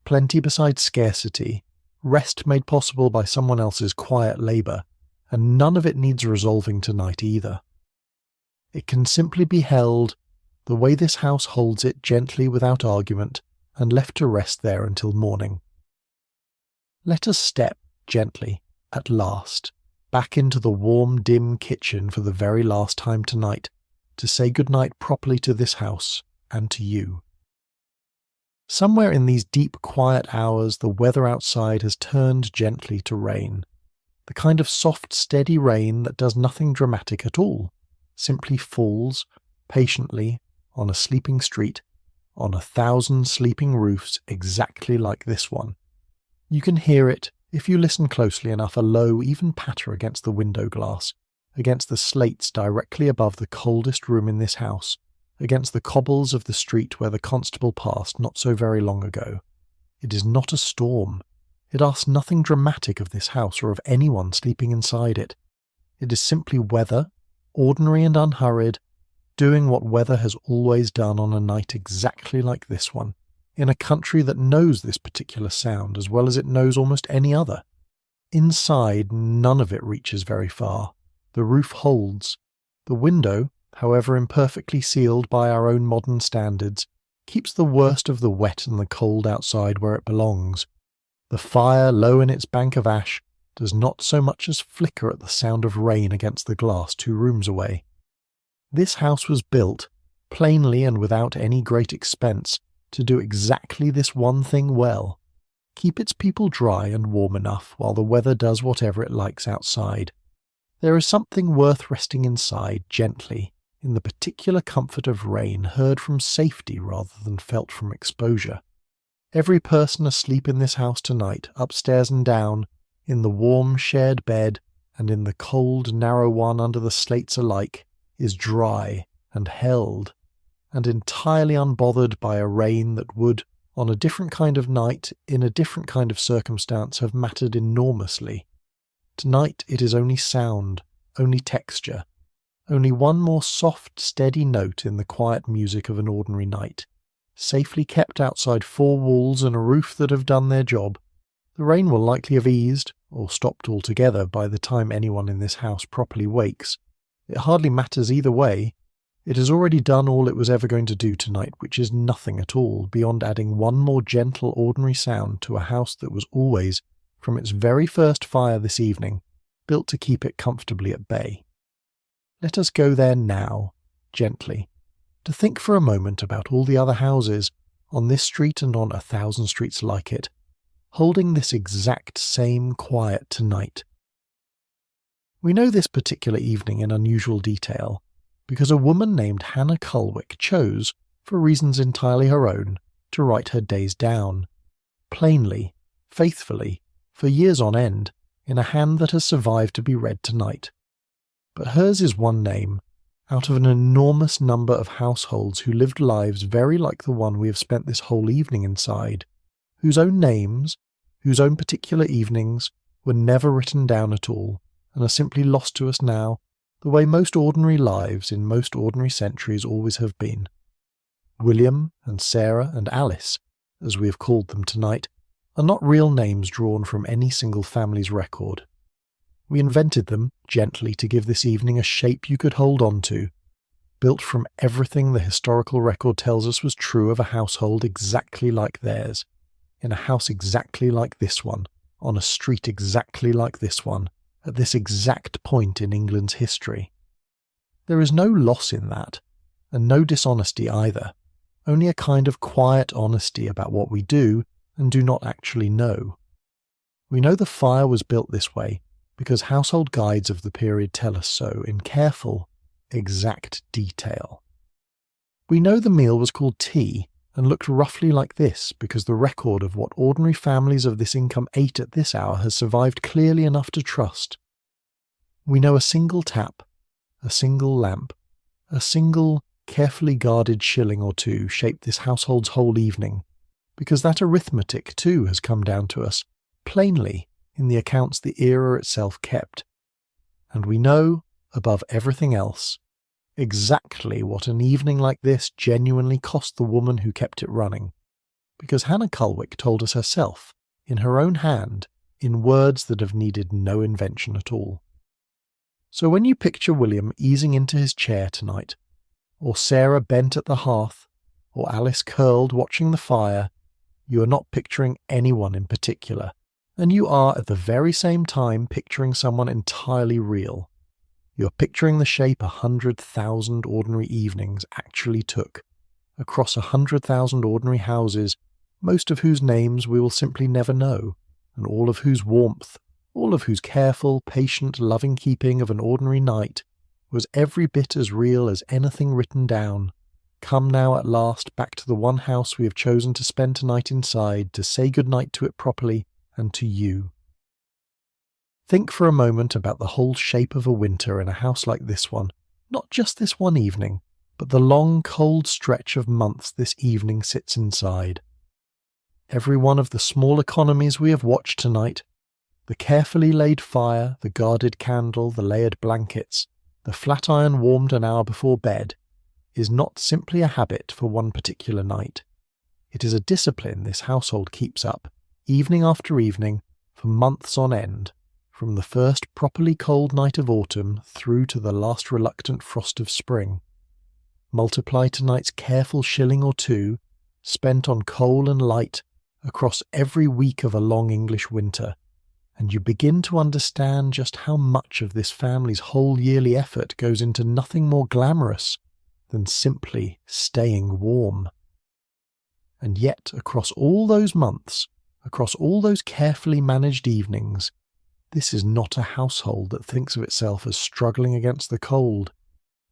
plenty beside scarcity, rest made possible by someone else's quiet labour, and none of it needs resolving tonight either. It can simply be held, the way this house holds it, gently without argument, and left to rest there until morning. Let us step, gently, at last, back into the warm, dim kitchen for the very last time tonight, to say good night properly to this house, and to you. Somewhere in these deep, quiet hours the weather outside has turned gently to rain, the kind of soft, steady rain that does nothing dramatic at all, simply falls, patiently, on a sleeping street, on 1,000 sleeping roofs exactly like this one. You can hear it, if you listen closely enough, a low, even patter against the window glass, against the slates directly above the coldest room in this house, against the cobbles of the street where the constable passed not so very long ago. It is not a storm. It asks nothing dramatic of this house or of anyone sleeping inside it. It is simply weather, ordinary and unhurried, doing what weather has always done on a night exactly like this one, in a country that knows this particular sound as well as it knows almost any other. Inside, none of it reaches very far. The roof holds. The window, however imperfectly sealed by our own modern standards, keeps the worst of the wet and the cold outside where it belongs. The fire, low in its bank of ash, does not so much as flicker at the sound of rain against the glass 2 rooms away. This house was built, plainly and without any great expense, to do exactly this one thing well: keep its people dry and warm enough while the weather does whatever it likes outside. There is something worth resting inside, gently, in the particular comfort of rain heard from safety rather than felt from exposure. Every person asleep in this house tonight, upstairs and down, in the warm shared bed and in the cold narrow one under the slates alike, is dry and held, and entirely unbothered by a rain that would, on a different kind of night, in a different kind of circumstance, have mattered enormously. Tonight it is only sound, only texture, only one more soft, steady note in the quiet music of an ordinary night, safely kept outside four walls and a roof that have done their job. The rain will likely have eased, or stopped altogether, by the time anyone in this house properly wakes. It hardly matters either way. It has already done all it was ever going to do tonight, which is nothing at all, beyond adding one more gentle, ordinary sound to a house that was always, from its very first fire this evening, built to keep it comfortably at bay. Let us go there now, gently, to think for a moment about all the other houses, on this street and on 1,000 streets like it, holding this exact same quiet tonight. We know this particular evening in unusual detail, because a woman named Hannah Cullwick chose, for reasons entirely her own, to write her days down, plainly, faithfully, for years on end, in a hand that has survived to be read tonight. But hers is one name, out of an enormous number of households who lived lives very like the one we have spent this whole evening inside, whose own names, whose own particular evenings, were never written down at all, and are simply lost to us now, the way most ordinary lives in most ordinary centuries always have been. William and Sarah and Alice, as we have called them tonight, are not real names drawn from any single family's record. We invented them, gently, to give this evening a shape you could hold on to, built from everything the historical record tells us was true of a household exactly like theirs, in a house exactly like this one, on a street exactly like this one, at this exact point in England's history. There is no loss in that, and no dishonesty either, only a kind of quiet honesty about what we do and do not actually know. We know the fire was built this way because household guides of the period tell us so in careful, exact detail. We know the meal was called tea and looked roughly like this because the record of what ordinary families of this income ate at this hour has survived clearly enough to trust. We know a single tap, a single lamp, a single carefully guarded shilling or two shaped this household's whole evening, because that arithmetic too has come down to us, plainly, in the accounts the era itself kept. And we know, above everything else, exactly what an evening like this genuinely cost the woman who kept it running, because Hannah Cullwick told us herself, in her own hand, in words that have needed no invention at all. So when you picture William easing into his chair tonight, or Sarah bent at the hearth, or Alice curled watching the fire, you are not picturing anyone in particular, and you are at the very same time picturing someone entirely real. You are picturing the shape 100,000 ordinary evenings actually took, across 100,000 ordinary houses, most of whose names we will simply never know, and all of whose warmth, all of whose careful, patient, loving keeping of an ordinary night was every bit as real as anything written down, come now at last back to the one house we have chosen to spend tonight inside, to say good night to it properly, and to you. Think for a moment about the whole shape of a winter in a house like this one, not just this one evening, but the long cold stretch of months this evening sits inside. Every one of the small economies we have watched tonight, the carefully laid fire, the guarded candle, the layered blankets, the flat iron warmed an hour before bed, is not simply a habit for one particular night. It is a discipline this household keeps up, evening after evening, for months on end, from the first properly cold night of autumn through to the last reluctant frost of spring. Multiply tonight's careful shilling or two, spent on coal and light, across every week of a long English winter, and you begin to understand just how much of this family's whole yearly effort goes into nothing more glamorous than simply staying warm. And yet, across all those months, across all those carefully managed evenings, this is not a household that thinks of itself as struggling against the cold.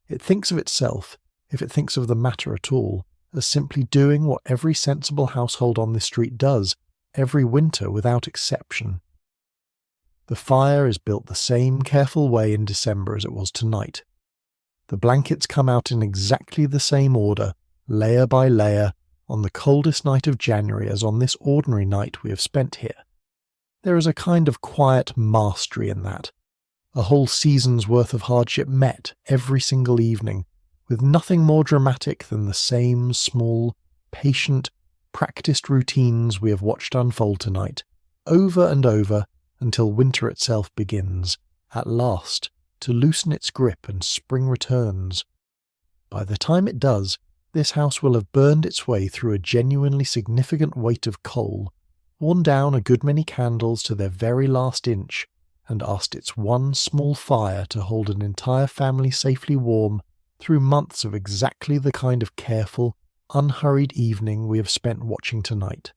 It thinks of itself, if it thinks of the matter at all, as simply doing what every sensible household on this street does, every winter without exception. The fire is built the same careful way in December as it was tonight. The blankets come out in exactly the same order, layer by layer, on the coldest night of January as on this ordinary night we have spent here. There is a kind of quiet mastery in that, a whole season's worth of hardship met every single evening, with nothing more dramatic than the same small, patient, practiced routines we have watched unfold tonight, over and over, until winter itself begins, at last, to loosen its grip and spring returns. By the time it does, this house will have burned its way through a genuinely significant weight of coal, worn down a good many candles to their very last inch, and asked its one small fire to hold an entire family safely warm through months of exactly the kind of careful, unhurried evening we have spent watching tonight.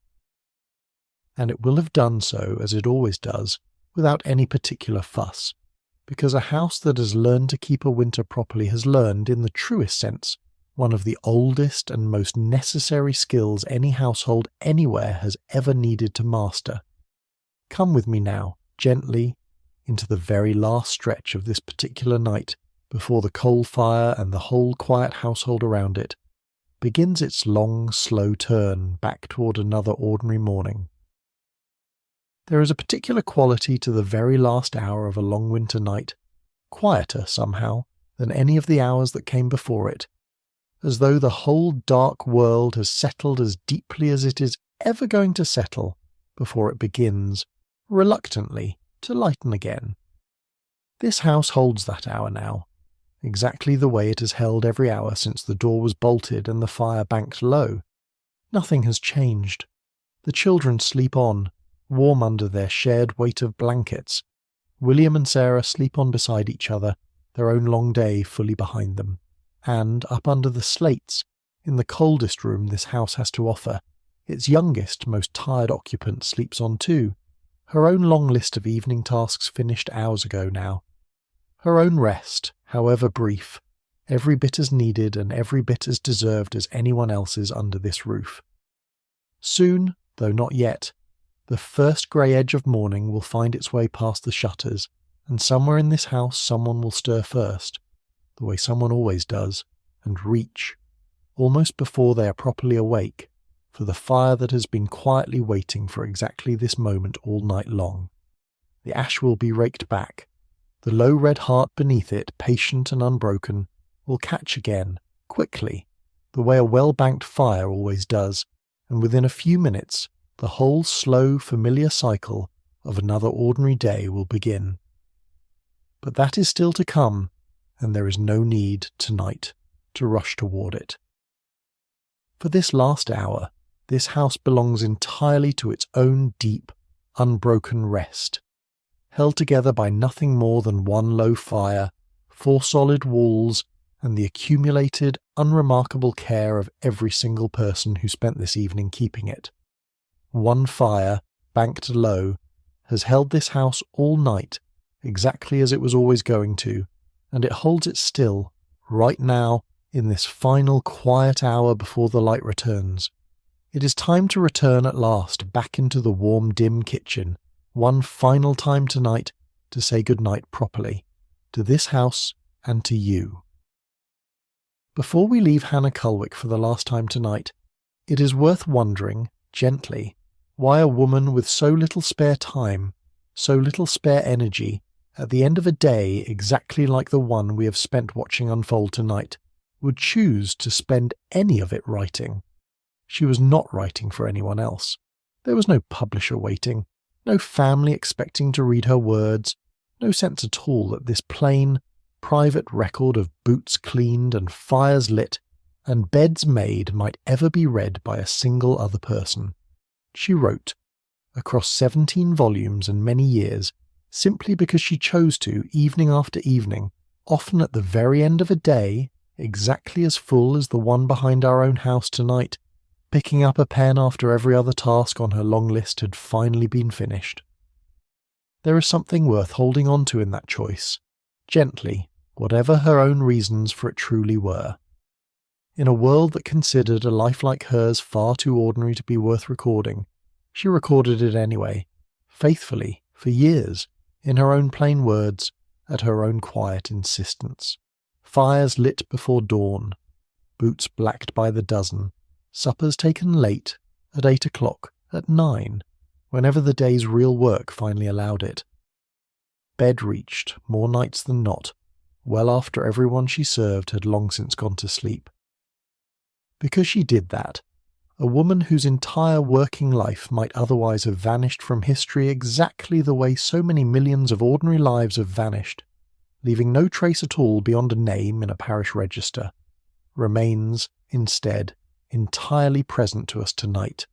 And it will have done so, as it always does, without any particular fuss, because a house that has learned to keep a winter properly has learned, in the truest sense, one of the oldest and most necessary skills any household anywhere has ever needed to master. Come with me now, gently, into the very last stretch of this particular night, before the coal fire and the whole quiet household around it begins its long, slow turn back toward another ordinary morning. There is a particular quality to the very last hour of a long winter night, quieter somehow than any of the hours that came before it, as though the whole dark world has settled as deeply as it is ever going to settle before it begins, reluctantly, to lighten again. This house holds that hour now, exactly the way it has held every hour since the door was bolted and the fire banked low. Nothing has changed. The children sleep on, warm under their shared weight of blankets. William and Sarah sleep on beside each other, their own long day fully behind them. And, up under the slates, in the coldest room this house has to offer, its youngest, most tired occupant sleeps on too, her own long list of evening tasks finished hours ago now. Her own rest, however brief, every bit as needed and every bit as deserved as anyone else's under this roof. Soon, though not yet, the first grey edge of morning will find its way past the shutters, and somewhere in this house someone will stir first, the way someone always does, and reach, almost before they are properly awake, for the fire that has been quietly waiting for exactly this moment all night long. The ash will be raked back. The low red heart beneath it, patient and unbroken, will catch again, quickly, the way a well-banked fire always does, and within a few minutes the whole slow, familiar cycle of another ordinary day will begin. But that is still to come, and there is no need, tonight, to rush toward it. For this last hour, this house belongs entirely to its own deep, unbroken rest, held together by nothing more than one low fire, 4 solid walls, and the accumulated, unremarkable care of every single person who spent this evening keeping it. One fire, banked low, has held this house all night, exactly as it was always going to, and it holds it still, right now, in this final quiet hour before the light returns. It is time to return at last back into the warm, dim kitchen, one final time tonight to say good night properly, to this house and to you. Before we leave Hannah Cullwick for the last time tonight, it is worth wondering, gently, why a woman with so little spare time, so little spare energy, at the end of a day exactly like the one we have spent watching unfold tonight, would choose to spend any of it writing. She was not writing for anyone else. There was no publisher waiting, no family expecting to read her words, no sense at all that this plain, private record of boots cleaned and fires lit and beds made might ever be read by a single other person. She wrote, across 17 volumes and many years, simply because she chose to, evening after evening, often at the very end of a day, exactly as full as the one behind our own house tonight, picking up a pen after every other task on her long list had finally been finished. There is something worth holding on to in that choice, gently, whatever her own reasons for it truly were. In a world that considered a life like hers far too ordinary to be worth recording, she recorded it anyway, faithfully, for years, in her own plain words, at her own quiet insistence. Fires lit before dawn, boots blacked by the dozen, suppers taken late, at 8 o'clock, at 9, whenever the day's real work finally allowed it. Bed reached, more nights than not, well after everyone she served had long since gone to sleep. Because she did that, a woman whose entire working life might otherwise have vanished from history exactly the way so many millions of ordinary lives have vanished, leaving no trace at all beyond a name in a parish register, remains, instead, entirely present to us tonight,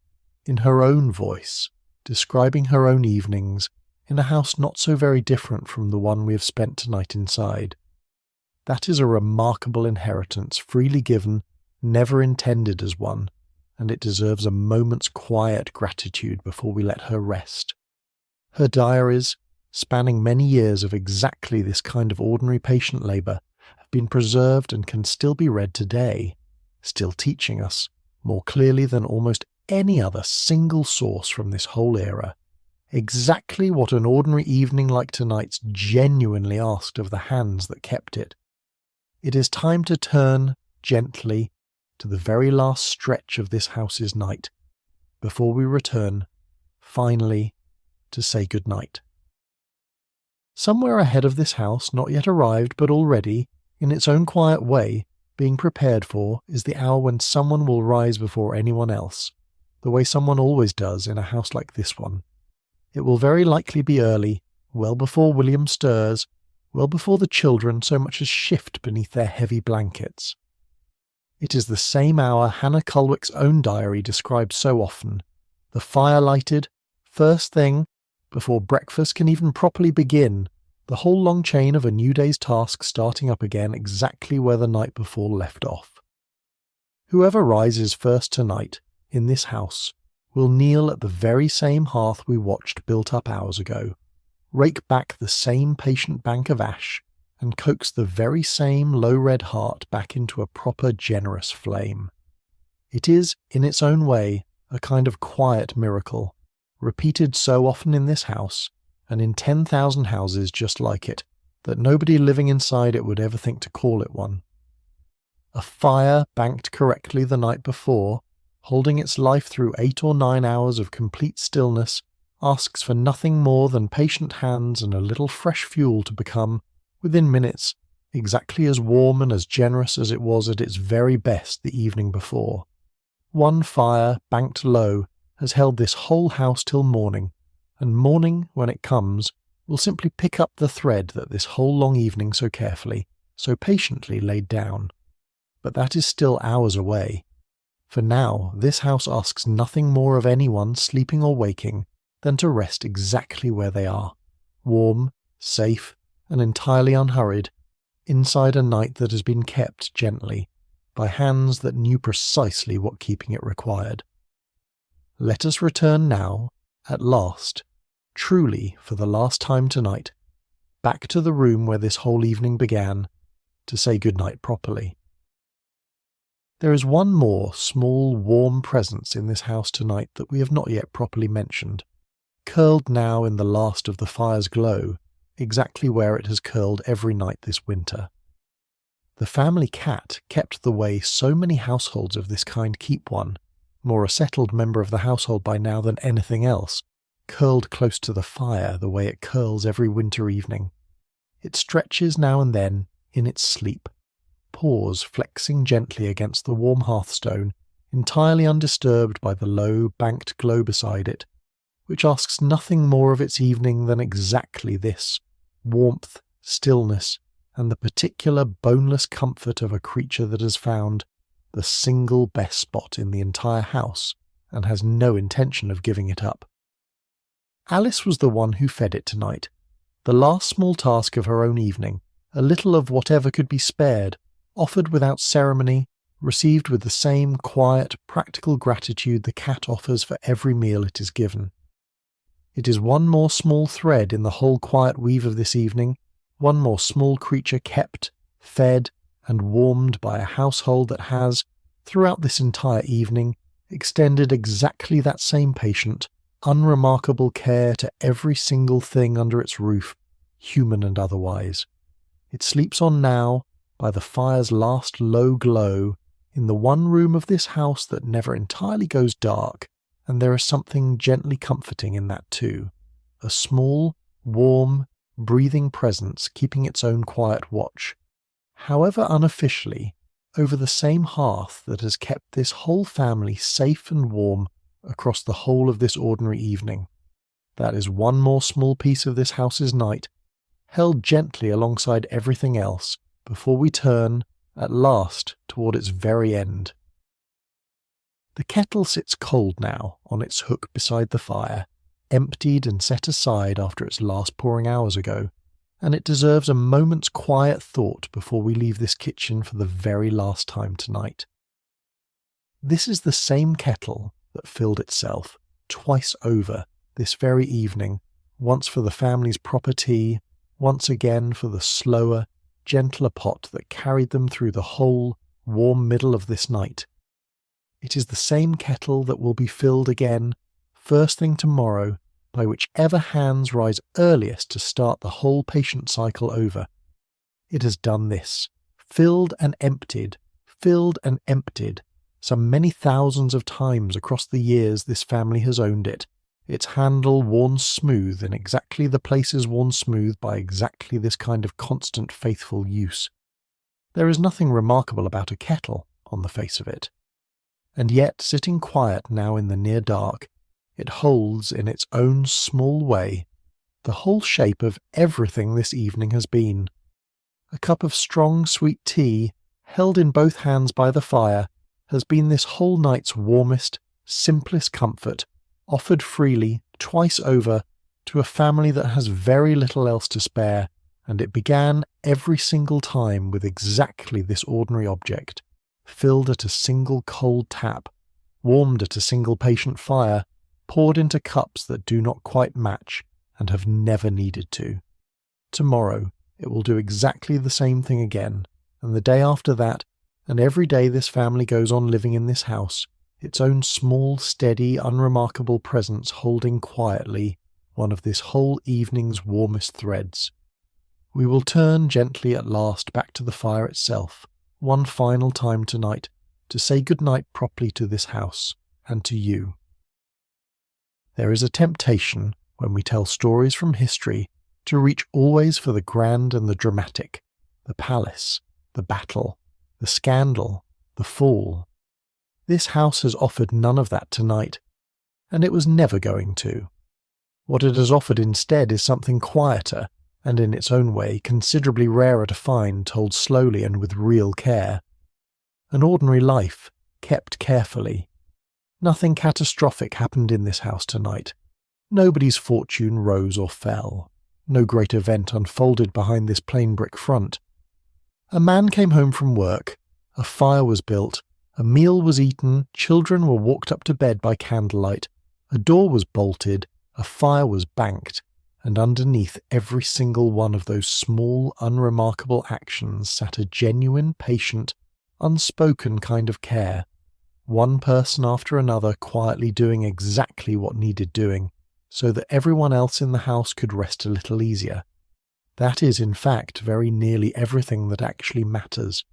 in her own voice, describing her own evenings, in a house not so very different from the one we have spent tonight inside. That is a remarkable inheritance, freely given, never intended as one, and it deserves a moment's quiet gratitude before we let her rest. Her diaries, spanning many years of exactly this kind of ordinary patient labour, have been preserved and can still be read today, still teaching us, more clearly than almost any other single source from this whole era, exactly what an ordinary evening like tonight's genuinely asked of the hands that kept it. It is time to turn, gently, to the very last stretch of this house's night, before we return, finally, to say good night. Somewhere ahead of this house, not yet arrived, but already, in its own quiet way, being prepared for, is the hour when someone will rise before anyone else, the way someone always does in a house like this one. It will very likely be early, well before William stirs, well before the children so much as shift beneath their heavy blankets. It is the same hour Hannah Cullwick's own diary describes so often, the fire lighted, first thing, before breakfast can even properly begin, the whole long chain of a new day's task starting up again exactly where the night before left off. Whoever rises first tonight, in this house, will kneel at the very same hearth we watched built up hours ago, rake back the same patient bank of ash, and coax the very same low red heart back into a proper generous flame. It is, in its own way, a kind of quiet miracle, repeated so often in this house, and in 10,000 houses just like it, that nobody living inside it would ever think to call it one. A fire banked correctly the night before, holding its life through 8 or 9 hours of complete stillness, asks for nothing more than patient hands and a little fresh fuel to become, within minutes, exactly as warm and as generous as it was at its very best the evening before. One fire, banked low, has held this whole house till morning, and morning, when it comes, will simply pick up the thread that this whole long evening so carefully, so patiently laid down. But that is still hours away. For now, this house asks nothing more of anyone sleeping or waking than to rest exactly where they are, warm, safe, and entirely unhurried, inside a night that has been kept gently, by hands that knew precisely what keeping it required. Let us return now, at last, truly for the last time tonight, back to the room where this whole evening began, to say good night properly. There is one more small, warm presence in this house tonight that we have not yet properly mentioned, curled now in the last of the fire's glow, exactly where it has curled every night this winter. The family cat kept the way so many households of this kind keep one, more a settled member of the household by now than anything else, curled close to the fire the way it curls every winter evening. It stretches now and then, in its sleep, paws flexing gently against the warm hearthstone, entirely undisturbed by the low, banked glow beside it, which asks nothing more of its evening than exactly this, warmth, stillness, and the particular boneless comfort of a creature that has found the single best spot in the entire house, and has no intention of giving it up. Alice was the one who fed it tonight, the last small task of her own evening, a little of whatever could be spared, offered without ceremony, received with the same quiet, practical gratitude the cat offers for every meal it is given. It is one more small thread in the whole quiet weave of this evening, one more small creature kept, fed and warmed by a household that has, throughout this entire evening, extended exactly that same patient, unremarkable care to every single thing under its roof, human and otherwise. It sleeps on now, by the fire's last low glow, in the one room of this house that never entirely goes dark, and there is something gently comforting in that too. A small, warm, breathing presence keeping its own quiet watch, however unofficially, over the same hearth that has kept this whole family safe and warm across the whole of this ordinary evening. That is one more small piece of this house's night, held gently alongside everything else before we turn, at last, toward its very end. The kettle sits cold now on its hook beside the fire, emptied and set aside after its last pouring hours ago, and it deserves a moment's quiet thought before we leave this kitchen for the very last time tonight. This is the same kettle that filled itself, twice over, this very evening, once for the family's proper tea, once again for the slower, gentler pot that carried them through the whole, warm middle of this night. It is the same kettle that will be filled again, first thing tomorrow, by whichever hands rise earliest to start the whole patient cycle over. It has done this, filled and emptied, some many thousands of times across the years this family has owned it, its handle worn smooth in exactly the places worn smooth by exactly this kind of constant faithful use. There is nothing remarkable about a kettle, on the face of it. And yet, sitting quiet now in the near dark, it holds, in its own small way, the whole shape of everything this evening has been. A cup of strong, sweet tea, held in both hands by the fire, has been this whole night's warmest, simplest comfort, offered freely, twice over, to a family that has very little else to spare, and it began every single time with exactly this ordinary object, filled at a single cold tap, warmed at a single patient fire, poured into cups that do not quite match and have never needed to. Tomorrow it will do exactly the same thing again, and the day after that, and every day this family goes on living in this house, its own small, steady, unremarkable presence holding quietly one of this whole evening's warmest threads. We will turn gently at last back to the fire itself, one final time tonight, to say good night properly to this house, and to you. There is a temptation, when we tell stories from history, to reach always for the grand and the dramatic, the palace, the battle, the scandal, the fall. This house has offered none of that tonight, and it was never going to. What it has offered instead is something quieter, and in its own way considerably rarer to find, told slowly and with real care. An ordinary life, kept carefully. Nothing catastrophic happened in this house tonight. Nobody's fortune rose or fell. No great event unfolded behind this plain brick front. A man came home from work, a fire was built, a meal was eaten, children were walked up to bed by candlelight, a door was bolted, a fire was banked, and underneath every single one of those small, unremarkable actions sat a genuine, patient, unspoken kind of care, one person after another quietly doing exactly what needed doing, so that everyone else in the house could rest a little easier. That is, in fact, very nearly everything that actually matters.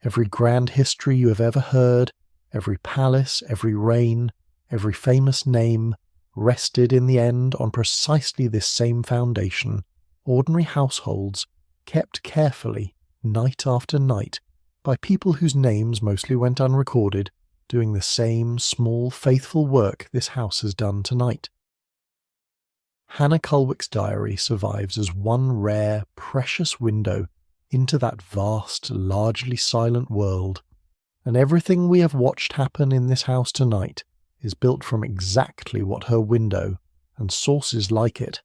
Every grand history you have ever heard, every palace, every reign, every famous name, rested in the end on precisely this same foundation, ordinary households, kept carefully, night after night, by people whose names mostly went unrecorded, doing the same small, faithful work this house has done tonight. Hannah Cullwick's diary survives as one rare, precious window into that vast, largely silent world, and everything we have watched happen in this house tonight is built from exactly what her window, and sources like it,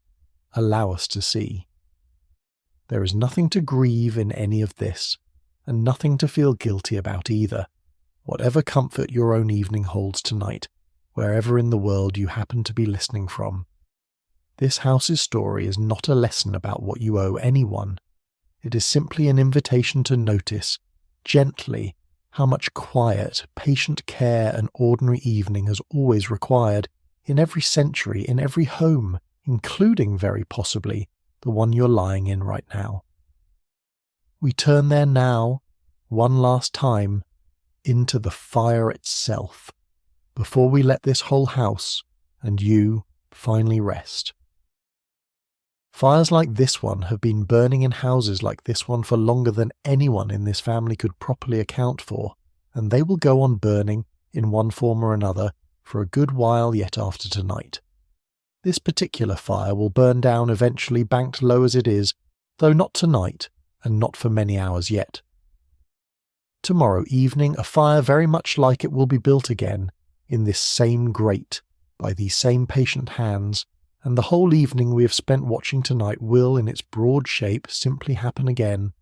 allow us to see. There is nothing to grieve in any of this, and nothing to feel guilty about either, whatever comfort your own evening holds tonight, wherever in the world you happen to be listening from. This house's story is not a lesson about what you owe anyone. It is simply an invitation to notice, gently, how much quiet, patient care an ordinary evening has always required, in every century, in every home, including, very possibly, the one you're lying in right now. We turn there now, one last time, into the fire itself, before we let this whole house, and you, finally rest. Fires like this one have been burning in houses like this one for longer than anyone in this family could properly account for, and they will go on burning, in one form or another, for a good while yet after tonight. This particular fire will burn down eventually, banked low as it is, though not tonight, and not for many hours yet. Tomorrow evening a fire very much like it will be built again, in this same grate, by these same patient hands, and the whole evening we have spent watching tonight will, in its broad shape, simply happen again.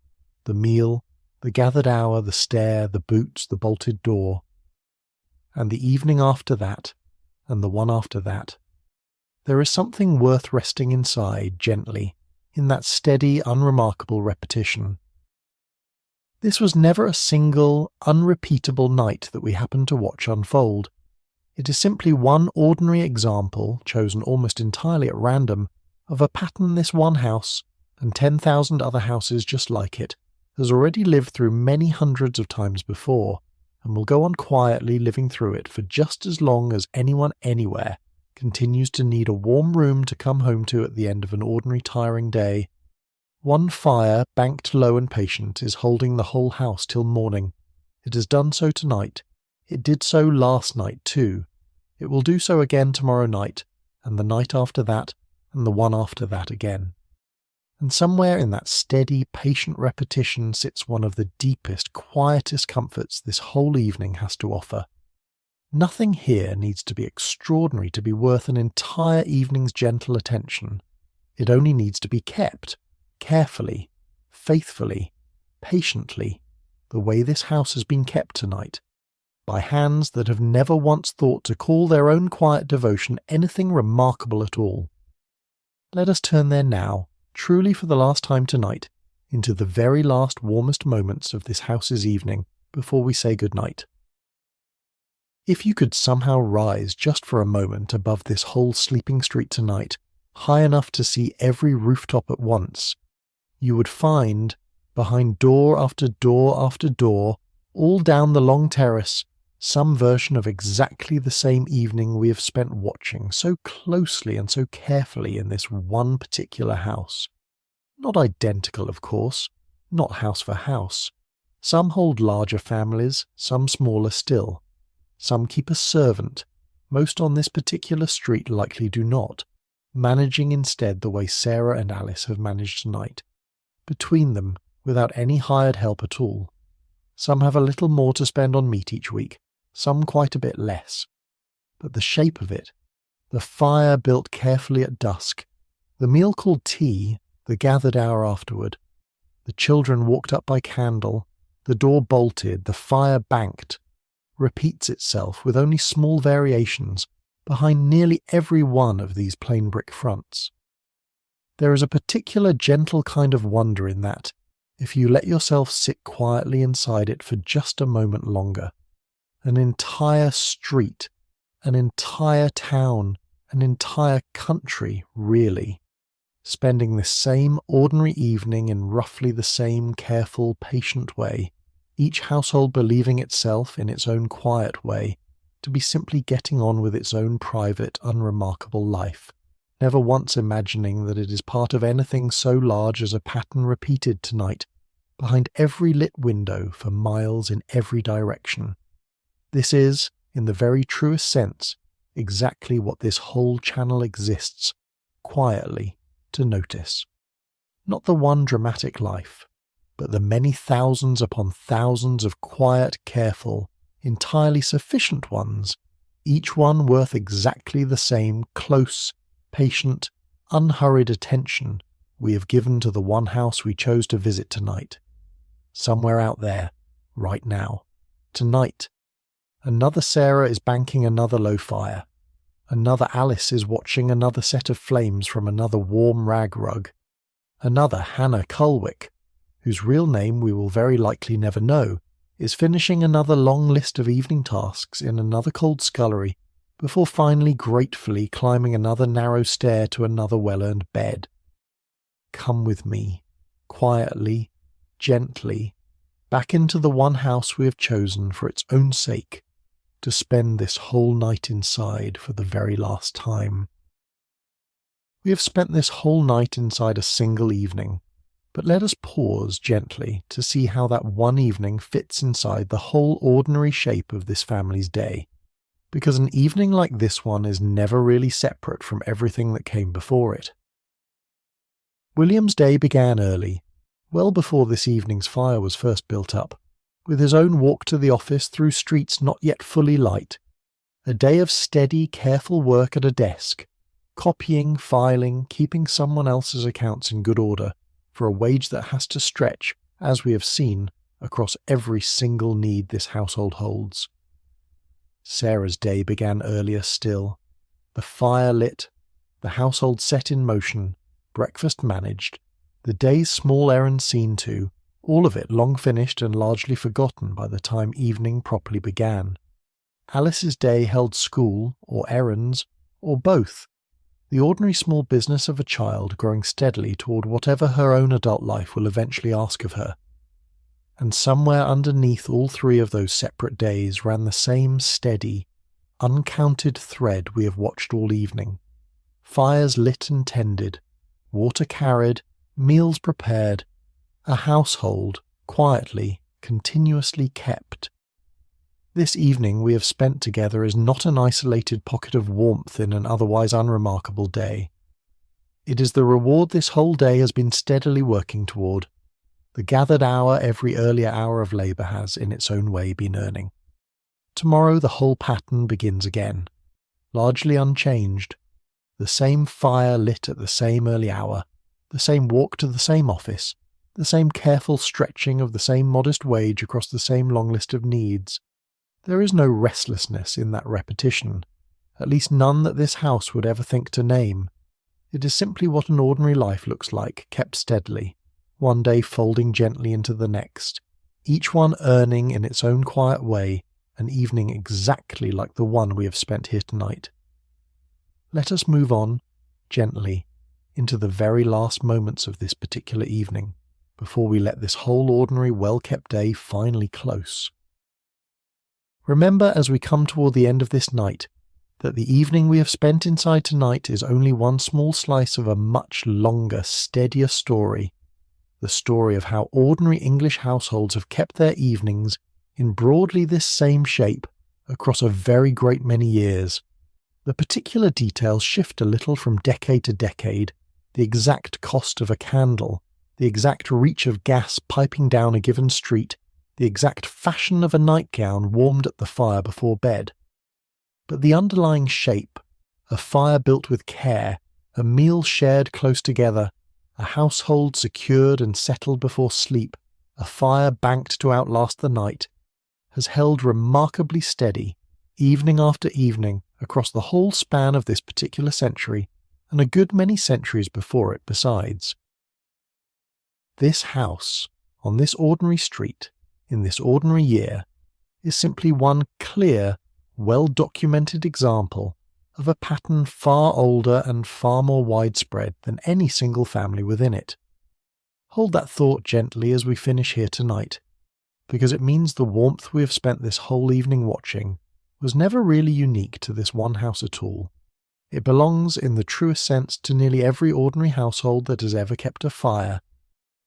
The meal, the gathered hour, the stair, the boots, the bolted door. And the evening after that, and the one after that. There is something worth resting inside, gently, in that steady, unremarkable repetition. This was never a single, unrepeatable night that we happened to watch unfold. It is simply one ordinary example, chosen almost entirely at random, of a pattern this one house, and 10,000 other houses just like it, has already lived through many hundreds of times before, and will go on quietly living through it for just as long as anyone anywhere continues to need a warm room to come home to at the end of an ordinary tiring day. One fire, banked low and patient, is holding the whole house till morning. It has done so tonight. It did so last night too. It will do so again tomorrow night, and the night after that, and the one after that again. And somewhere in that steady, patient repetition sits one of the deepest, quietest comforts this whole evening has to offer. Nothing here needs to be extraordinary to be worth an entire evening's gentle attention. It only needs to be kept, carefully, faithfully, patiently, the way this house has been kept tonight, by hands that have never once thought to call their own quiet devotion anything remarkable at all. Let us turn there now, truly for the last time tonight, into the very last warmest moments of this house's evening before we say good night. If you could somehow rise just for a moment above this whole sleeping street tonight, high enough to see every rooftop at once, you would find, behind door after door after door, all down the long terrace, some version of exactly the same evening we have spent watching so closely and so carefully in this one particular house. Not identical, of course, not house for house. Some hold larger families, some smaller still. Some keep a servant, most on this particular street likely do not, managing instead the way Sarah and Alice have managed tonight, between them without any hired help at all. Some have a little more to spend on meat each week, some quite a bit less. But the shape of it, the fire built carefully at dusk, the meal called tea, the gathered hour afterward, the children walked up by candle, the door bolted, the fire banked, repeats itself with only small variations behind nearly every one of these plain brick fronts. There is a particular gentle kind of wonder in that, if you let yourself sit quietly inside it for just a moment longer. An entire street, an entire town, an entire country, really, spending the same ordinary evening in roughly the same careful, patient way, each household believing itself, in its own quiet way, to be simply getting on with its own private, unremarkable life, never once imagining that it is part of anything so large as a pattern repeated tonight, behind every lit window for miles in every direction. This is, in the very truest sense, exactly what this whole channel exists, quietly, to notice. Not the one dramatic life, but the many thousands upon thousands of quiet, careful, entirely sufficient ones, each one worth exactly the same close, patient, unhurried attention we have given to the one house we chose to visit tonight. Somewhere out there, right now, tonight, another Sarah is banking another low fire. Another Alice is watching another set of flames from another warm rag rug. Another Hannah Cullwick, whose real name we will very likely never know, is finishing another long list of evening tasks in another cold scullery before finally gratefully climbing another narrow stair to another well-earned bed. Come with me, quietly, gently, back into the one house we have chosen for its own sake, to spend this whole night inside for the very last time. We have spent this whole night inside a single evening, but let us pause gently to see how that one evening fits inside the whole ordinary shape of this family's day, because an evening like this one is never really separate from everything that came before it. William's day began early, well before this evening's fire was first built up, with his own walk to the office through streets not yet fully light, a day of steady, careful work at a desk, copying, filing, keeping someone else's accounts in good order, for a wage that has to stretch, as we have seen, across every single need this household holds. Sarah's day began earlier still, the fire lit, the household set in motion, breakfast managed, the day's small errands seen to, all of it long finished and largely forgotten by the time evening properly began. Alice's day held school, or errands, or both, the ordinary small business of a child growing steadily toward whatever her own adult life will eventually ask of her. And somewhere underneath all three of those separate days ran the same steady, uncounted thread we have watched all evening. Fires lit and tended, water carried, meals prepared, a household, quietly, continuously kept. This evening we have spent together is not an isolated pocket of warmth in an otherwise unremarkable day. It is the reward this whole day has been steadily working toward, the gathered hour every earlier hour of labour has, in its own way, been earning. Tomorrow the whole pattern begins again, largely unchanged, the same fire lit at the same early hour, the same walk to the same office, the same careful stretching of the same modest wage across the same long list of needs. There is no restlessness in that repetition, at least none that this house would ever think to name. It is simply what an ordinary life looks like, kept steadily, one day folding gently into the next, each one earning in its own quiet way an evening exactly like the one we have spent here tonight. Let us move on, gently, into the very last moments of this particular evening, before we let this whole ordinary well-kept day finally close. Remember as we come toward the end of this night, that the evening we have spent inside tonight is only one small slice of a much longer, steadier story, the story of how ordinary English households have kept their evenings in broadly this same shape across a very great many years. The particular details shift a little from decade to decade, the exact cost of a candle, the exact reach of gas piping down a given street, the exact fashion of a nightgown warmed at the fire before bed. But the underlying shape, a fire built with care, a meal shared close together, a household secured and settled before sleep, a fire banked to outlast the night, has held remarkably steady, evening after evening, across the whole span of this particular century, and a good many centuries before it besides. This house, on this ordinary street, in this ordinary year, is simply one clear, well-documented example of a pattern far older and far more widespread than any single family within it. Hold that thought gently as we finish here tonight, because it means the warmth we have spent this whole evening watching was never really unique to this one house at all. It belongs, in the truest sense, to nearly every ordinary household that has ever kept a fire,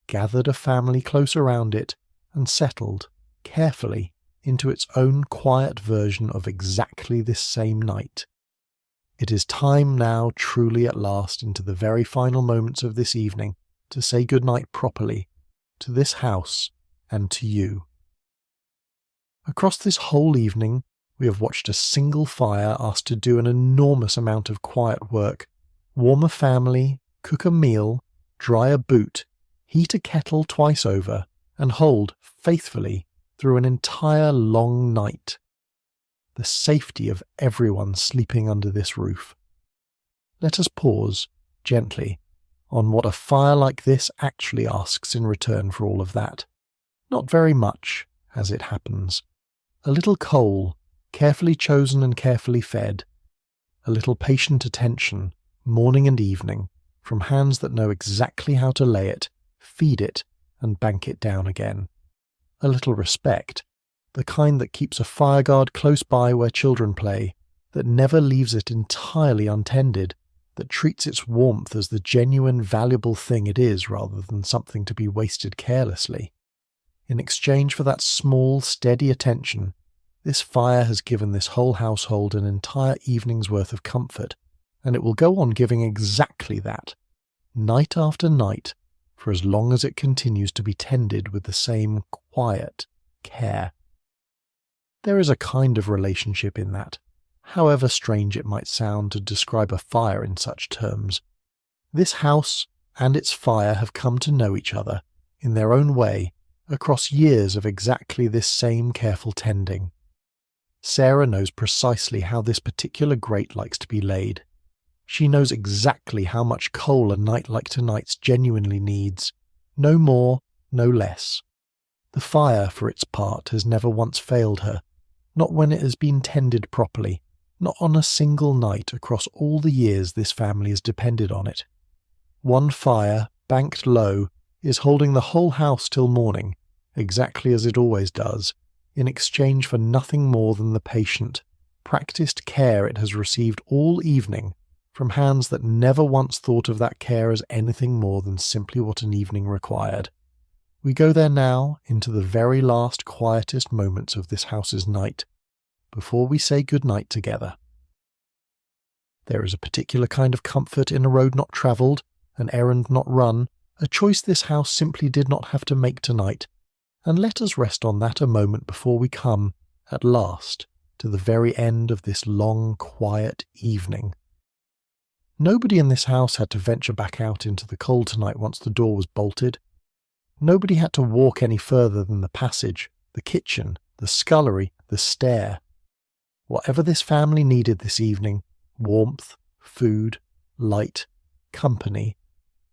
gathered a family close around it, and settled, carefully, into its own quiet version of exactly this same night. It is time now, truly at last, into the very final moments of this evening, to say good night properly, to this house, and to you. Across this whole evening, we have watched a single fire asked to do an enormous amount of quiet work, warm a family, cook a meal, dry a boot, heat a kettle twice over, and hold, faithfully, through an entire long night. The safety of everyone sleeping under this roof. Let us pause, gently, on what a fire like this actually asks in return for all of that. Not very much, as it happens. A little coal, carefully chosen and carefully fed. A little patient attention, morning and evening, from hands that know exactly how to lay it, feed it, and bank it down again. A little respect, the kind that keeps a fireguard close by where children play, that never leaves it entirely untended, that treats its warmth as the genuine, valuable thing it is rather than something to be wasted carelessly. In exchange for that small, steady attention, this fire has given this whole household an entire evening's worth of comfort, and it will go on giving exactly that, night after night, for as long as it continues to be tended with the same quiet care. There is a kind of relationship in that, however strange it might sound to describe a fire in such terms. This house and its fire have come to know each other, in their own way, across years of exactly this same careful tending. Sarah knows precisely how this particular grate likes to be laid. She knows exactly how much coal a night like tonight's genuinely needs, no more, no less. The fire, for its part, has never once failed her, not when it has been tended properly, not on a single night across all the years this family has depended on it. One fire, banked low, is holding the whole house till morning, exactly as it always does, in exchange for nothing more than the patient, practiced care it has received all evening from hands that never once thought of that care as anything more than simply what an evening required. We go there now into the very last quietest moments of this house's night, before we say good night together. There is a particular kind of comfort in a road not travelled, an errand not run, a choice this house simply did not have to make tonight, and let us rest on that a moment before we come, at last, to the very end of this long, quiet evening. Nobody in this house had to venture back out into the cold tonight once the door was bolted. Nobody had to walk any further than the passage, the kitchen, the scullery, the stair. Whatever this family needed this evening, warmth, food, light, company,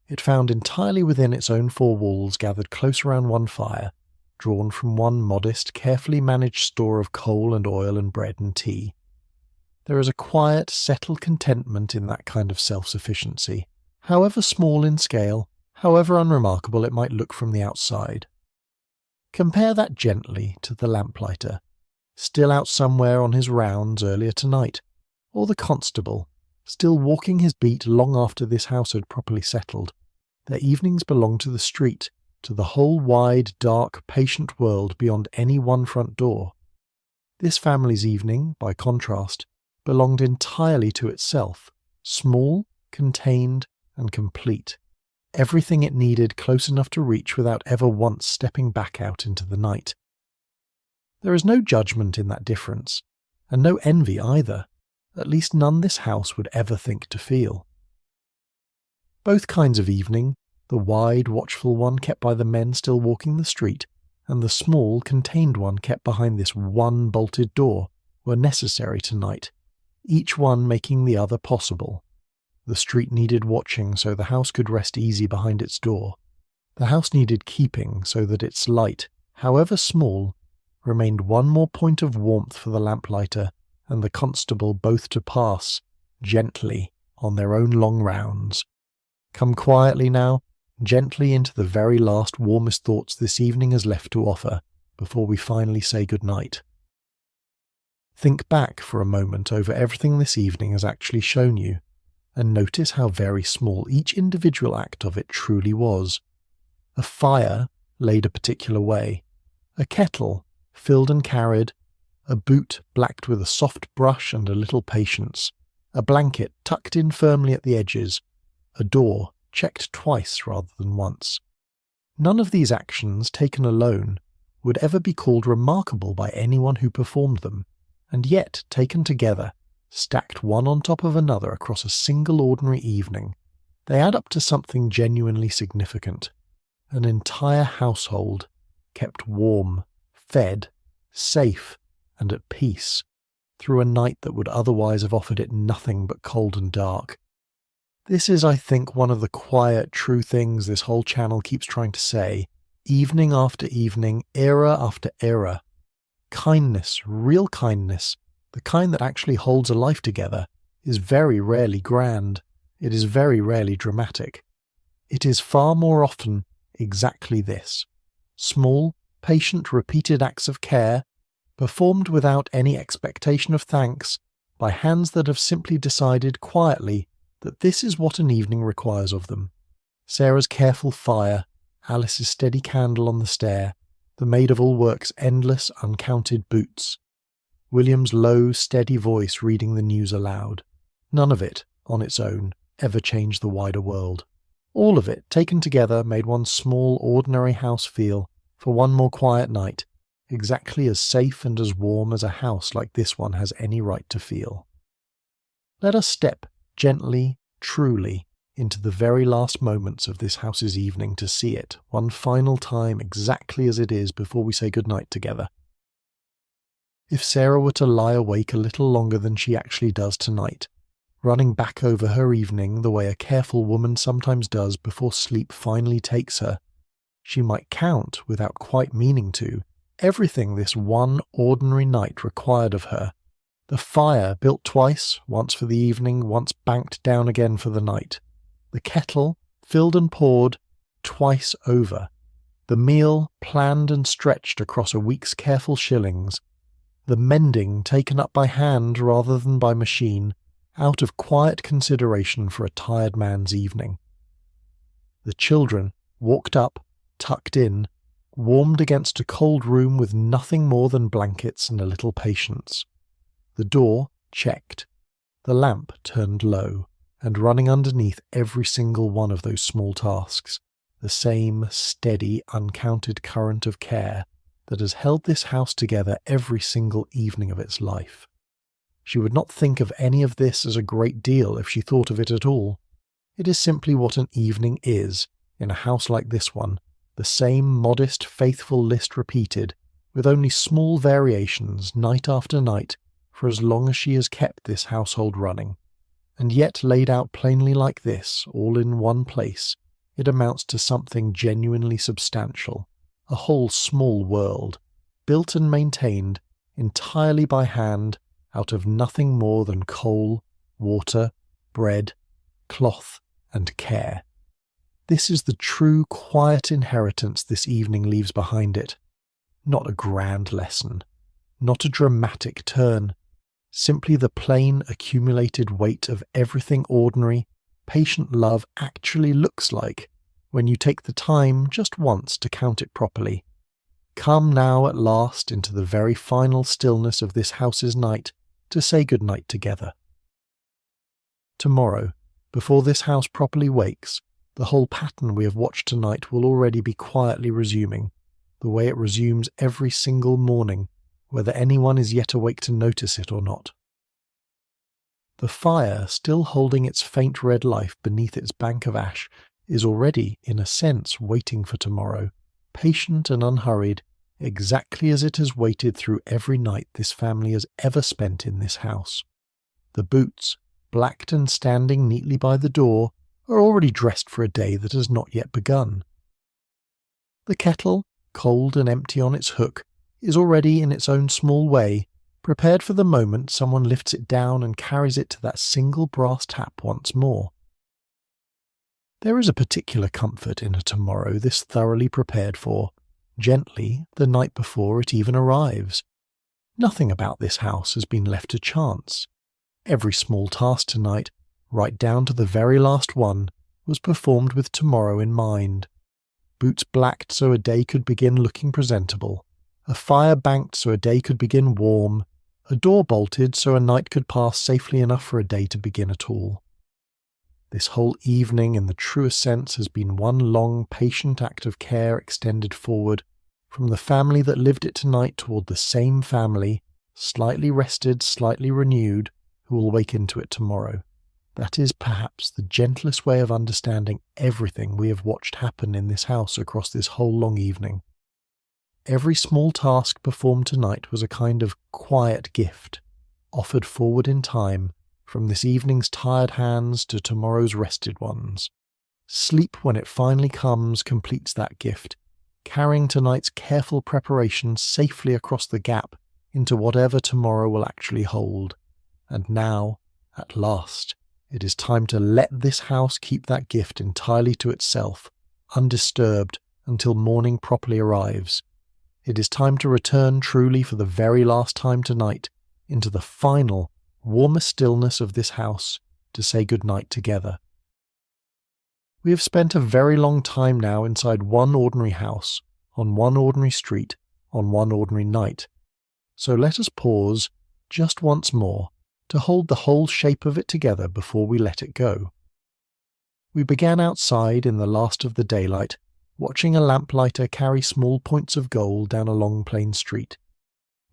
it found entirely within its own four walls gathered close around one fire, drawn from one modest, carefully managed store of coal and oil and bread and tea. There is a quiet, settled contentment in that kind of self-sufficiency, however small in scale, however unremarkable it might look from the outside. Compare that gently to the lamplighter, still out somewhere on his rounds earlier tonight, or the constable, still walking his beat long after this house had properly settled. Their evenings belong to the street, to the whole wide, dark, patient world beyond any one front door. This family's evening, by contrast, belonged entirely to itself, small, contained, and complete. Everything it needed close enough to reach without ever once stepping back out into the night. There is no judgment in that difference, and no envy either, at least none this house would ever think to feel. Both kinds of evening, the wide, watchful one kept by the men still walking the street, and the small, contained one kept behind this one bolted door, were necessary tonight, each one making the other possible. The street needed watching so the house could rest easy behind its door. The house needed keeping so that its light, however small, remained one more point of warmth for the lamplighter and the constable both to pass, gently, on their own long rounds. Come quietly now, gently into the very last warmest thoughts this evening has left to offer, before we finally say good night. Think back for a moment over everything this evening has actually shown you, and notice how very small each individual act of it truly was. A fire laid a particular way, a kettle filled and carried, a boot blacked with a soft brush and a little patience, a blanket tucked in firmly at the edges, a door checked twice rather than once. None of these actions, taken alone, would ever be called remarkable by anyone who performed them, and yet, taken together, stacked one on top of another across a single ordinary evening, they add up to something genuinely significant. An entire household, kept warm, fed, safe, and at peace, through a night that would otherwise have offered it nothing but cold and dark. This is, I think, one of the quiet, true things this whole channel keeps trying to say, evening after evening, era after era. Kindness, real kindness, the kind that actually holds a life together, is very rarely grand. It is very rarely dramatic. It is far more often exactly this. Small, patient, repeated acts of care, performed without any expectation of thanks, by hands that have simply decided quietly that this is what an evening requires of them. Sarah's careful fire, Alice's steady candle on the stair, the maid-of-all-work's endless, uncounted boots. William's low, steady voice reading the news aloud. None of it, on its own, ever changed the wider world. All of it, taken together, made one small, ordinary house feel, for one more quiet night, exactly as safe and as warm as a house like this one has any right to feel. Let us step gently, truly, into the very last moments of this house's evening to see it, one final time exactly as it is before we say good night together. If Sarah were to lie awake a little longer than she actually does tonight, running back over her evening the way a careful woman sometimes does before sleep finally takes her, she might count, without quite meaning to, everything this one ordinary night required of her. The fire built twice, once for the evening, once banked down again for the night. The kettle, filled and poured, twice over. The meal, planned and stretched across a week's careful shillings. The mending taken up by hand rather than by machine, out of quiet consideration for a tired man's evening. The children, walked up, tucked in, warmed against a cold room with nothing more than blankets and a little patience. The door, checked. The lamp turned low, and running underneath every single one of those small tasks, the same steady, uncounted current of care that has held this house together every single evening of its life. She would not think of any of this as a great deal if she thought of it at all. It is simply what an evening is, in a house like this one, the same modest, faithful list repeated, with only small variations, night after night, for as long as she has kept this household running. And yet laid out plainly like this, all in one place, it amounts to something genuinely substantial, a whole small world, built and maintained entirely by hand, out of nothing more than coal, water, bread, cloth, and care. This is the true, quiet inheritance this evening leaves behind it. Not a grand lesson, not a dramatic turn, simply the plain, accumulated weight of everything ordinary, patient love actually looks like when you take the time just once to count it properly. Come now at last into the very final stillness of this house's night to say good night together. Tomorrow, before this house properly wakes, the whole pattern we have watched tonight will already be quietly resuming, the way it resumes every single morning, whether anyone is yet awake to notice it or not. The fire, still holding its faint red life beneath its bank of ash, is already, in a sense, waiting for tomorrow, patient and unhurried, exactly as it has waited through every night this family has ever spent in this house. The boots, blacked and standing neatly by the door, are already dressed for a day that has not yet begun. The kettle, cold and empty on its hook, is already, in its own small way, prepared for the moment someone lifts it down and carries it to that single brass tap once more. There is a particular comfort in a tomorrow this thoroughly prepared for, gently, the night before it even arrives. Nothing about this house has been left to chance. Every small task tonight, right down to the very last one, was performed with tomorrow in mind. Boots blacked so a day could begin looking presentable, a fire banked so a day could begin warm, a door bolted so a night could pass safely enough for a day to begin at all. This whole evening in the truest sense has been one long, patient act of care extended forward, from the family that lived it tonight toward the same family, slightly rested, slightly renewed, who will wake into it tomorrow. That is perhaps the gentlest way of understanding everything we have watched happen in this house across this whole long evening. Every small task performed tonight was a kind of quiet gift, offered forward in time, from this evening's tired hands to tomorrow's rested ones. Sleep, when it finally comes, completes that gift, carrying tonight's careful preparation safely across the gap into whatever tomorrow will actually hold. And now, at last, it is time to let this house keep that gift entirely to itself, undisturbed, until morning properly arrives. It is time to return truly for the very last time tonight into the final, warmer stillness of this house to say good night together. We have spent a very long time now inside one ordinary house, on one ordinary street, on one ordinary night. So let us pause, just once more, to hold the whole shape of it together before we let it go. We began outside in the last of the daylight, watching a lamplighter carry small points of gold down a long plain street.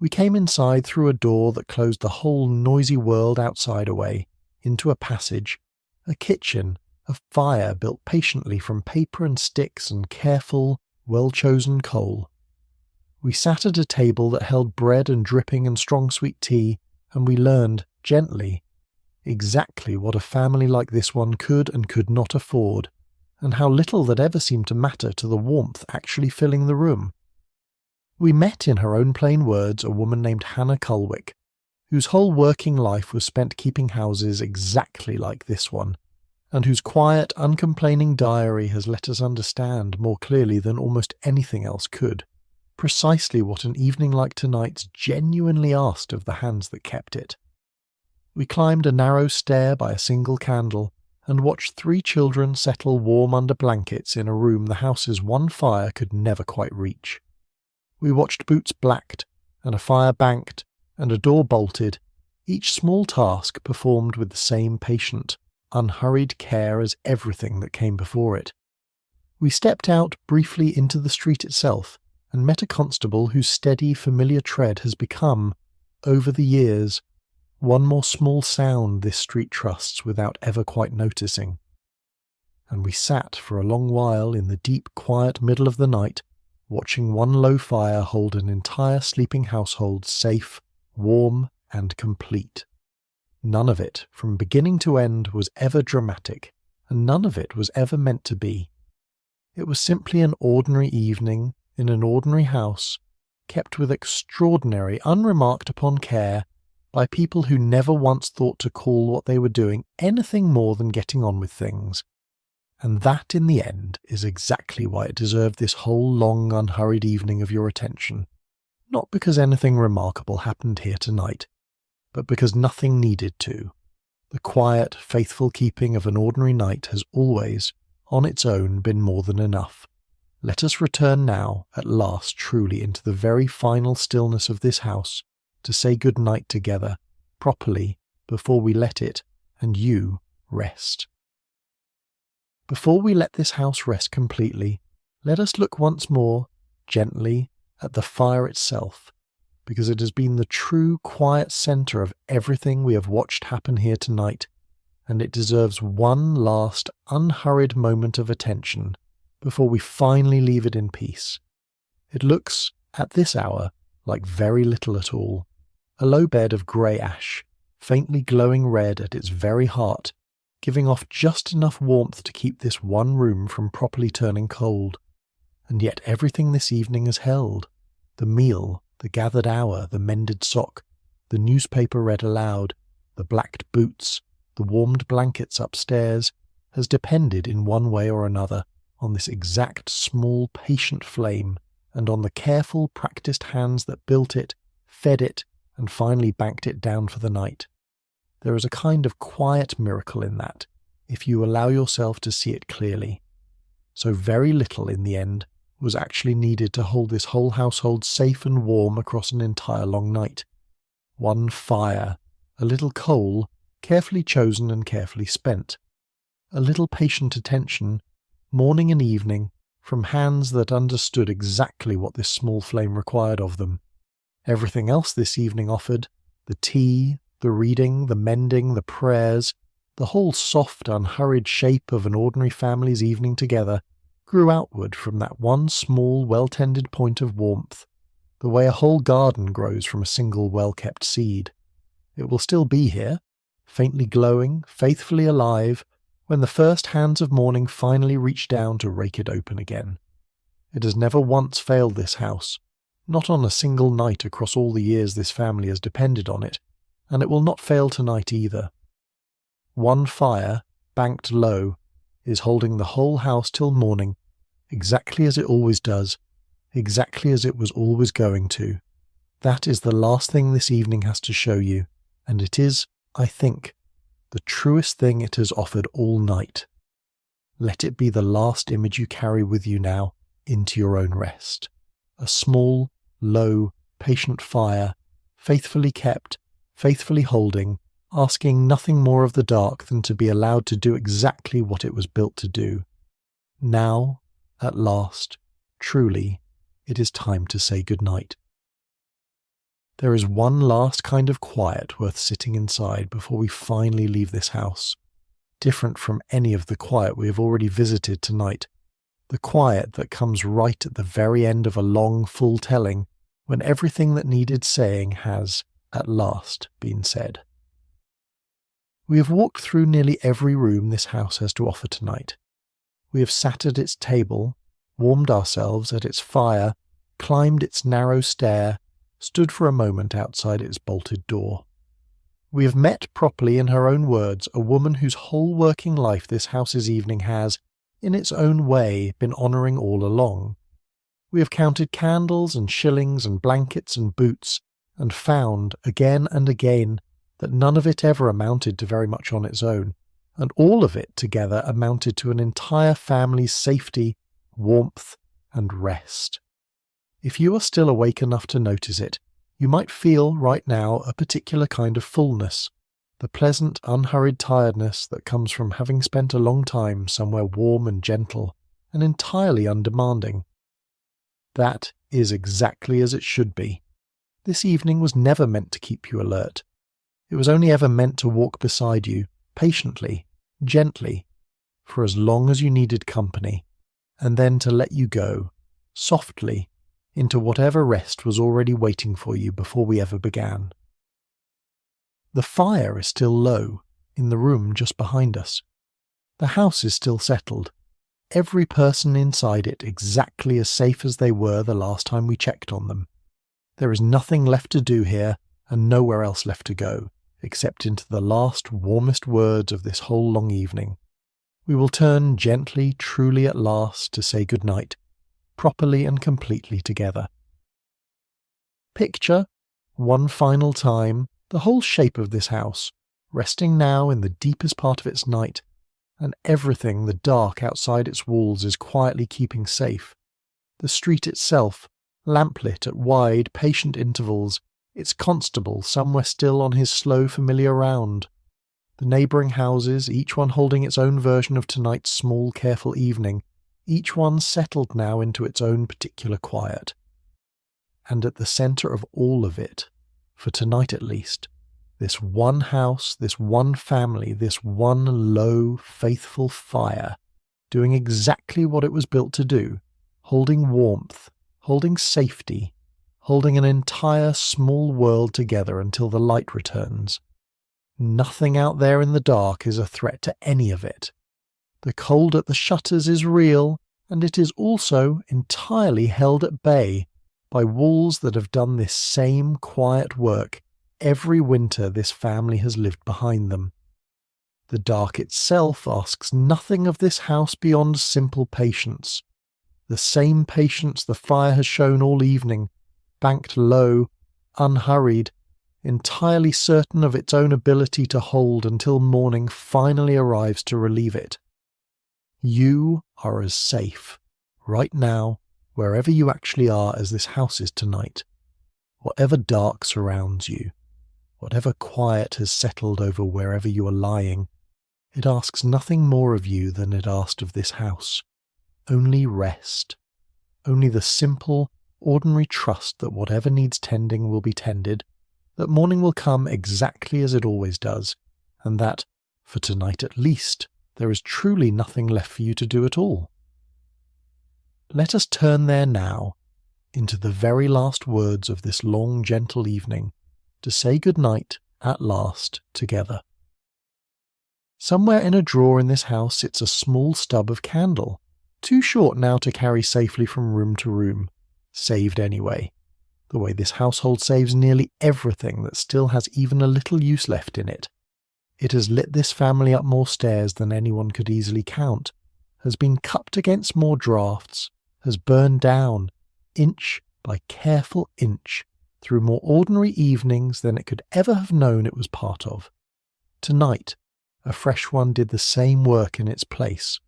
We came inside through a door that closed the whole noisy world outside away, into a passage, a kitchen, a fire built patiently from paper and sticks and careful, well-chosen coal. We sat at a table that held bread and dripping and strong sweet tea, and we learned, gently, exactly what a family like this one could and could not afford, and how little that ever seemed to matter to the warmth actually filling the room. We met, in her own plain words, a woman named Hannah Cullwick, whose whole working life was spent keeping houses exactly like this one, and whose quiet, uncomplaining diary has let us understand more clearly than almost anything else could, precisely what an evening like tonight's genuinely asked of the hands that kept it. We climbed a narrow stair by a single candle, and watched 3 children settle warm under blankets in a room the house's one fire could never quite reach. We watched boots blacked, and a fire banked, and a door bolted, each small task performed with the same patient, unhurried care as everything that came before it. We stepped out briefly into the street itself, and met a constable whose steady, familiar tread has become, over the years, one more small sound this street trusts without ever quite noticing. And we sat for a long while in the deep, quiet middle of the night, watching one low fire hold an entire sleeping household safe, warm, and complete. None of it, from beginning to end, was ever dramatic, and none of it was ever meant to be. It was simply an ordinary evening in an ordinary house, kept with extraordinary, unremarked-upon care by people who never once thought to call what they were doing anything more than getting on with things. And that, in the end, is exactly why it deserved this whole long, unhurried evening of your attention. Not because anything remarkable happened here tonight, but because nothing needed to. The quiet, faithful keeping of an ordinary night has always, on its own, been more than enough. Let us return now, at last, truly into the very final stillness of this house, to say good night together, properly, before we let it, and you, rest. Before we let this house rest completely, let us look once more, gently, at the fire itself, because it has been the true, quiet centre of everything we have watched happen here tonight, and it deserves one last, unhurried moment of attention before we finally leave it in peace. It looks, at this hour, like very little at all. A low bed of grey ash, faintly glowing red at its very heart, giving off just enough warmth to keep this one room from properly turning cold. And yet everything this evening has held. The meal, the gathered hour, the mended sock, the newspaper read aloud, the blacked boots, the warmed blankets upstairs, has depended in one way or another on this exact small patient flame, and on the careful practised hands that built it, fed it, and finally banked it down for the night. There is a kind of quiet miracle in that, if you allow yourself to see it clearly. So very little, in the end, was actually needed to hold this whole household safe and warm across an entire long night. One fire, a little coal, carefully chosen and carefully spent. A little patient attention, morning and evening, from hands that understood exactly what this small flame required of them. Everything else this evening offered, the tea, the reading, the mending, the prayers, the whole soft, unhurried shape of an ordinary family's evening together, grew outward from that one small, well-tended point of warmth, the way a whole garden grows from a single well-kept seed. It will still be here, faintly glowing, faithfully alive, when the first hands of morning finally reach down to rake it open again. It has never once failed this house, not on a single night across all the years this family has depended on it, and it will not fail tonight either. One fire, banked low, is holding the whole house till morning, exactly as it always does, exactly as it was always going to. That is the last thing this evening has to show you, and it is, I think, the truest thing it has offered all night. Let it be the last image you carry with you now into your own rest. A small, low, patient fire, faithfully kept, faithfully holding, asking nothing more of the dark than to be allowed to do exactly what it was built to do. Now, at last, truly, it is time to say good night. There is one last kind of quiet worth sitting inside before we finally leave this house, different from any of the quiet we have already visited tonight, the quiet that comes right at the very end of a long, full telling, when everything that needed saying has, at last, been said. We have walked through nearly every room this house has to offer tonight. We have sat at its table, warmed ourselves at its fire, climbed its narrow stair, stood for a moment outside its bolted door. We have met properly, in her own words, a woman whose whole working life this house's evening has, in its own way, been honouring all along. We have counted candles and shillings and blankets and boots, and found, again and again, that none of it ever amounted to very much on its own, and all of it together amounted to an entire family's safety, warmth, and rest. If you are still awake enough to notice it, you might feel right now a particular kind of fullness, the pleasant, unhurried tiredness that comes from having spent a long time somewhere warm and gentle and entirely undemanding. That is exactly as it should be. This evening was never meant to keep you alert. It was only ever meant to walk beside you, patiently, gently, for as long as you needed company, and then to let you go, softly, into whatever rest was already waiting for you before we ever began. The fire is still low, in the room just behind us. The house is still settled, every person inside it exactly as safe as they were the last time we checked on them. There is nothing left to do here, and nowhere else left to go, except into the last, warmest words of this whole long evening. We will turn gently, truly at last, to say good night, properly and completely together. Picture, one final time, the whole shape of this house, resting now in the deepest part of its night, and everything the dark outside its walls is quietly keeping safe. The street itself, lamplit at wide, patient intervals, its constable somewhere still on his slow, familiar round. The neighbouring houses, each one holding its own version of tonight's small, careful evening, each one settled now into its own particular quiet. And at the centre of all of it, for tonight at least, this one house, this one family, this one low, faithful fire, doing exactly what it was built to do, holding warmth, holding safety, holding an entire small world together until the light returns. Nothing out there in the dark is a threat to any of it. The cold at the shutters is real, and it is also entirely held at bay by walls that have done this same quiet work every winter this family has lived behind them. The dark itself asks nothing of this house beyond simple patience. The same patience the fire has shown all evening, banked low, unhurried, entirely certain of its own ability to hold until morning finally arrives to relieve it. You are as safe, right now, wherever you actually are as this house is tonight. Whatever dark surrounds you, whatever quiet has settled over wherever you are lying, it asks nothing more of you than it asked of this house. Only rest. Only the simple, ordinary trust that whatever needs tending will be tended, that morning will come exactly as it always does, and that, for tonight at least, there is truly nothing left for you to do at all. Let us turn there now, into the very last words of this long, gentle evening, to say good night at last together. Somewhere in a drawer in this house sits a small stub of candle, too short now to carry safely from room to room, saved anyway, the way this household saves nearly everything that still has even a little use left in it. It has lit this family up more stairs than anyone could easily count, has been cupped against more draughts, has burned down, inch by careful inch, through more ordinary evenings than it could ever have known it was part of. Tonight, a fresh one did the same work in its place,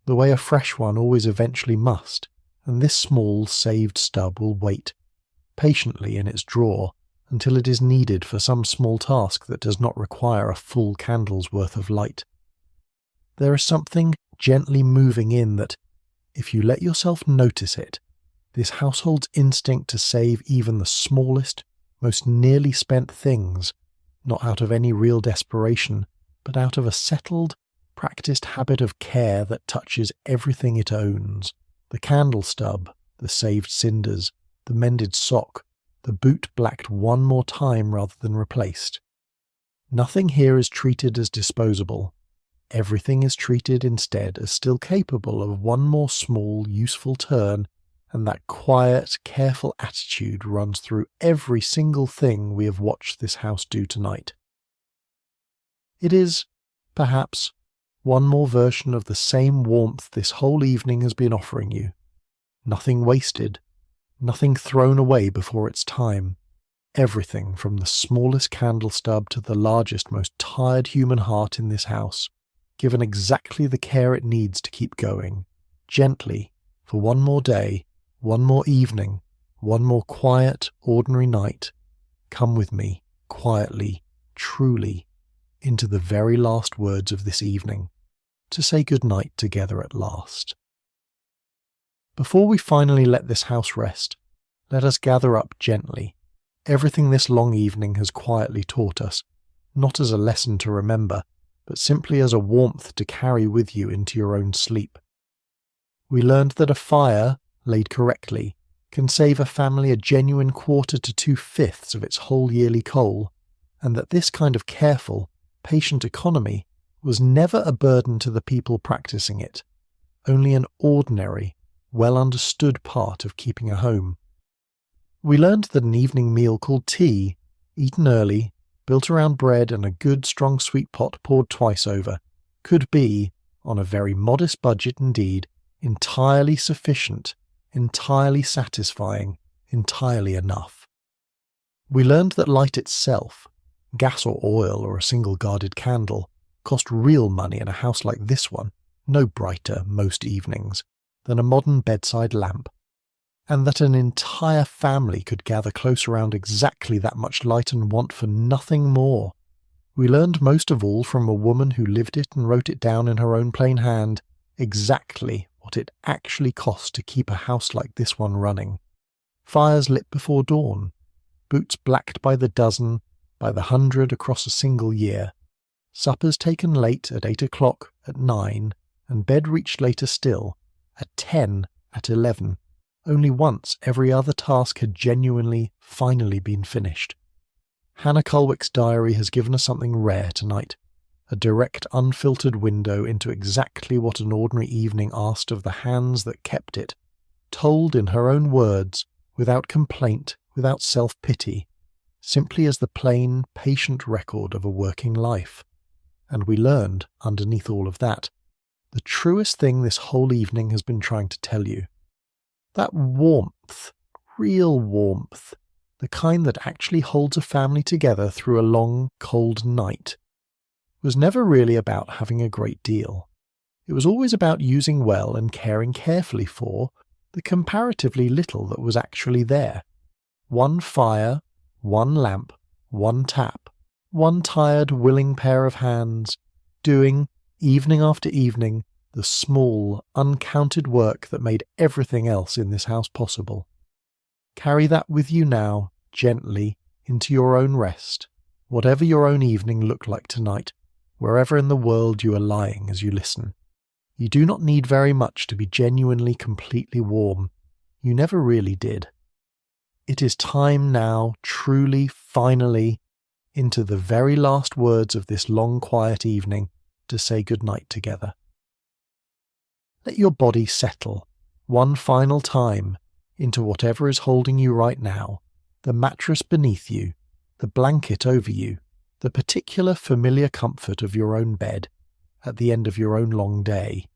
the way a fresh one always eventually must, and this small saved stub will wait, patiently in its drawer, until it is needed for some small task that does not require a full candle's worth of light. There is something gently moving in that, if you let yourself notice it, this household's instinct to save even the smallest, most nearly spent things, not out of any real desperation, but out of a settled, practiced habit of care that touches everything it owns, the candle stub, the saved cinders, the mended sock, the boot blacked one more time rather than replaced. Nothing here is treated as disposable. Everything is treated instead as still capable of one more small, useful turn, and that quiet, careful attitude runs through every single thing we have watched this house do tonight. It is, perhaps, one more version of the same warmth this whole evening has been offering you. Nothing wasted, nothing thrown away before its time. Everything from the smallest candle stub to the largest, most tired human heart in this house, given exactly the care it needs to keep going, gently, for one more day, one more evening, one more quiet, ordinary night. Come with me, quietly, truly, into the very last words of this evening, to say good night together at last. Before we finally let this house rest, let us gather up gently everything this long evening has quietly taught us, not as a lesson to remember, but simply as a warmth to carry with you into your own sleep. We learned that a fire, laid correctly, can save a family a genuine 1/4 to 2/5 of its whole yearly coal, and that this kind of careful, patient economy was never a burden to the people practicing it, only an ordinary, well-understood part of keeping a home. We learned that an evening meal called tea, eaten early, built around bread and a good strong sweet pot poured twice over, could be, on a very modest budget indeed, entirely sufficient, entirely satisfying, entirely enough. We learned that light itself, gas or oil or a single guarded candle, cost real money in a house like this one, no brighter, most evenings, than a modern bedside lamp, and that an entire family could gather close around exactly that much light and want for nothing more. We learned most of all from a woman who lived it and wrote it down in her own plain hand, exactly what it actually cost to keep a house like this one running. Fires lit before dawn, boots blacked by the dozen, by the 100 across a single year, suppers taken late at 8 o'clock, at 9, and bed reached later still, at 10, at 11. Only once every other task had genuinely, finally been finished. Hannah Cullwick's diary has given us something rare tonight, a direct, unfiltered window into exactly what an ordinary evening asked of the hands that kept it, told in her own words, without complaint, without self-pity, simply as the plain, patient record of a working life. And we learned, underneath all of that, the truest thing this whole evening has been trying to tell you. That warmth, real warmth, the kind that actually holds a family together through a long, cold night, was never really about having a great deal. It was always about using well and caring carefully for the comparatively little that was actually there. One fire, one lamp, one tap, one tired, willing pair of hands, doing, evening after evening, the small, uncounted work that made everything else in this house possible. Carry that with you now, gently, into your own rest, whatever your own evening looked like tonight, wherever in the world you are lying as you listen. You do not need very much to be genuinely, completely warm. You never really did. It is time now, truly, finally, into the very last words of this long, quiet evening, to say goodnight together. Let your body settle, one final time, into whatever is holding you right now, the mattress beneath you, the blanket over you, the particular familiar comfort of your own bed, at the end of your own long day.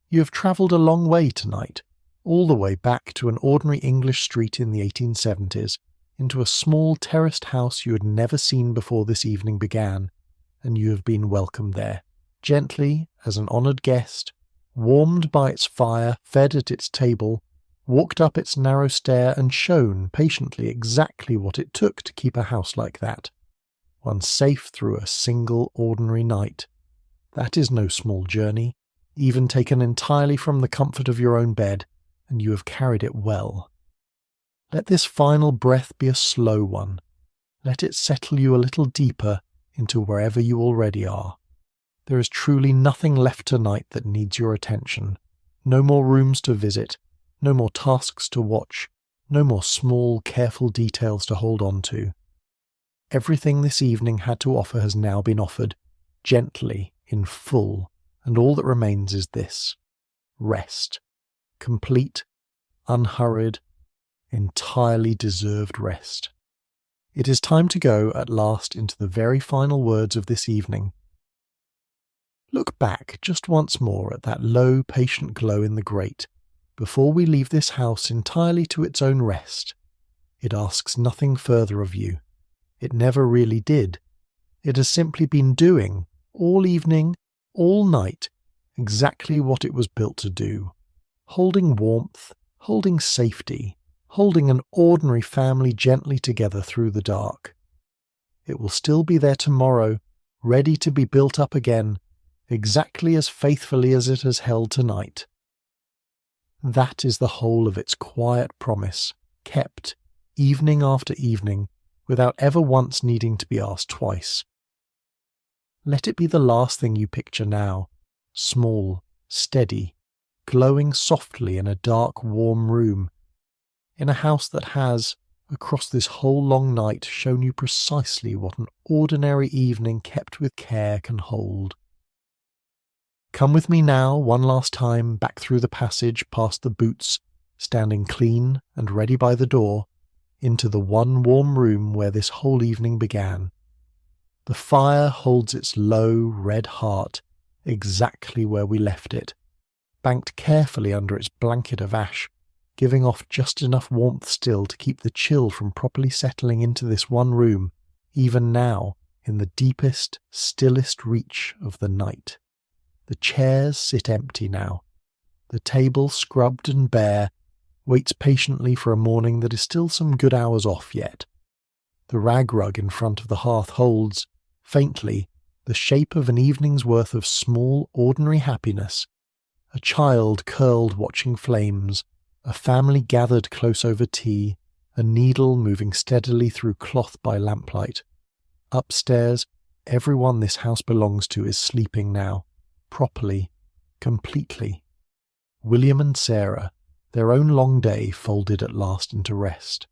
You have travelled a long way tonight, all the way back to an ordinary English street in the 1870s, into a small terraced house you had never seen before this evening began, and you have been welcomed there, gently as an honoured guest, warmed by its fire, fed at its table, walked up its narrow stair and shown patiently exactly what it took to keep a house like that, one safe through a single ordinary night. That is no small journey, even taken entirely from the comfort of your own bed, and you have carried it well. Let this final breath be a slow one. Let it settle you a little deeper into wherever you already are. There is truly nothing left tonight that needs your attention. No more rooms to visit, no more tasks to watch, no more small, careful details to hold on to. Everything this evening had to offer has now been offered, gently, in full, and all that remains is this: rest. Complete, unhurried, entirely deserved rest. It is time to go at last into the very final words of this evening. Look back just once more at that low, patient glow in the grate, before we leave this house entirely to its own rest. It asks nothing further of you. It never really did. It has simply been doing, all evening, all night, exactly what it was built to do. Holding warmth, holding safety, holding an ordinary family gently together through the dark. It will still be there tomorrow, ready to be built up again, exactly as faithfully as it has held tonight. That is the whole of its quiet promise, kept, evening after evening, without ever once needing to be asked twice. Let it be the last thing you picture now, small, steady, glowing softly in a dark, warm room, in a house that has, across this whole long night, shown you precisely what an ordinary evening kept with care can hold. Come with me now, one last time, back through the passage, past the boots, standing clean and ready by the door, into the one warm room where this whole evening began. The fire holds its low, red heart exactly where we left it, banked carefully under its blanket of ash, giving off just enough warmth still to keep the chill from properly settling into this one room, even now, in the deepest, stillest reach of the night. The chairs sit empty now. The table, scrubbed and bare, waits patiently for a morning that is still some good hours off yet. The rag rug in front of the hearth holds, faintly, the shape of an evening's worth of small, ordinary happiness. A child curled watching flames, a family gathered close over tea, a needle moving steadily through cloth by lamplight. Upstairs, everyone this house belongs to is sleeping now, properly, completely. William and Sarah, their own long day folded at last into rest.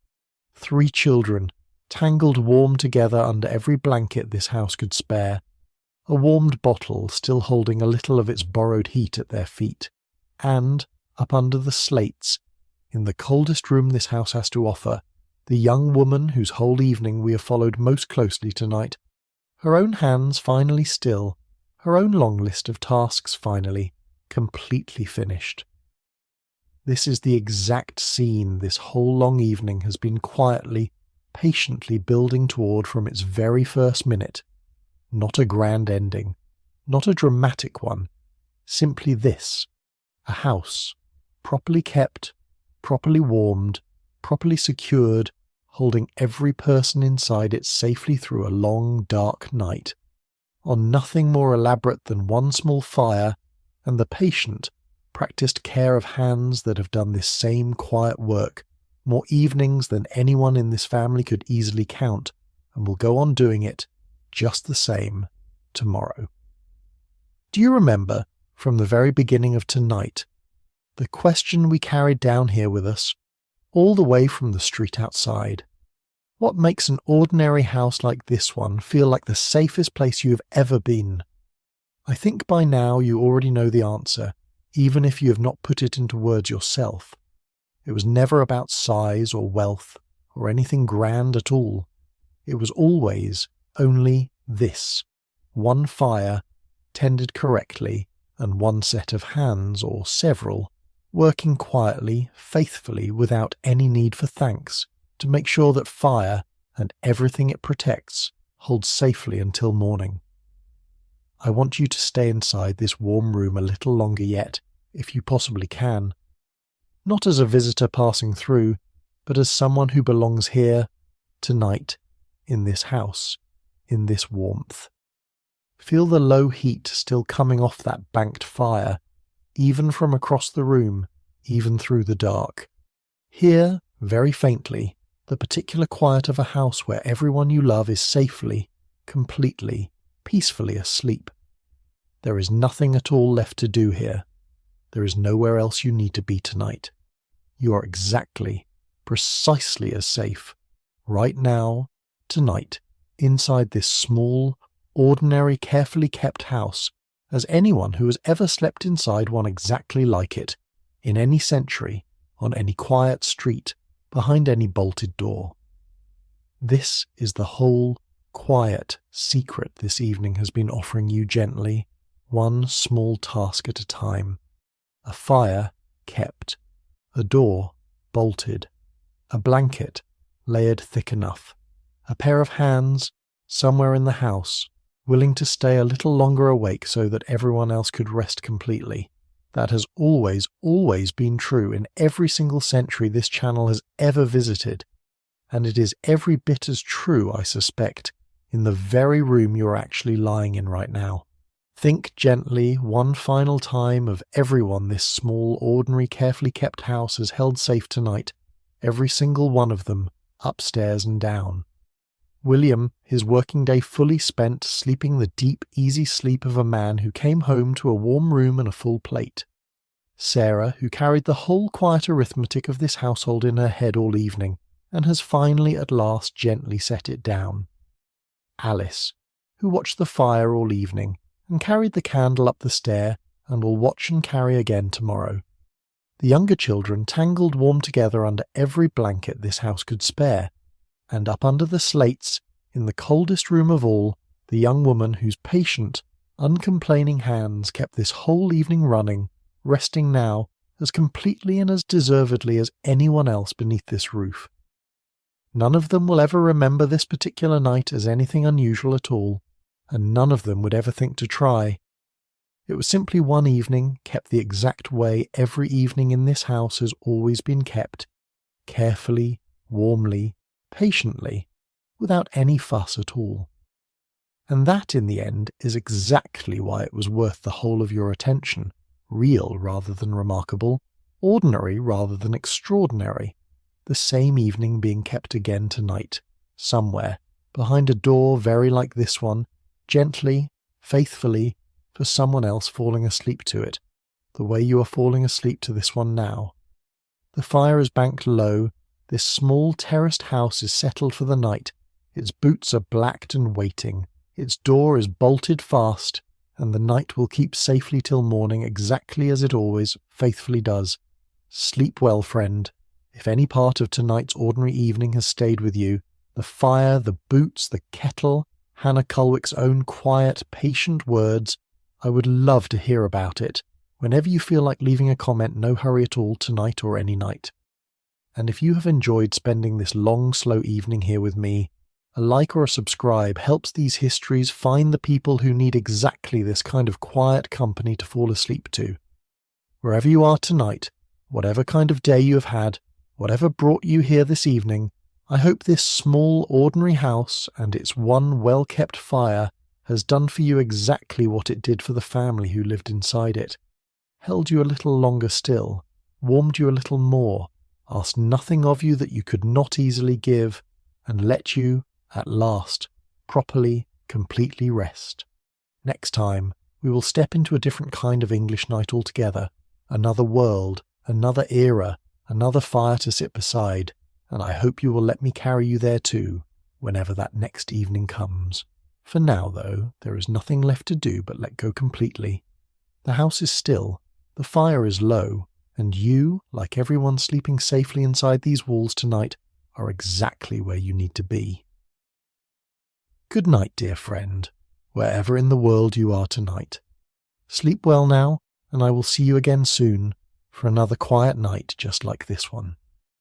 3 children, tangled warm together under every blanket this house could spare, a warmed bottle still holding a little of its borrowed heat at their feet, and, up under the slates, in the coldest room this house has to offer, the young woman whose whole evening we have followed most closely tonight, her own hands finally still, her own long list of tasks finally, completely finished. This is the exact scene this whole long evening has been quietly, patiently building toward from its very first minute. Not a grand ending, not a dramatic one, simply this: a house, properly kept, properly warmed, properly secured, holding every person inside it safely through a long, dark night, on nothing more elaborate than one small fire and the patient, practised care of hands that have done this same quiet work more evenings than anyone in this family could easily count, and will go on doing it just the same tomorrow. Do you remember, from the very beginning of tonight, the question we carried down here with us, all the way from the street outside? What makes an ordinary house like this one feel like the safest place you have ever been? I think by now you already know the answer, even if you have not put it into words yourself. It was never about size or wealth or anything grand at all. It was always only this: one fire, tended correctly, and one set of hands, or several, working quietly, faithfully, without any need for thanks, to make sure that fire and everything it protects holds safely until morning. I want you to stay inside this warm room a little longer yet, if you possibly can. Not as a visitor passing through, but as someone who belongs here, tonight, in this house, in this warmth. Feel the low heat still coming off that banked fire, even from across the room, even through the dark. Hear, very faintly, the particular quiet of a house where everyone you love is safely, completely, peacefully asleep. There is nothing at all left to do here. There is nowhere else you need to be tonight. You are exactly, precisely as safe, right now, tonight, inside this small, ordinary, carefully kept house, as anyone who has ever slept inside one exactly like it, in any century, on any quiet street, behind any bolted door. This is the whole, quiet secret this evening has been offering you gently, one small task at a time. A fire kept, a door bolted, a blanket layered thick enough, a pair of hands somewhere in the house willing to stay a little longer awake so that everyone else could rest completely. That has always, always been true in every single century this channel has ever visited, and it is every bit as true, I suspect, in the very room you're actually lying in right now. Think gently one final time of everyone this small, ordinary, carefully kept house has held safe tonight, every single one of them, upstairs and down. William, his working day fully spent, sleeping the deep, easy sleep of a man who came home to a warm room and a full plate. Sarah, who carried the whole quiet arithmetic of this household in her head all evening, and has finally at last gently set it down. Alice, who watched the fire all evening, and carried the candle up the stair, and will watch and carry again tomorrow. The younger children tangled warm together under every blanket this house could spare, and up under the slates, in the coldest room of all, the young woman whose patient, uncomplaining hands kept this whole evening running, resting now as completely and as deservedly as anyone else beneath this roof. None of them will ever remember this particular night as anything unusual at all, and none of them would ever think to try. It was simply one evening, kept the exact way every evening in this house has always been kept, carefully, warmly, patiently, without any fuss at all. And that, in the end, is exactly why it was worth the whole of your attention, real rather than remarkable, ordinary rather than extraordinary, the same evening being kept again tonight, somewhere, behind a door very like this one, gently, faithfully, for someone else falling asleep to it, the way you are falling asleep to this one now. The fire is banked low, this small terraced house is settled for the night, its boots are blacked and waiting, its door is bolted fast, and the night will keep safely till morning exactly as it always faithfully does. Sleep well, friend. If any part of tonight's ordinary evening has stayed with you, the fire, the boots, the kettle, Hannah Cullwick's own quiet, patient words, I would love to hear about it, whenever you feel like leaving a comment, no hurry at all, tonight or any night. And if you have enjoyed spending this long, slow evening here with me, a like or a subscribe helps these histories find the people who need exactly this kind of quiet company to fall asleep to. Wherever you are tonight, whatever kind of day you have had, whatever brought you here this evening, I hope this small, ordinary house and its one well-kept fire has done for you exactly what it did for the family who lived inside it. Held you a little longer still, warmed you a little more, asked nothing of you that you could not easily give, and let you, at last, properly, completely rest. Next time, we will step into a different kind of English night altogether, another world, another era, another fire to sit beside, and I hope you will let me carry you there too, whenever that next evening comes. For now, though, there is nothing left to do but let go completely. The house is still, the fire is low, and you, like everyone sleeping safely inside these walls tonight, are exactly where you need to be. Good night, dear friend, wherever in the world you are tonight. Sleep well now, and I will see you again soon for another quiet night just like this one.